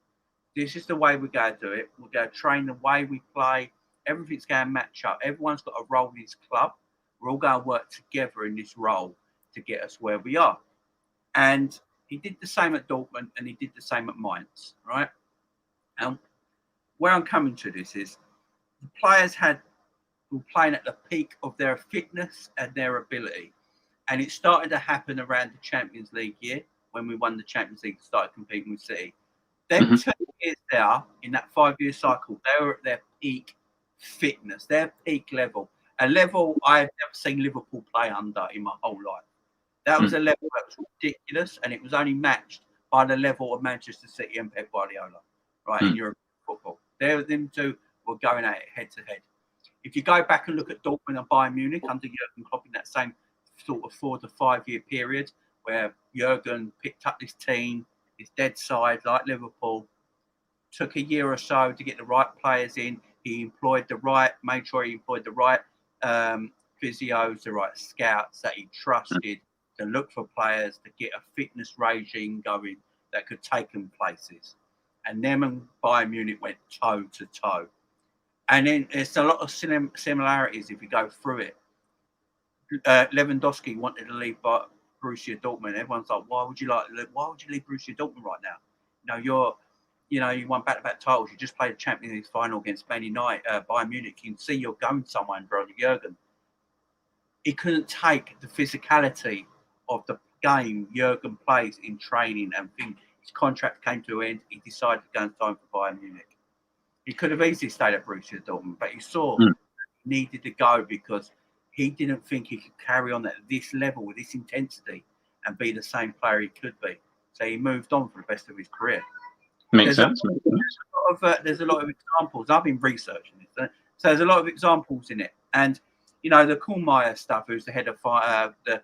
This is the way we're going to do it. We're going to train the way we play. Everything's going to match up. Everyone's got a role in this club. We're all going to work together in this role to get us where we are. And he did the same at Dortmund, and he did the same at Mainz, right? And where I'm coming to this is the players were playing at the peak of their fitness and their ability. And it started to happen around the Champions League year when we won the Champions League and started competing with City. Then 2 years there, in that 5-year cycle, they were at their peak fitness, their peak level. A level I've never seen Liverpool play under in my whole life. That was a level that was ridiculous, and it was only matched by the level of Manchester City and Pep Guardiola, right, in European football. Them two were going at it head to head. If you go back and look at Dortmund and Bayern Munich under Jurgen Klopp in that same sort of 4 to 5 year period, where Jurgen picked up this team, his dead side, like Liverpool. Took a year or so to get the right players in. He made sure he employed the right physios, the right scouts that he trusted to look for players to get a fitness regime going that could take them places. And them and Bayern Munich went toe to toe. And then there's a lot of similarities if you go through it. Lewandowski wanted to leave Borussia Dortmund. Everyone's like, why would you leave Borussia Dortmund right now? You won back-to-back titles. You just played a Champions League final against Man United, Bayern Munich. You can see you're going somewhere under Jurgen. He couldn't take the physicality of the game Jurgen plays in training and things. His contract came to an end. He decided to go and sign for Bayern Munich. He could have easily stayed at Borussia Dortmund, but he saw he needed to go because he didn't think he could carry on at this level with this intensity and be the same player he could be. So he moved on for the rest of his career. Makes sense. There's a lot of examples. I've been researching this, so there's a lot of examples in it. And the Kuhlmeier stuff, who's the head of the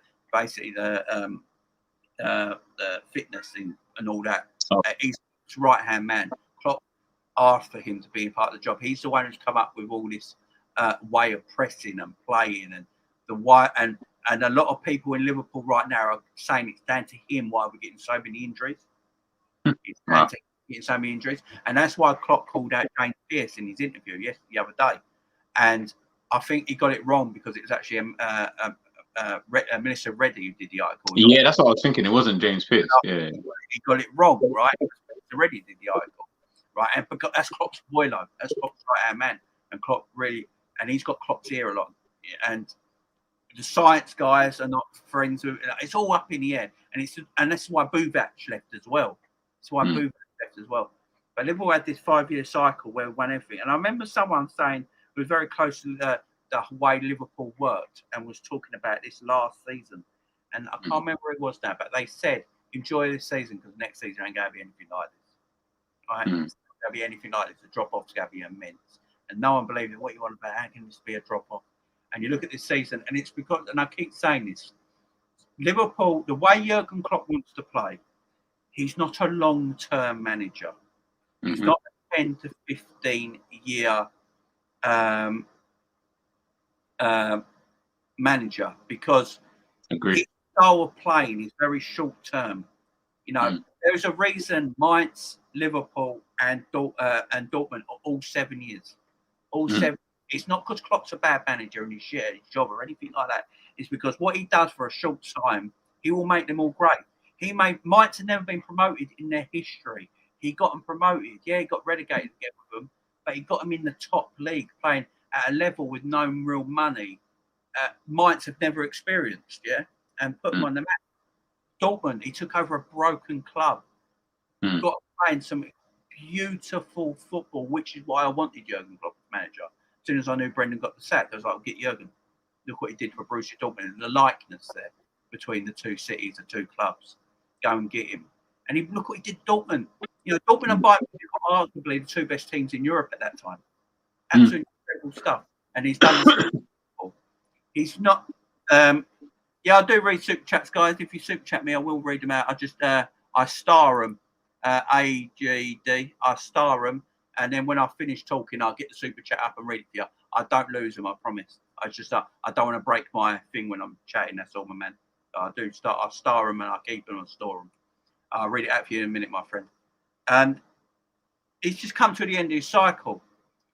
fitness and all that. He's his right-hand man. Klopp asked for him to be a part of the job. He's the one who's come up with all this way of pressing and playing, and and a lot of people in Liverpool right now are saying it's down to him why we're getting so many injuries. It's down to getting so many injuries, and that's why Klopp called out James Pearce in his interview the other day. And I think he got it wrong because it was actually Minister Reddy who did the article. Yeah, that's what I was thinking. It wasn't James Pearce. Yeah, he got it wrong, right? Minister Reddy did the article, right? And because that's Klopp's boiler, that's Klopp's right-hand man, and Klopp and he's got Klopp's ear a lot. And the science guys are not friends with. It's all up in the air, and that's why Buvac left as well. That's why Buvac left as well. But Liverpool had this 5-year cycle where we won everything. And I remember someone saying who was very close to the way Liverpool worked and was talking about this last season. And I can't remember where it was now, but they said, enjoy this season because next season ain't going to be anything like this. Right? It's not going to be anything like this. The drop-off's going to be immense. And no one believes in what you want about. How can this be a drop-off? And you look at this season, and it's because, and I keep saying this, Liverpool, the way Jurgen Klopp wants to play, he's not a long-term manager. He's not a 10 to 15-year manager because his style of playing is very short-term. There's a reason Mainz, Liverpool, and Dortmund are all 7 years. All 7. It's not because Klopp's a bad manager and he's shit at his job or anything like that. It's because what he does for a short time, he will make them all great. Mainz have never been promoted in their history. He got them promoted. Yeah, he got relegated again with them, but he got them in the top league, playing at a level with no real money. Mainz have never experienced, and put them on the map. Dortmund, he took over a broken club, got playing some beautiful football, which is why I wanted Jurgen Klopp as manager. As soon as I knew Brendan got the sack, I was like, I'll get Jurgen. Look what he did for Borussia Dortmund, and the likeness there between the two cities, the two clubs. Go and get him. And look what he did Dortmund. Dortmund and Bayern were arguably the two best teams in Europe at that time. Absolutely incredible stuff. And he's done this. He's not. I do read super chats, guys. If you super chat me, I will read them out. I star them. AGD. I star them. And then when I finish talking, I'll get the super chat up and read it to you. I don't lose them, I promise. I don't want to break my thing when I'm chatting. That's all, my man. I star them and I keep them and store them. I'll read it out for you in a minute, my friend. And he's just come to the end of his cycle.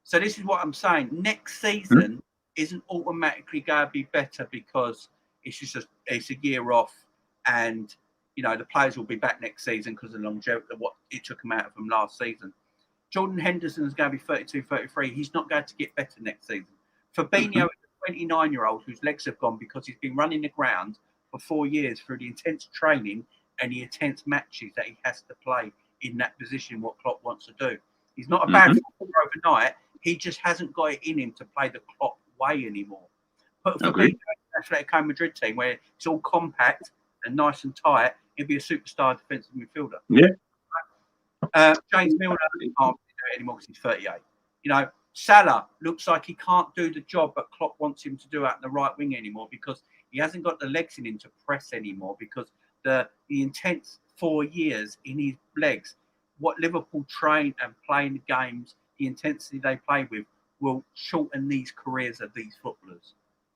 So this is what I'm saying. Next season isn't automatically going to be better because it's a year off, and the players will be back next season because of the longevity of what it took them out of them last season. Jordan Henderson is going to be 32, 33. He's not going to get better next season. Fabinho is a 29-year-old whose legs have gone because he's been running the ground for 4 years through the intense training and the intense matches that he has to play in that position, what Klopp wants to do. He's not a bad footballer overnight. He just hasn't got it in him to play the Klopp way anymore. But for the Atletico Madrid team, where it's all compact and nice and tight, he'll be a superstar defensive midfielder. Yeah. James Milner can't do it anymore because he's 38. Salah looks like he can't do the job, but Klopp wants him to do out in the right wing anymore because he hasn't got the legs in him to press anymore because the intense 4 years in his legs. What Liverpool train and play in the games, the intensity they play with, will shorten these careers of these footballers.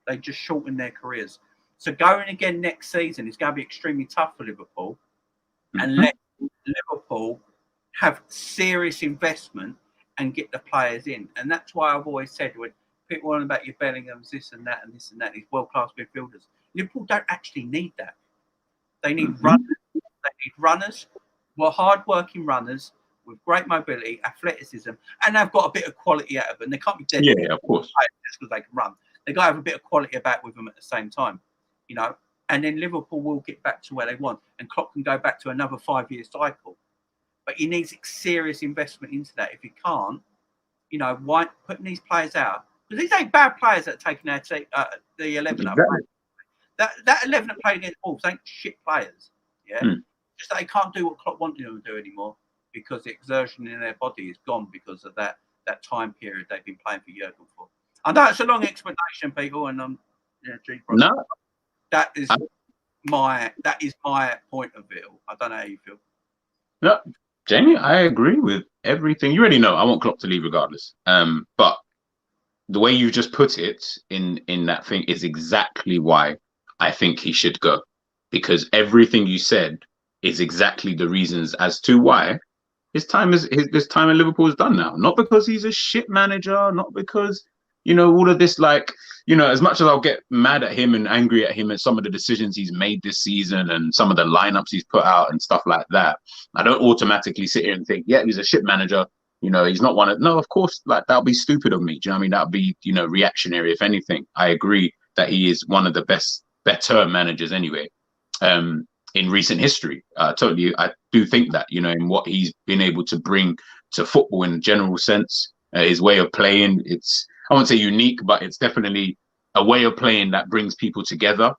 They just shorten their careers. So going again next season is going to be extremely tough for Liverpool. And let Liverpool have serious investment and get the players in. And that's why I've always said, when people want about your Bellinghams, this and that, and this and that, these world-class midfielders, Liverpool don't actually need that. They need runners. They need runners, well, hard-working runners with great mobility, athleticism, and they've got a bit of quality out of them. They can't be dead. Yeah, of course. Just because they can run. They've got to have a bit of quality about with them at the same time, you know. And then Liverpool will get back to where they want, and Klopp can go back to another 5-year cycle. But he needs serious investment into that. If he can't, you know, why putting these players out? Because these ain't bad players that are taking out the 11 up. That 11 that played against Wolves ain't shit players. Yeah, just that they can't do what Klopp wanted them to do anymore because the exertion in their body is gone because of that time period they've been playing for Jurgen for. I know it's a long explanation, people, and no, that is my point of view. I don't know how you feel. No, Jamie, I agree with everything. You already know I want Klopp to leave regardless. But the way you just put it in that thing is exactly why I think he should go, because everything you said is exactly the reasons as to why his time in Liverpool is done now. Not because he's a shit manager, not because, you know, all of this, like, you know, as much as I'll get mad at him and angry at him and some of the decisions he's made this season and some of the lineups he's put out and stuff like that, I don't automatically sit here and think, yeah, he's a shit manager. You know, he's not one of, no, of course, like, that'll be stupid of me. Do you know what I mean? That'll be, you know, reactionary, if anything. I agree that he is one of the better managers anyway, in recent history. I do think that, you know, in what he's been able to bring to football in a general sense, his way of playing, I won't say unique, but it's definitely a way of playing that brings people together,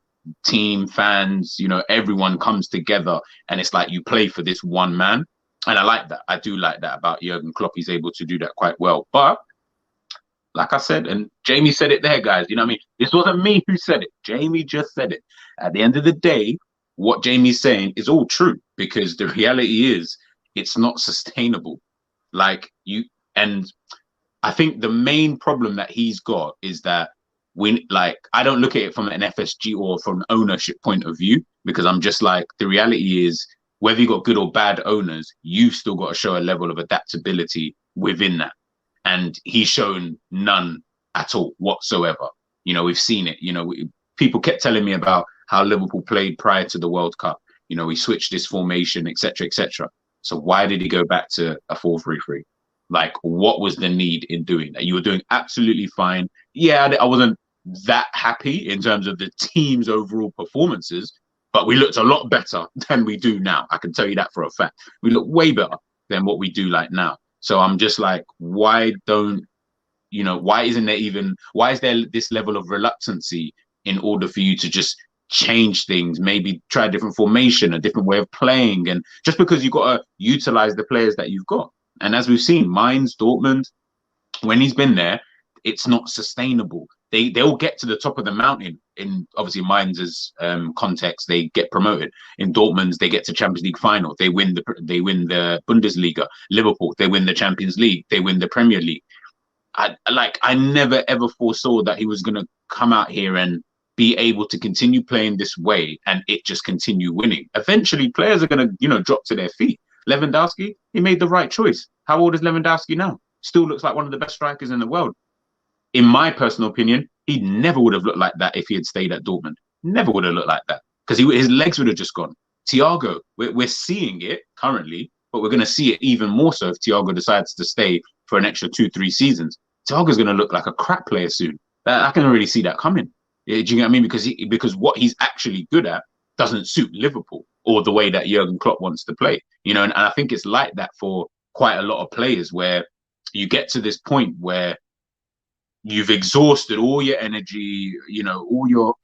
team, fans, you know, everyone comes together, and it's like you play for this one man. And I like that. I do like that about Jurgen Klopp. He's able to do that quite well. But like I said, and Jamie said it there, guys, you know what I mean? This wasn't me who said it. Jamie just said it. At the end of the day, what Jamie's saying is all true, because the reality is it's not sustainable. And I think the main problem that he's got is that I don't look at it from an FSG or from an ownership point of view, because I'm just like, the reality is, whether you got good or bad owners, you've still got to show a level of adaptability within that. And he's shown none at all whatsoever. You know, we've seen it. You know, people kept telling me about how Liverpool played prior to the World Cup. You know, we switched this formation, etc., etc. So why did he go back to a 4-3-3? Like, what was the need in doing that? You were doing absolutely fine. Yeah, I wasn't that happy in terms of the team's overall performances, but we looked a lot better than we do now. I can tell you that for a fact. We look way better than what we do like now. So I'm just like, why is there this level of reluctancy in order for you to just change things, maybe try a different formation, a different way of playing, and just because you've got to utilize the players that you've got. And as we've seen, Mainz, Dortmund, when he's been there, it's not sustainable. They'll get to the top of the mountain. In obviously Mainz's context, they get promoted. In Dortmund's, they get to Champions League final. They win the Bundesliga. Liverpool, they win the Champions League. They win the Premier League. I never ever foresaw that he was going to come out here and be able to continue playing this way and it just continue winning. Eventually, players are going to, you know, drop to their feet. Lewandowski, he made the right choice. How old is Lewandowski now? Still looks like one of the best strikers in the world. In my personal opinion, he never would have looked like that if he had stayed at Dortmund. Never would have looked like that, because his legs would have just gone. Thiago, we're seeing it currently, but we're going to see it even more so if Thiago decides to stay for an extra 2-3 seasons. Thiago's going to look like a crap player soon. I can already see that coming. Do you get what I mean? Because what he's actually good at doesn't suit Liverpool or the way that Jurgen Klopp wants to play. You know, and I think it's like that for quite a lot of players, where you get to this point where you've exhausted all your energy, you know, all your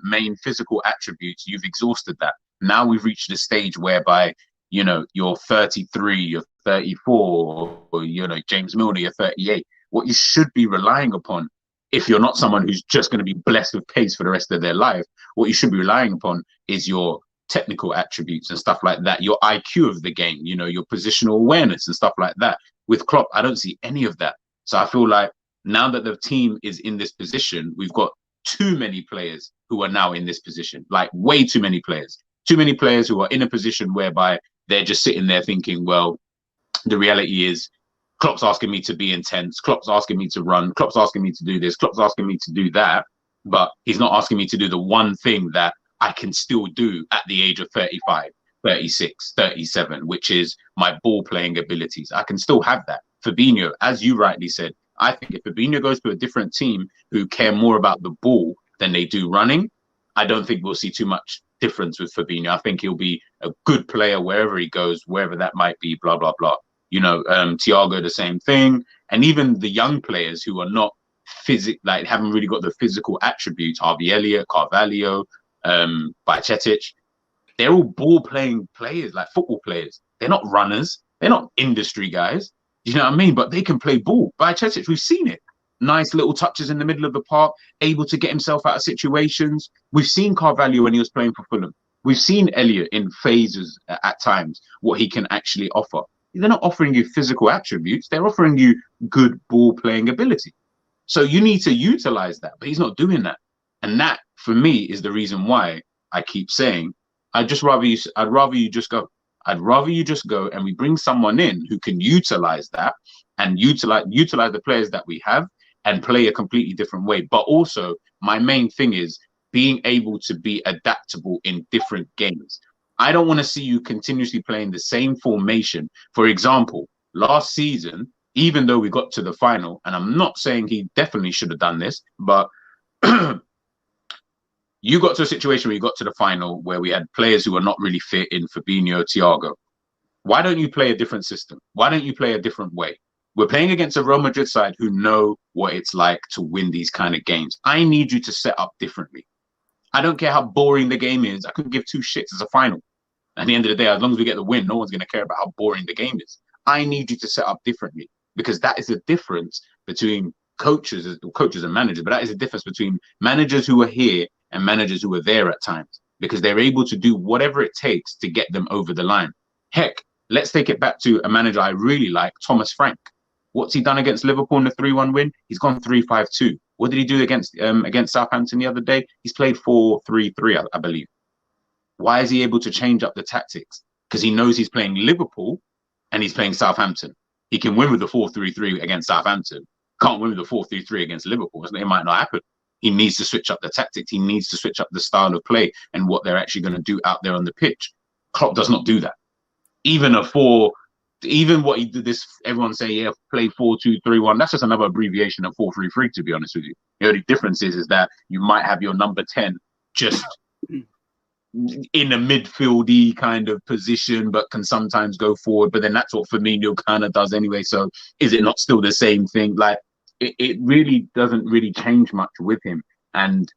main physical attributes. You've exhausted that. Now we've reached a stage whereby, you know, you're 33, you're 34, or, you know, James Milner, you're 38. What you should be relying upon, if you're not someone who's just going to be blessed with pace for the rest of their life, what you should be relying upon is your technical attributes and stuff like that, your IQ of the game, you know, your positional awareness and stuff like that. With Klopp, I don't see any of that. So I feel like now that the team is in this position, we've got too many players who are now in this position, like way too many players. Too many players who are in a position whereby they're just sitting there thinking, well, the reality is Klopp's asking me to be intense. Klopp's asking me to run. Klopp's asking me to do this. Klopp's asking me to do that. But he's not asking me to do the one thing that I can still do at the age of 35, 36, 37, which is my ball playing abilities. I can still have that. Fabinho, as you rightly said, I think if Fabinho goes to a different team who care more about the ball than they do running, I don't think we'll see too much difference with Fabinho. I think he'll be a good player wherever he goes, wherever that might be, blah, blah, blah. You know, Thiago, the same thing. And even the young players who are not haven't really got the physical attributes, Harvey Elliott, Carvalho, Bajcetic, they're all ball playing players, like football players. They're not runners. They're not industry guys. You know what I mean? But they can play ball. Bajcetic, we've seen it. Nice little touches in the middle of the park, able to get himself out of situations. We've seen Carvalho when he was playing for Fulham. We've seen Elliott in phases at times, what he can actually offer. They're not offering you physical attributes. They're offering you good ball playing ability. So you need to utilize that, but he's not doing that. And that, for me, is the reason why I keep saying, I'd rather you just go. I'd rather you just go and we bring someone in who can utilize that and utilize the players that we have and play a completely different way. But also, my main thing is being able to be adaptable in different games. I don't want to see you continuously playing the same formation. For example, last season, even though we got to the final, and I'm not saying he definitely should have done this, but you got to a situation where you got to the final where we had players who were not really fit in Fabinho, Thiago. Why don't you play a different system? Why don't you play a different way? We're playing against a Real Madrid side who know what it's like to win these kind of games. I need you to set up differently. I don't care how boring the game is. I couldn't give two shits. It's a final. At the end of the day, as long as we get the win, no one's going to care about how boring the game is. I need you to set up differently because that is the difference between coaches and managers. But that is the difference between managers who are here and managers who are there at times because they're able to do whatever it takes to get them over the line. Heck, let's take it back to a manager I really like, Thomas Frank. What's he done against Liverpool in the 3-1 win? He's gone 3-5-2. What did he do against Southampton the other day? He's played 4-3-3, I believe. Why is he able to change up the tactics? Because he knows he's playing Liverpool and he's playing Southampton. He can win with the 4-3-3 against Southampton. Can't win with the 4-3-3 against Liverpool. It might not happen. He needs to switch up the tactics. He needs to switch up the style of play and what they're actually going to do out there on the pitch. Klopp does not do that. Even what he did this, everyone say, yeah, play 4-2-3-1. That's just another abbreviation of 4-3-3, to be honest with you. The only difference is that you might have your number 10 just in a midfieldy kind of position, but can sometimes go forward. But then that's what Firmino kind of does anyway. So is it not still the same thing? Like it really doesn't really change much with him. And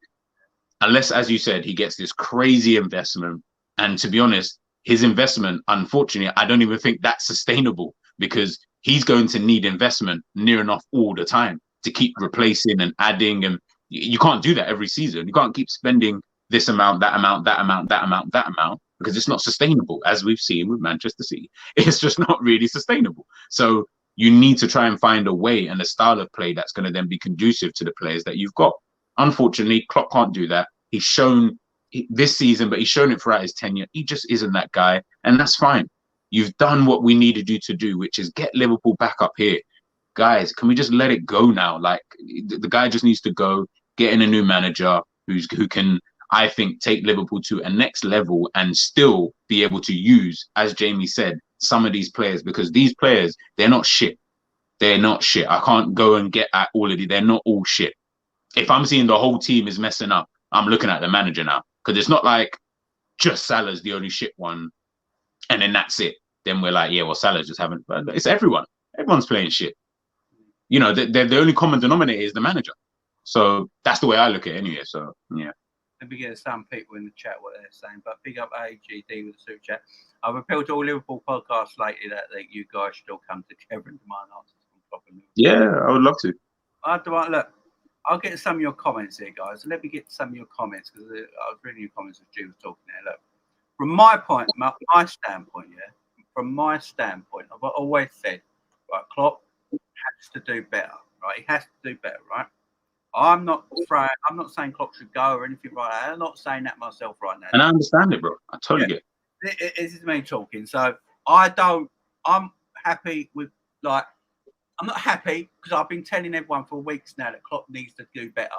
unless, as you said, he gets this crazy investment. And to be honest, his investment, unfortunately, I don't even think that's sustainable because he's going to need investment near enough all the time to keep replacing and adding. And you can't do that every season. You can't keep spending this amount, that amount, that amount, that amount, that amount, because it's not sustainable, as we've seen with Manchester City. It's just not really sustainable. So you need to try and find a way and a style of play that's going to then be conducive to the players that you've got. Unfortunately, Klopp can't do that. He's shown this season, but he's shown it throughout his tenure. He just isn't that guy, and that's fine. You've done what we needed you to do, which is get Liverpool back up here. Guys, can we just let it go now? Like, the guy just needs to go, get in a new manager who can, I think, take Liverpool to a next level and still be able to use, as Jamie said, some of these players, because these players, they're not shit. They're not shit. I can't go and get at all of these. They're not all shit. If I'm seeing the whole team is messing up, I'm looking at the manager now, because it's not like just Salah's the only shit one and then that's it. Then we're like, yeah, well, Salah's just haven't. But it's everyone. Everyone's playing shit. You know, the only common denominator is the manager. So that's the way I look at it anyway. So, yeah. Let me get some people in the chat what they're saying, but big up AGD with the super chat. I've appealed to all Liverpool podcasts lately that you guys should all come together and demand answers from Klopp and Liverpool. Yeah, I would love to. Look, I'll get some of your comments here, guys. Let me get some of your comments because I was reading your comments as Stu was talking there. Look, from my standpoint, from my standpoint, I've always said, right, Klopp has to do better, right? He has to do better, right? I'm not saying Klopp should go or anything like that. I'm not saying that myself right now. And I understand it, bro. I totally get it. This is me talking. So I'm happy with, like, I'm not happy because I've been telling everyone for weeks now that Klopp needs to do better.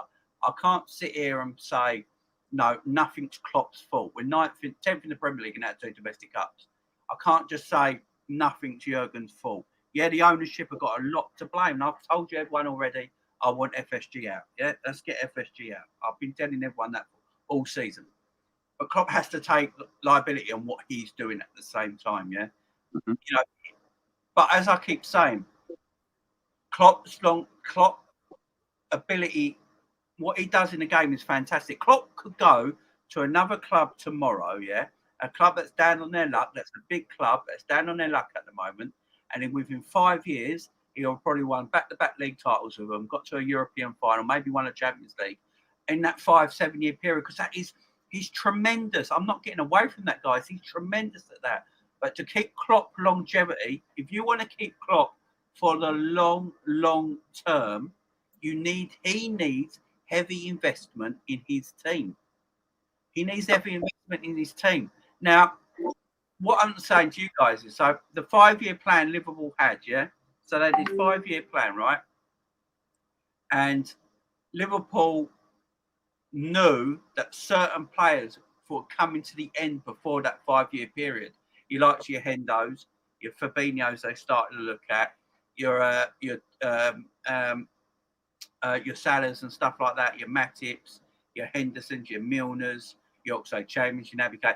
I can't sit here and say, no, nothing's Klopp's fault. We're 10th in the Premier League and out 2 domestic cups. I can't just say nothing's Jurgen's fault. Yeah, the ownership have got a lot to blame. And I've told you everyone already, I want FSG out. Yeah, let's get FSG out. I've been telling everyone that all season. But Klopp has to take liability on what he's doing at the same time, yeah? Mm-hmm. You know, but as I keep saying, Klopp's ability, what he does in the game is fantastic. Klopp could go to another club tomorrow, yeah? A club that's down on their luck, that's a big club, that's down on their luck at the moment. And then within 5 years, he'll probably won back-to-back league titles with them, got to a European final, maybe won a Champions League in that 5-7 year period, because he's tremendous. I'm not getting away from that, guys. He's tremendous at that. But to keep Klopp longevity, if you want to keep Klopp for the long term, he needs heavy investment in his team. He needs heavy investment in his team. Now, what I'm saying to you guys is, so the 5-year plan Liverpool had, yeah? So they did 5-year plan, right? And Liverpool knew that certain players were coming to the end before that 5-year period. You like your Hendos, your Fabinhos they started to look at, your Salahs and stuff like that, your Matips, your Hendersons, your Milners, your Oxlade Chambers, your Navigate.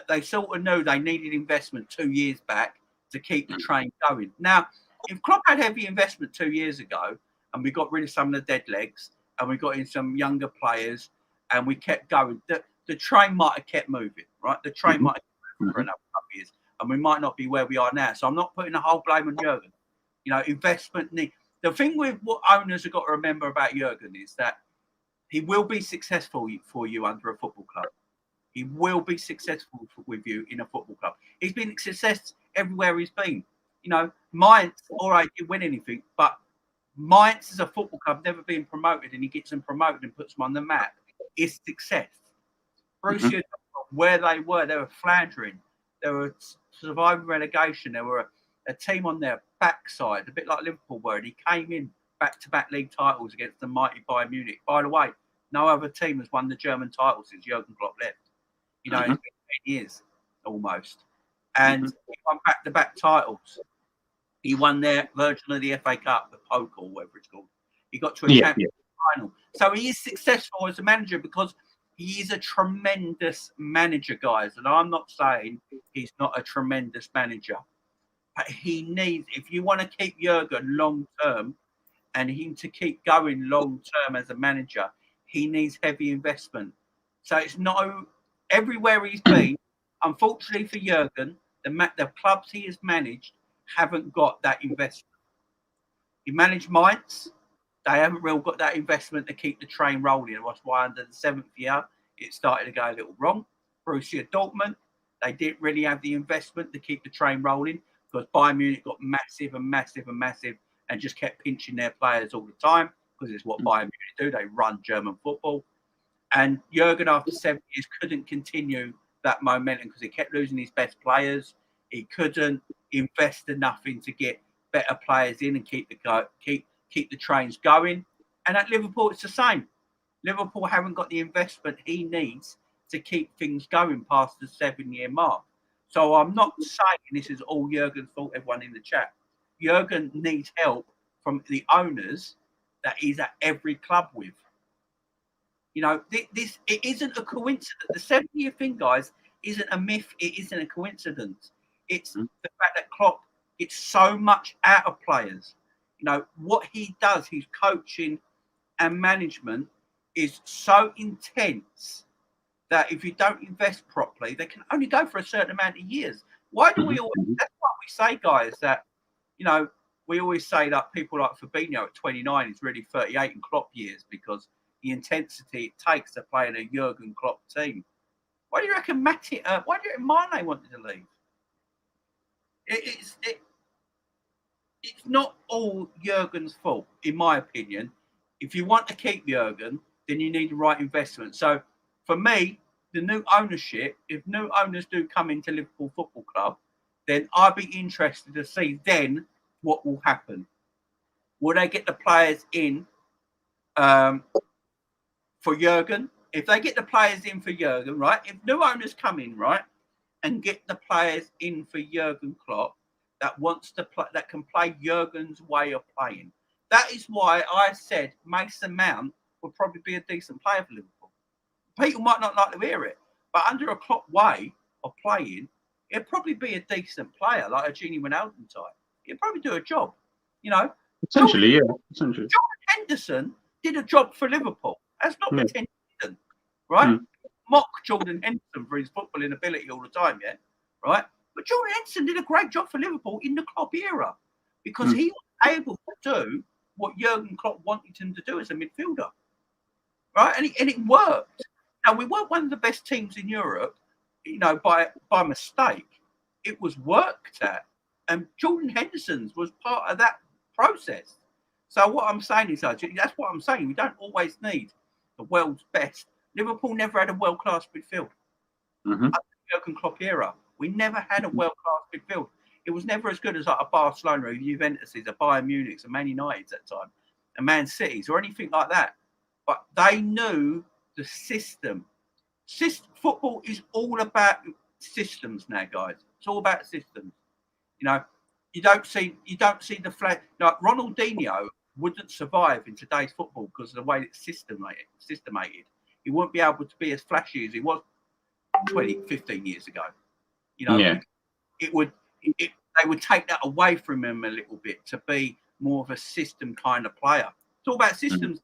They sort of knew they needed investment 2 years back to keep the train going. Now, if Klopp had heavy investment 2 years ago and we got rid of some of the dead legs and we got in some younger players and we kept going, the train might have kept moving, right? The train might have kept moving for another couple of years and we might not be where we are now. So I'm not putting the whole blame on Jurgen. You know, investment need. The thing with what owners have got to remember about Jurgen is that he will be successful for you under a football club. He will be successful with you in a football club. He's been a success everywhere he's been. You know, Mainz, all right, didn't win anything, but Mainz as a football club never been promoted, and he gets them promoted and puts them on the map. It's success. Borussia, where they were floundering. They were surviving relegation. They were a team on their backside, a bit like Liverpool were, and he came in back-to-back league titles against the mighty Bayern Munich. By the way, no other team has won the German title since Jurgen Klopp left. You know, it's been 10 years almost. And he won back-to-back titles. He won their version of the FA Cup, the Poker, or whatever it's called. He got to a Champions League final. So he is successful as a manager because he is a tremendous manager, guys. And I'm not saying he's not a tremendous manager. But he needs, if you want to keep Jurgen long-term and him to keep going long-term as a manager, he needs heavy investment. So it's not everywhere he's been. Unfortunately for Jurgen, the clubs he has managed haven't got that investment. He managed Mainz. They haven't really got that investment to keep the train rolling. That's why under the 7th year, it started to go a little wrong. Borussia Dortmund, they didn't really have the investment to keep the train rolling because Bayern Munich got massive and just kept pinching their players all the time because it's what Bayern Munich do. They run German football. And Jurgen, after 7 years, couldn't continue that momentum because he kept losing his best players. He couldn't invest enough in to get better players in and keep the trains going. And at Liverpool, it's the same. Liverpool haven't got the investment he needs to keep things going past the 7-year mark. So I'm not saying this is all Jurgen's fault, everyone in the chat. Jurgen needs help from the owners that he's at every club with. You know, it isn't a coincidence. The 7-year thing, guys, isn't a myth. It isn't a coincidence. It's the fact that Klopp gets so much out of players. You know, what he does, his coaching and management is so intense that if you don't invest properly, they can only go for a certain amount of years. Why do we always, that's what we say, guys, that, you know, we always say that people like Fabinho at 29 is really 38 in Klopp years because the intensity it takes to play in a Jurgen Klopp team, Why do you reckon why do you reckon Mane wanted to leave? It's not all Jurgen's fault, in my opinion. If you want to keep Jurgen, then you need the right investment. So for me, the new ownership, if new owners do come into Liverpool Football Club, then I'd be interested to see then what will happen. Will they get the players in for Jurgen? If they get the players in for Jurgen, right? If new owners come in, right, and get the players in for Jurgen Klopp that wants to play, that can play Jurgen's way of playing. That is why I said Mason Mount would probably be a decent player for Liverpool. People might not like to hear it, but under a Klopp way of playing, he'd probably be a decent player, like a Gini Wijnaldum type. He'd probably do a job, you know. Essentially, essentially. Jordan Henderson did a job for Liverpool. That's not pretending, right? Mock Jordan Henderson for his footballing ability all the time, yeah, right? But Jordan Henderson did a great job for Liverpool in the Klopp era because he was able to do what Jurgen Klopp wanted him to do as a midfielder, right? And it worked. Now, we weren't one of the best teams in Europe, you know, by mistake. It was worked at, and Jordan Henderson's was part of that process. So what I'm saying is, that's what I'm saying. We don't always need the world's best. Liverpool never had a world-class midfield. Under the Jurgen Klopp era, we never had a world-class midfield. It was never as good as like a Barcelona, a Juventus, a Bayern Munich, a Man United at that time, a Man City's or anything like that. But they knew the system. Football is all about systems now, guys. It's all about systems. You know, you don't see the flag. Like Ronaldinho wouldn't survive in today's football because of the way it's systemated. He wouldn't be able to be as flashy as he was 15 years ago. You know, they would take that away from him a little bit to be more of a system kind of player. It's all about systems.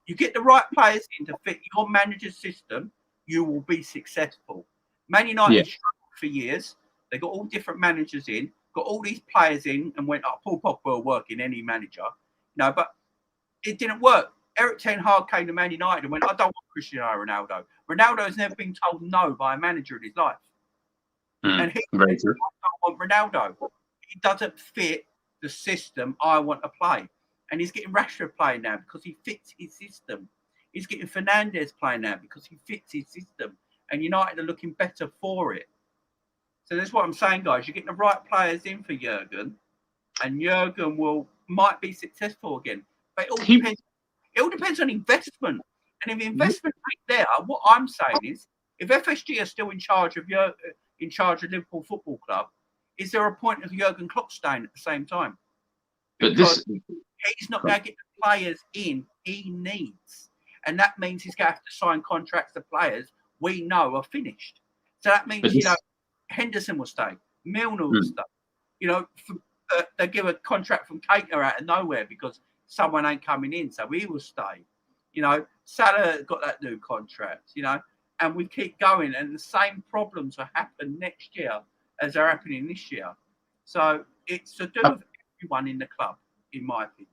You get the right players in to fit your manager's system, you will be successful. Man United struggled for years. They got all different managers in, got all these players in, and went, "Oh, Paul Pogba will work in any manager." No, but it didn't work. Eric Ten Hag came to Man United and went, "I don't want Cristiano Ronaldo." Ronaldo has never been told no by a manager in his life. And he said, "I don't want Ronaldo. He doesn't fit the system I want to play." And he's getting Rashford playing now because he fits his system. He's getting Fernandes playing now because he fits his system. And United are looking better for it. So that's what I'm saying, guys. You're getting the right players in for Jurgen, and Jurgen might be successful again. But it all depends on investment. And if investment ain't there, what I'm saying is, if FSG are still in charge of Liverpool Football Club, is there a point of Jurgen Klopp staying at the same time? Because he's not going to get the players in he needs. And that means he's going to have to sign contracts to players we know are finished. So that means, Henderson will stay. Milner will stay. You know, they give a contract from Keita out of nowhere because someone ain't coming in. So he will stay. You know, Salah got that new contract, you know, and we keep going. And the same problems will happen next year as are happening this year. So it's to do with everyone in the club, in my opinion.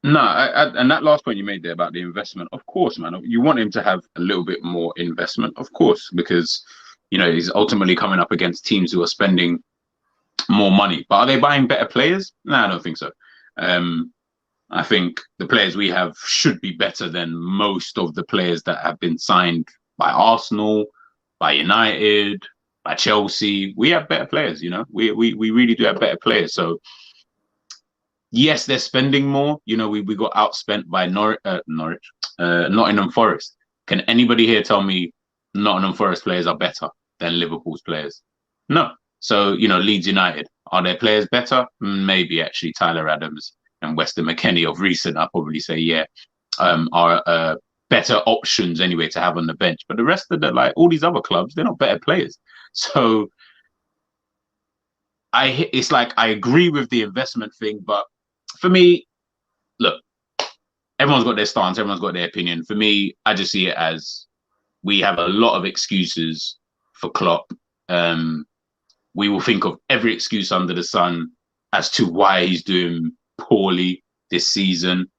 No, and that last point you made there about the investment, of course, man, you want him to have a little bit more investment, of course, because, you know, he's ultimately coming up against teams who are spending more money. But are they buying better players? No, I don't think so. I think the players we have should be better than most of the players that have been signed by Arsenal, by United, by Chelsea. We have better players, you know. We really do have better players. So yes, they're spending more. You know, we got outspent by Nottingham Forest. Can anybody here tell me Nottingham Forest players are better than Liverpool's players? No. So, you know, Leeds United, are their players better? Maybe actually Tyler Adams and Weston McKennie of recent, I'll probably say, are better options anyway to have on the bench. But the rest of all these other clubs, they're not better players. So it's like I agree with the investment thing, but for me, look, everyone's got their stance, everyone's got their opinion. For me, I just see it as we have a lot of excuses for Klopp. We will think of every excuse under the sun as to why he's doing poorly this season.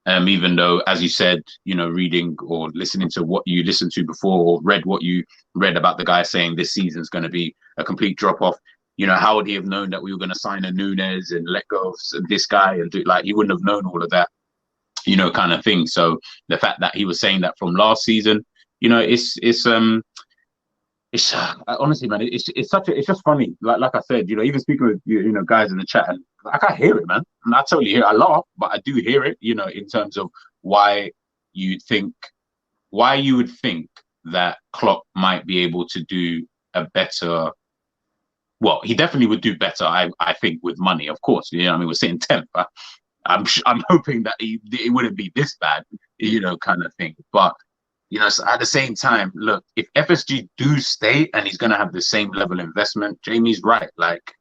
Even though, as you said, you know, reading or listening to what you listened to before, or read what you read about the guy saying this season's going to be a complete drop off. You know, how would he have known that we were going to sign a Nunes and let go of this guy and do, like, he wouldn't have known all of that, you know, kind of thing. So the fact that he was saying that from last season, you know, it's honestly, man, it's just funny. Like I said, you know, even speaking with you know, guys in the chat, and I can't hear it, man. And I totally hear it. I laugh, but I do hear it. You know, in terms of why you would think that Klopp might be able to do a better. Well, he definitely would do better. I think with money, of course. You know, I mean, we're sitting 10th. I'm hoping that it wouldn't be this bad, you know, kind of thing. But you know, so at the same time, look, if FSG do stay and he's going to have the same level of investment, Jamie's right. Like,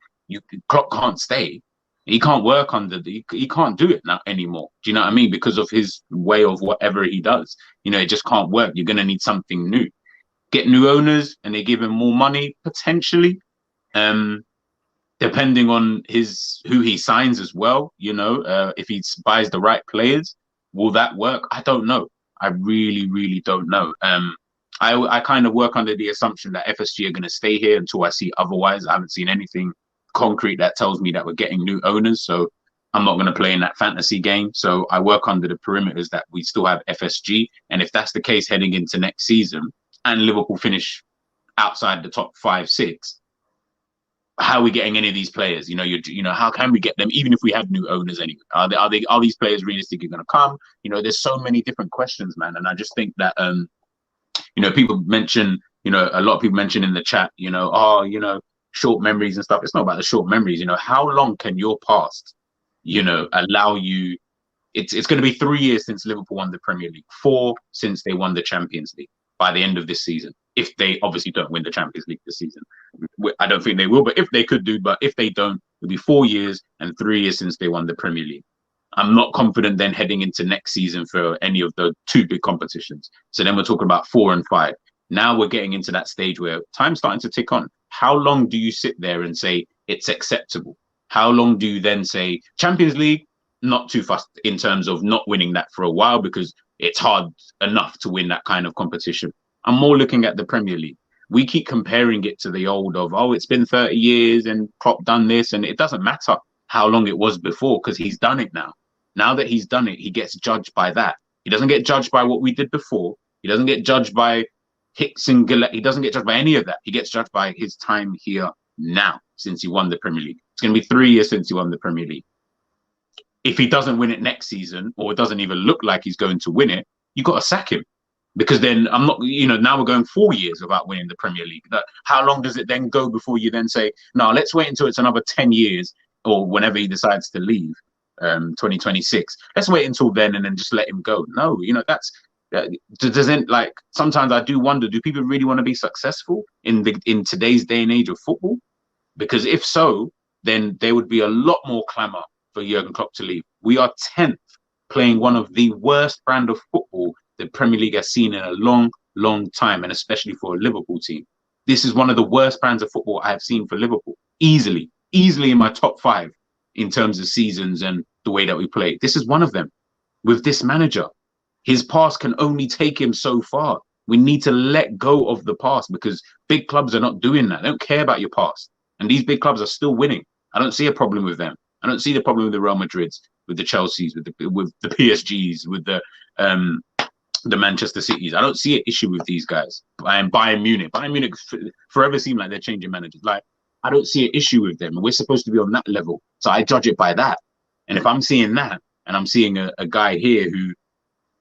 Klopp can't stay. He can't work under he can't do it now anymore. Do you know what I mean? Because of his way of whatever he does. You know, it just can't work. You're going to need something new. Get new owners and they give him more money, potentially. Depending on who he signs as well, you know, if he buys the right players, will that work? I don't know. I really, really don't know. I kind of work under the assumption that FSG are going to stay here until I see otherwise. I haven't seen anything concrete that tells me that we're getting new owners. So I'm not going to play in that fantasy game. So I work under the perimeters that we still have FSG. And if that's the case heading into next season and Liverpool finish outside the top 5, 6, how are we getting any of these players? You know, how can we get them, even if we have new owners anyway? Are these players realistically going to come? You know, there's so many different questions, man. And I just think that, you know, people mention, you know, a lot of people mention in the chat, you know, you know, short memories and stuff. It's not about the short memories. You know, how long can your past, you know, allow you? It's going to be 3 years since Liverpool won the Premier League, 4 since they won the Champions League by the end of this season. If they obviously don't win the Champions League this season, I don't think they will, but if they could do, but if they don't, it'll be 4 years and 3 years since they won the Premier League. I'm not confident then heading into next season for any of the 2 big competitions. So then we're talking about 4 and 5. Now we're getting into that stage where time's starting to tick on. How long do you sit there and say it's acceptable? How long do you then say Champions League, not too fast in terms of not winning that for a while, because it's hard enough to win that kind of competition. I'm more looking at the Premier League. We keep comparing it to the old of, it's been 30 years and Klopp done this, and it doesn't matter how long it was before because he's done it now. Now that he's done it, he gets judged by that. He doesn't get judged by what we did before. He doesn't get judged by Hicks and Gillette. He doesn't get judged by any of that. He gets judged by his time here now since he won the Premier League. It's going to be 3 years since he won the Premier League. If he doesn't win it next season, or it doesn't even look like he's going to win it, you got to sack him. Because then I'm not, you know, now we're going 4 years without winning the Premier League. How long does it then go before you then say, no, let's wait until it's another 10 years or whenever he decides to leave, 2026. Let's wait until then and then just let him go. No, you know, doesn't, like, sometimes I do wonder, do people really want to be successful in today's day and age of football? Because if so, then there would be a lot more clamour for Jurgen Klopp to leave. We are 10th, playing one of the worst brand of football the Premier League has seen in a long, long time, and especially for a Liverpool team. This is one of the worst brands of football I have seen for Liverpool. Easily in my top 5 in terms of seasons and the way that we play. This is one of them. With this manager, his past can only take him so far. We need to let go of the past because big clubs are not doing that. They don't care about your past. And these big clubs are still winning. I don't see a problem with them. I don't see the problem with the Real Madrids, with the Chelseas, with the PSGs, with the Manchester Cities. I don't see an issue with these guys. And Bayern Munich forever seem like they're changing managers. Like, I don't see an issue with them. We're supposed to be on that level. So I judge it by that. And if I'm seeing that, and I'm seeing a guy here who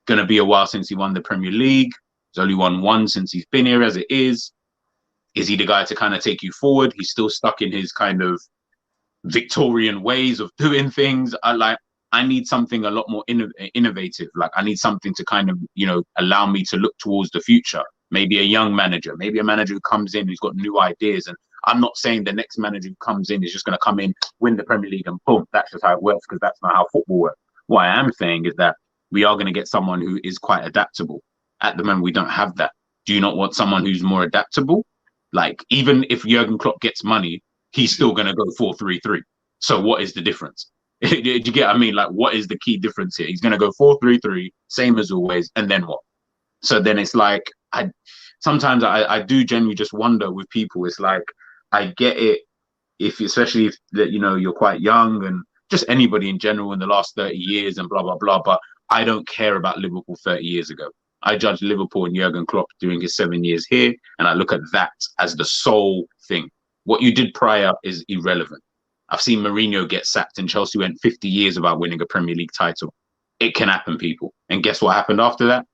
going to be a while since he won the Premier League, he's only won 1 since he's been here as it is he the guy to kind of take you forward? He's still stuck in his kind of Victorian ways of doing things. I need something a lot more innovative. Like, I need something to kind of, you know, allow me to look towards the future. Maybe a young manager, maybe a manager who comes in who's got new ideas. And I'm not saying the next manager who comes in is just going to come in, win the Premier League and boom, that's just how it works, because that's not how football works. What I am saying is that we are going to get someone who is quite adaptable. At the moment, we don't have that. Do you not want someone who's more adaptable? Like, even if Jurgen Klopp gets money, he's still going to go 4-3-3. So what is the difference? Do you get what I mean? Like, what is the key difference here? He's going to go 4-3-3, same as always, and then what? So then it's like, sometimes I do genuinely just wonder with people. It's like, I get it, especially if that, you know, you're quite young, and just anybody in general in the last 30 years and blah, blah, blah. But I don't care about Liverpool 30 years ago. I judge Liverpool and Jurgen Klopp during his 7 years here, and I look at that as the sole thing. What you did prior is irrelevant. I've seen Mourinho get sacked, and Chelsea went 50 years without winning a Premier League title. It can happen, people. And guess what happened after that?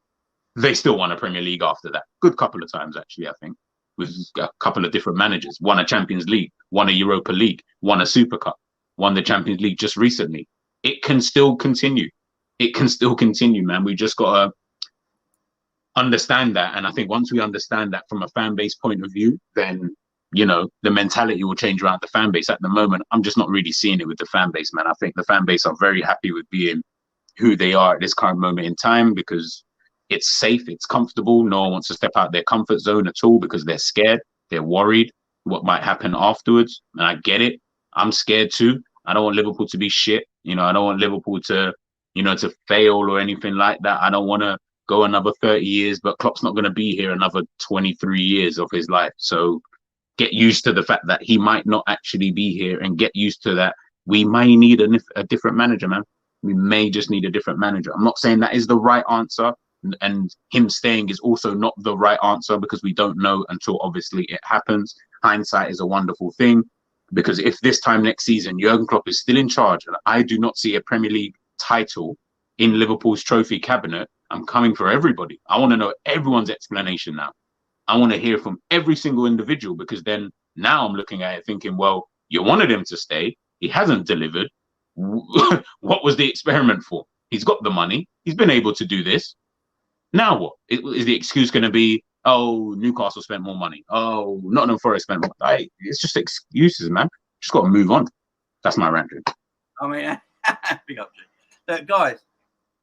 They still won a Premier League after that. Good couple of times, actually, I think, with a couple of different managers. Won a Champions League, won a Europa League, won a Super Cup, won the Champions League just recently. It can still continue. It can still continue, man. We just got to understand that. And I think once we understand that from a fan base point of view, then, you know, the mentality will change around the fan base. At the moment, I'm just not really seeing it with the fan base, man. I think the fan base are very happy with being who they are at this current moment in time, because it's safe, it's comfortable. No one wants to step out their comfort zone at all because they're scared, they're worried what might happen afterwards. And I get it. I'm scared too. I don't want Liverpool to be shit. You know, I don't want Liverpool to, you know, to fail or anything like that. I don't want to go another 30 years, but Klopp's not going to be here another 23 years of his life. So get used to the fact that he might not actually be here, and get used to that. We may need a different manager, man. We may just need a different manager. I'm not saying that is the right answer, and him staying is also not the right answer, because we don't know until obviously it happens. Hindsight is a wonderful thing, because if this time next season Jurgen Klopp is still in charge and I do not see a Premier League title in Liverpool's trophy cabinet, I'm coming for everybody. I want to know everyone's explanation now. I want to hear from every single individual, because then now I'm looking at it thinking, well, you wanted him to stay. He hasn't delivered. What was the experiment for? He's got the money. He's been able to do this. Now what? Is the excuse going to be, oh, Newcastle spent more money? Oh, Nottingham Forest spent more money? It's just excuses, man. Just got to move on. That's my rant. I mean, big up. Look, guys,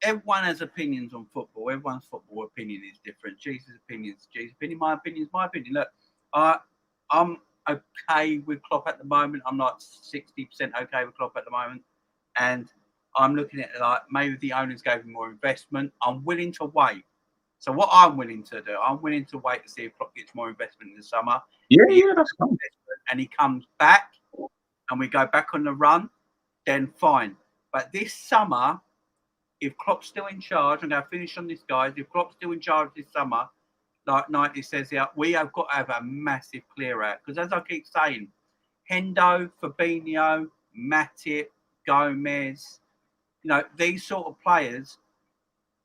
everyone has opinions on football. Everyone's football opinion is different. Jesus' opinion is Jesus' opinion. My opinion is my opinion. Look, I'm okay with Klopp at the moment. I'm like 60% okay with Klopp at the moment. And I'm looking at it like maybe the owners gave him more investment. I'm willing to wait. So what I'm willing to do, I'm willing to wait to see if Klopp gets more investment in the summer. Yeah, that's fine. And he comes back and we go back on the run, then fine. But this summer, if Klopp's still in charge, I'm going to finish on this, guys. If Klopp's still in charge this summer, like Knightley says here, we have got to have a massive clear out. Because as I keep saying, Hendo, Fabinho, Matip, Gomez, you know, these sort of players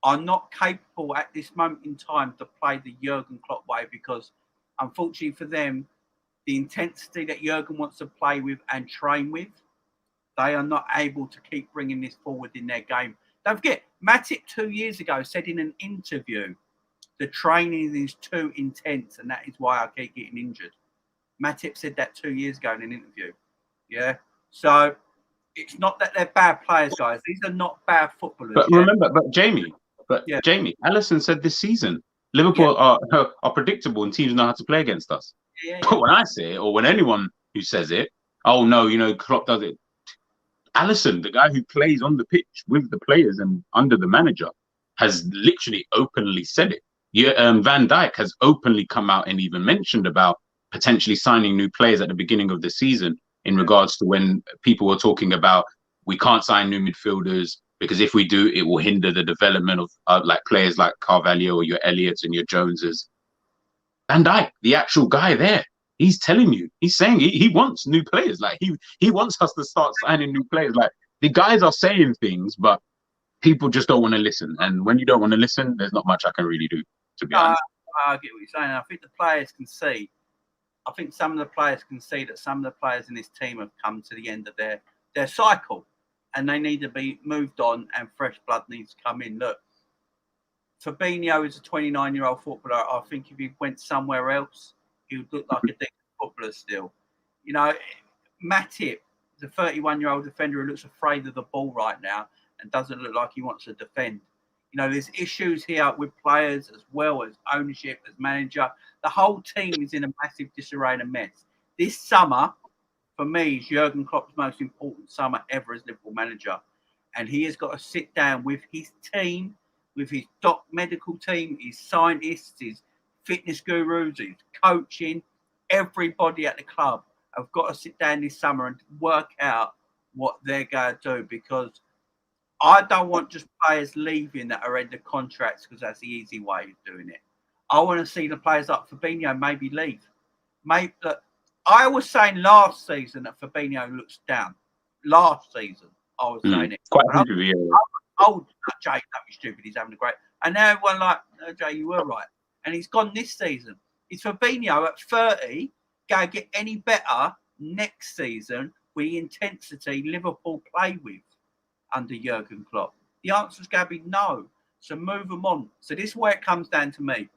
are not capable at this moment in time to play the Jurgen Klopp way, because unfortunately for them, the intensity that Jurgen wants to play with and train with, they are not able to keep bringing this forward in their game. Don't forget, Matip 2 years ago said in an interview, the training is too intense and that is why I keep getting injured. Matip said that 2 years ago in an interview. Yeah. So it's not that they're bad players, guys. These are not bad footballers. But remember, Jamie, Alisson said this season, Liverpool are predictable and teams know how to play against us. But when I say it, or when anyone who says it, oh no, you know, Klopp does it. Alisson, the guy who plays on the pitch with the players and under the manager, has literally openly said it. Van Dijk has openly come out and even mentioned about potentially signing new players at the beginning of the season, in regards to when people were talking about we can't sign new midfielders because if we do, it will hinder the development of like players like Carvalho or your Elliots and your Joneses. Van Dijk, the actual guy there, he's telling you, he's saying he wants new players. Like he wants us to start signing new players. Like the guys are saying things, but people just don't want to listen. And when you don't want to listen, there's not much I can really do, to be honest. I get what you're saying. I think the players can see. I think some of the players can see that some of the players in this team have come to the end of their cycle and they need to be moved on and fresh blood needs to come in. Look, Fabinho is a 29-year-old footballer. I think if he went somewhere else, he would look like a decent footballer still. You know, Matip, the 31-year-old defender who looks afraid of the ball right now and doesn't look like he wants to defend. You know, there's issues here with players as well as ownership, as manager. The whole team is in a massive disarray and a mess. This summer, for me, is Jurgen Klopp's most important summer ever as Liverpool manager. And he has got to sit down with his team, with his medical team, his scientists, his fitness gurus, his coaching, everybody at the club have got to sit down this summer and work out what they're going to do, because I don't want just players leaving that are under contracts because that's the easy way of doing it. I want to see the players like Fabinho maybe leave. Maybe, look, I was saying last season that Fabinho looks down. Last season, I was saying it. Quite happy, Oh, Jay, that was stupid. He's having a great. And now everyone like, no, Jay, you were right. And he's gone this season. Is Fabinho at 30 going to get any better next season with the intensity Liverpool play with under Jurgen Klopp? The answer is going to be no. So move them on. So this is where it comes down to me.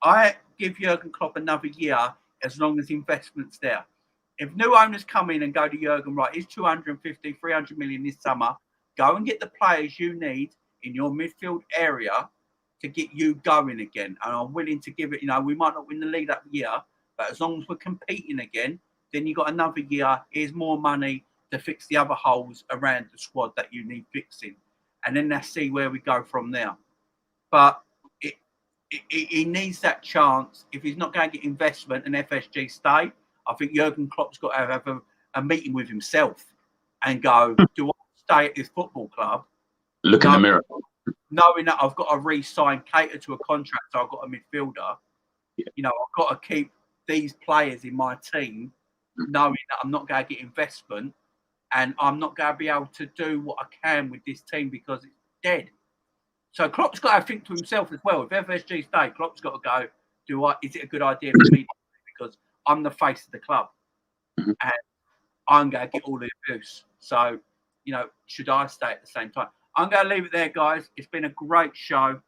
I give Jurgen Klopp another year as long as investment's there. If new owners come in and go to Jurgen, right, it's 250, 300 million this summer, go and get the players you need in your midfield area to get you going again. And I'm willing to give it, we might not win the league that year, but as long as we're competing again, then you got another year. Here's more money to fix the other holes around the squad that you need fixing. And then let's see where we go from there. But he needs that chance. If he's not going to get investment and FSG stay, I think Jurgen Klopp's got to have a meeting with himself and go, do I stay at this football club? Look in the mirror. Knowing that I've got to re-sign, cater to a contract, so I've got a midfielder. Yeah. I've got to keep these players in my team, knowing that I'm not going to get investment and I'm not going to be able to do what I can with this team because it's dead. So Klopp's got to think to himself as well. If FSG stay, Klopp's got to go, is it a good idea for me? Because I'm the face of the club and I'm going to get all the abuse. So, should I stay at the same time? I'm going to leave it there, guys. It's been a great show.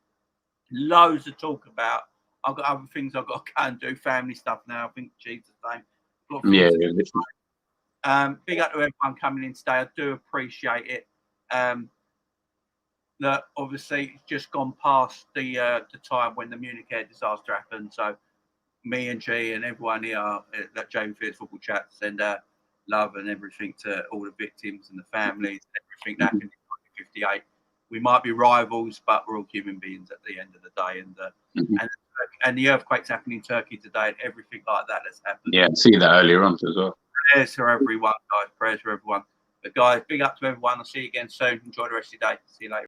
Loads to talk about. I've got other things I've got to go and do, family stuff now. I think Jesus' name. Yeah. Big up to everyone coming in today. I do appreciate it. That obviously it's just gone past the time when the Munich air disaster happened. So me and G and everyone here at Jamie Fierce Football Chat send love and everything to all the victims and the families, everything that happened in 1958. We might be rivals, but we're all human beings at the end of the day. And the earthquake's happening in Turkey today and everything like that that's happened. Yeah, see that earlier on as well. Prayers for everyone, guys. Prayers for everyone. But guys, big up to everyone. I'll see you again soon. Enjoy the rest of your day. See you later.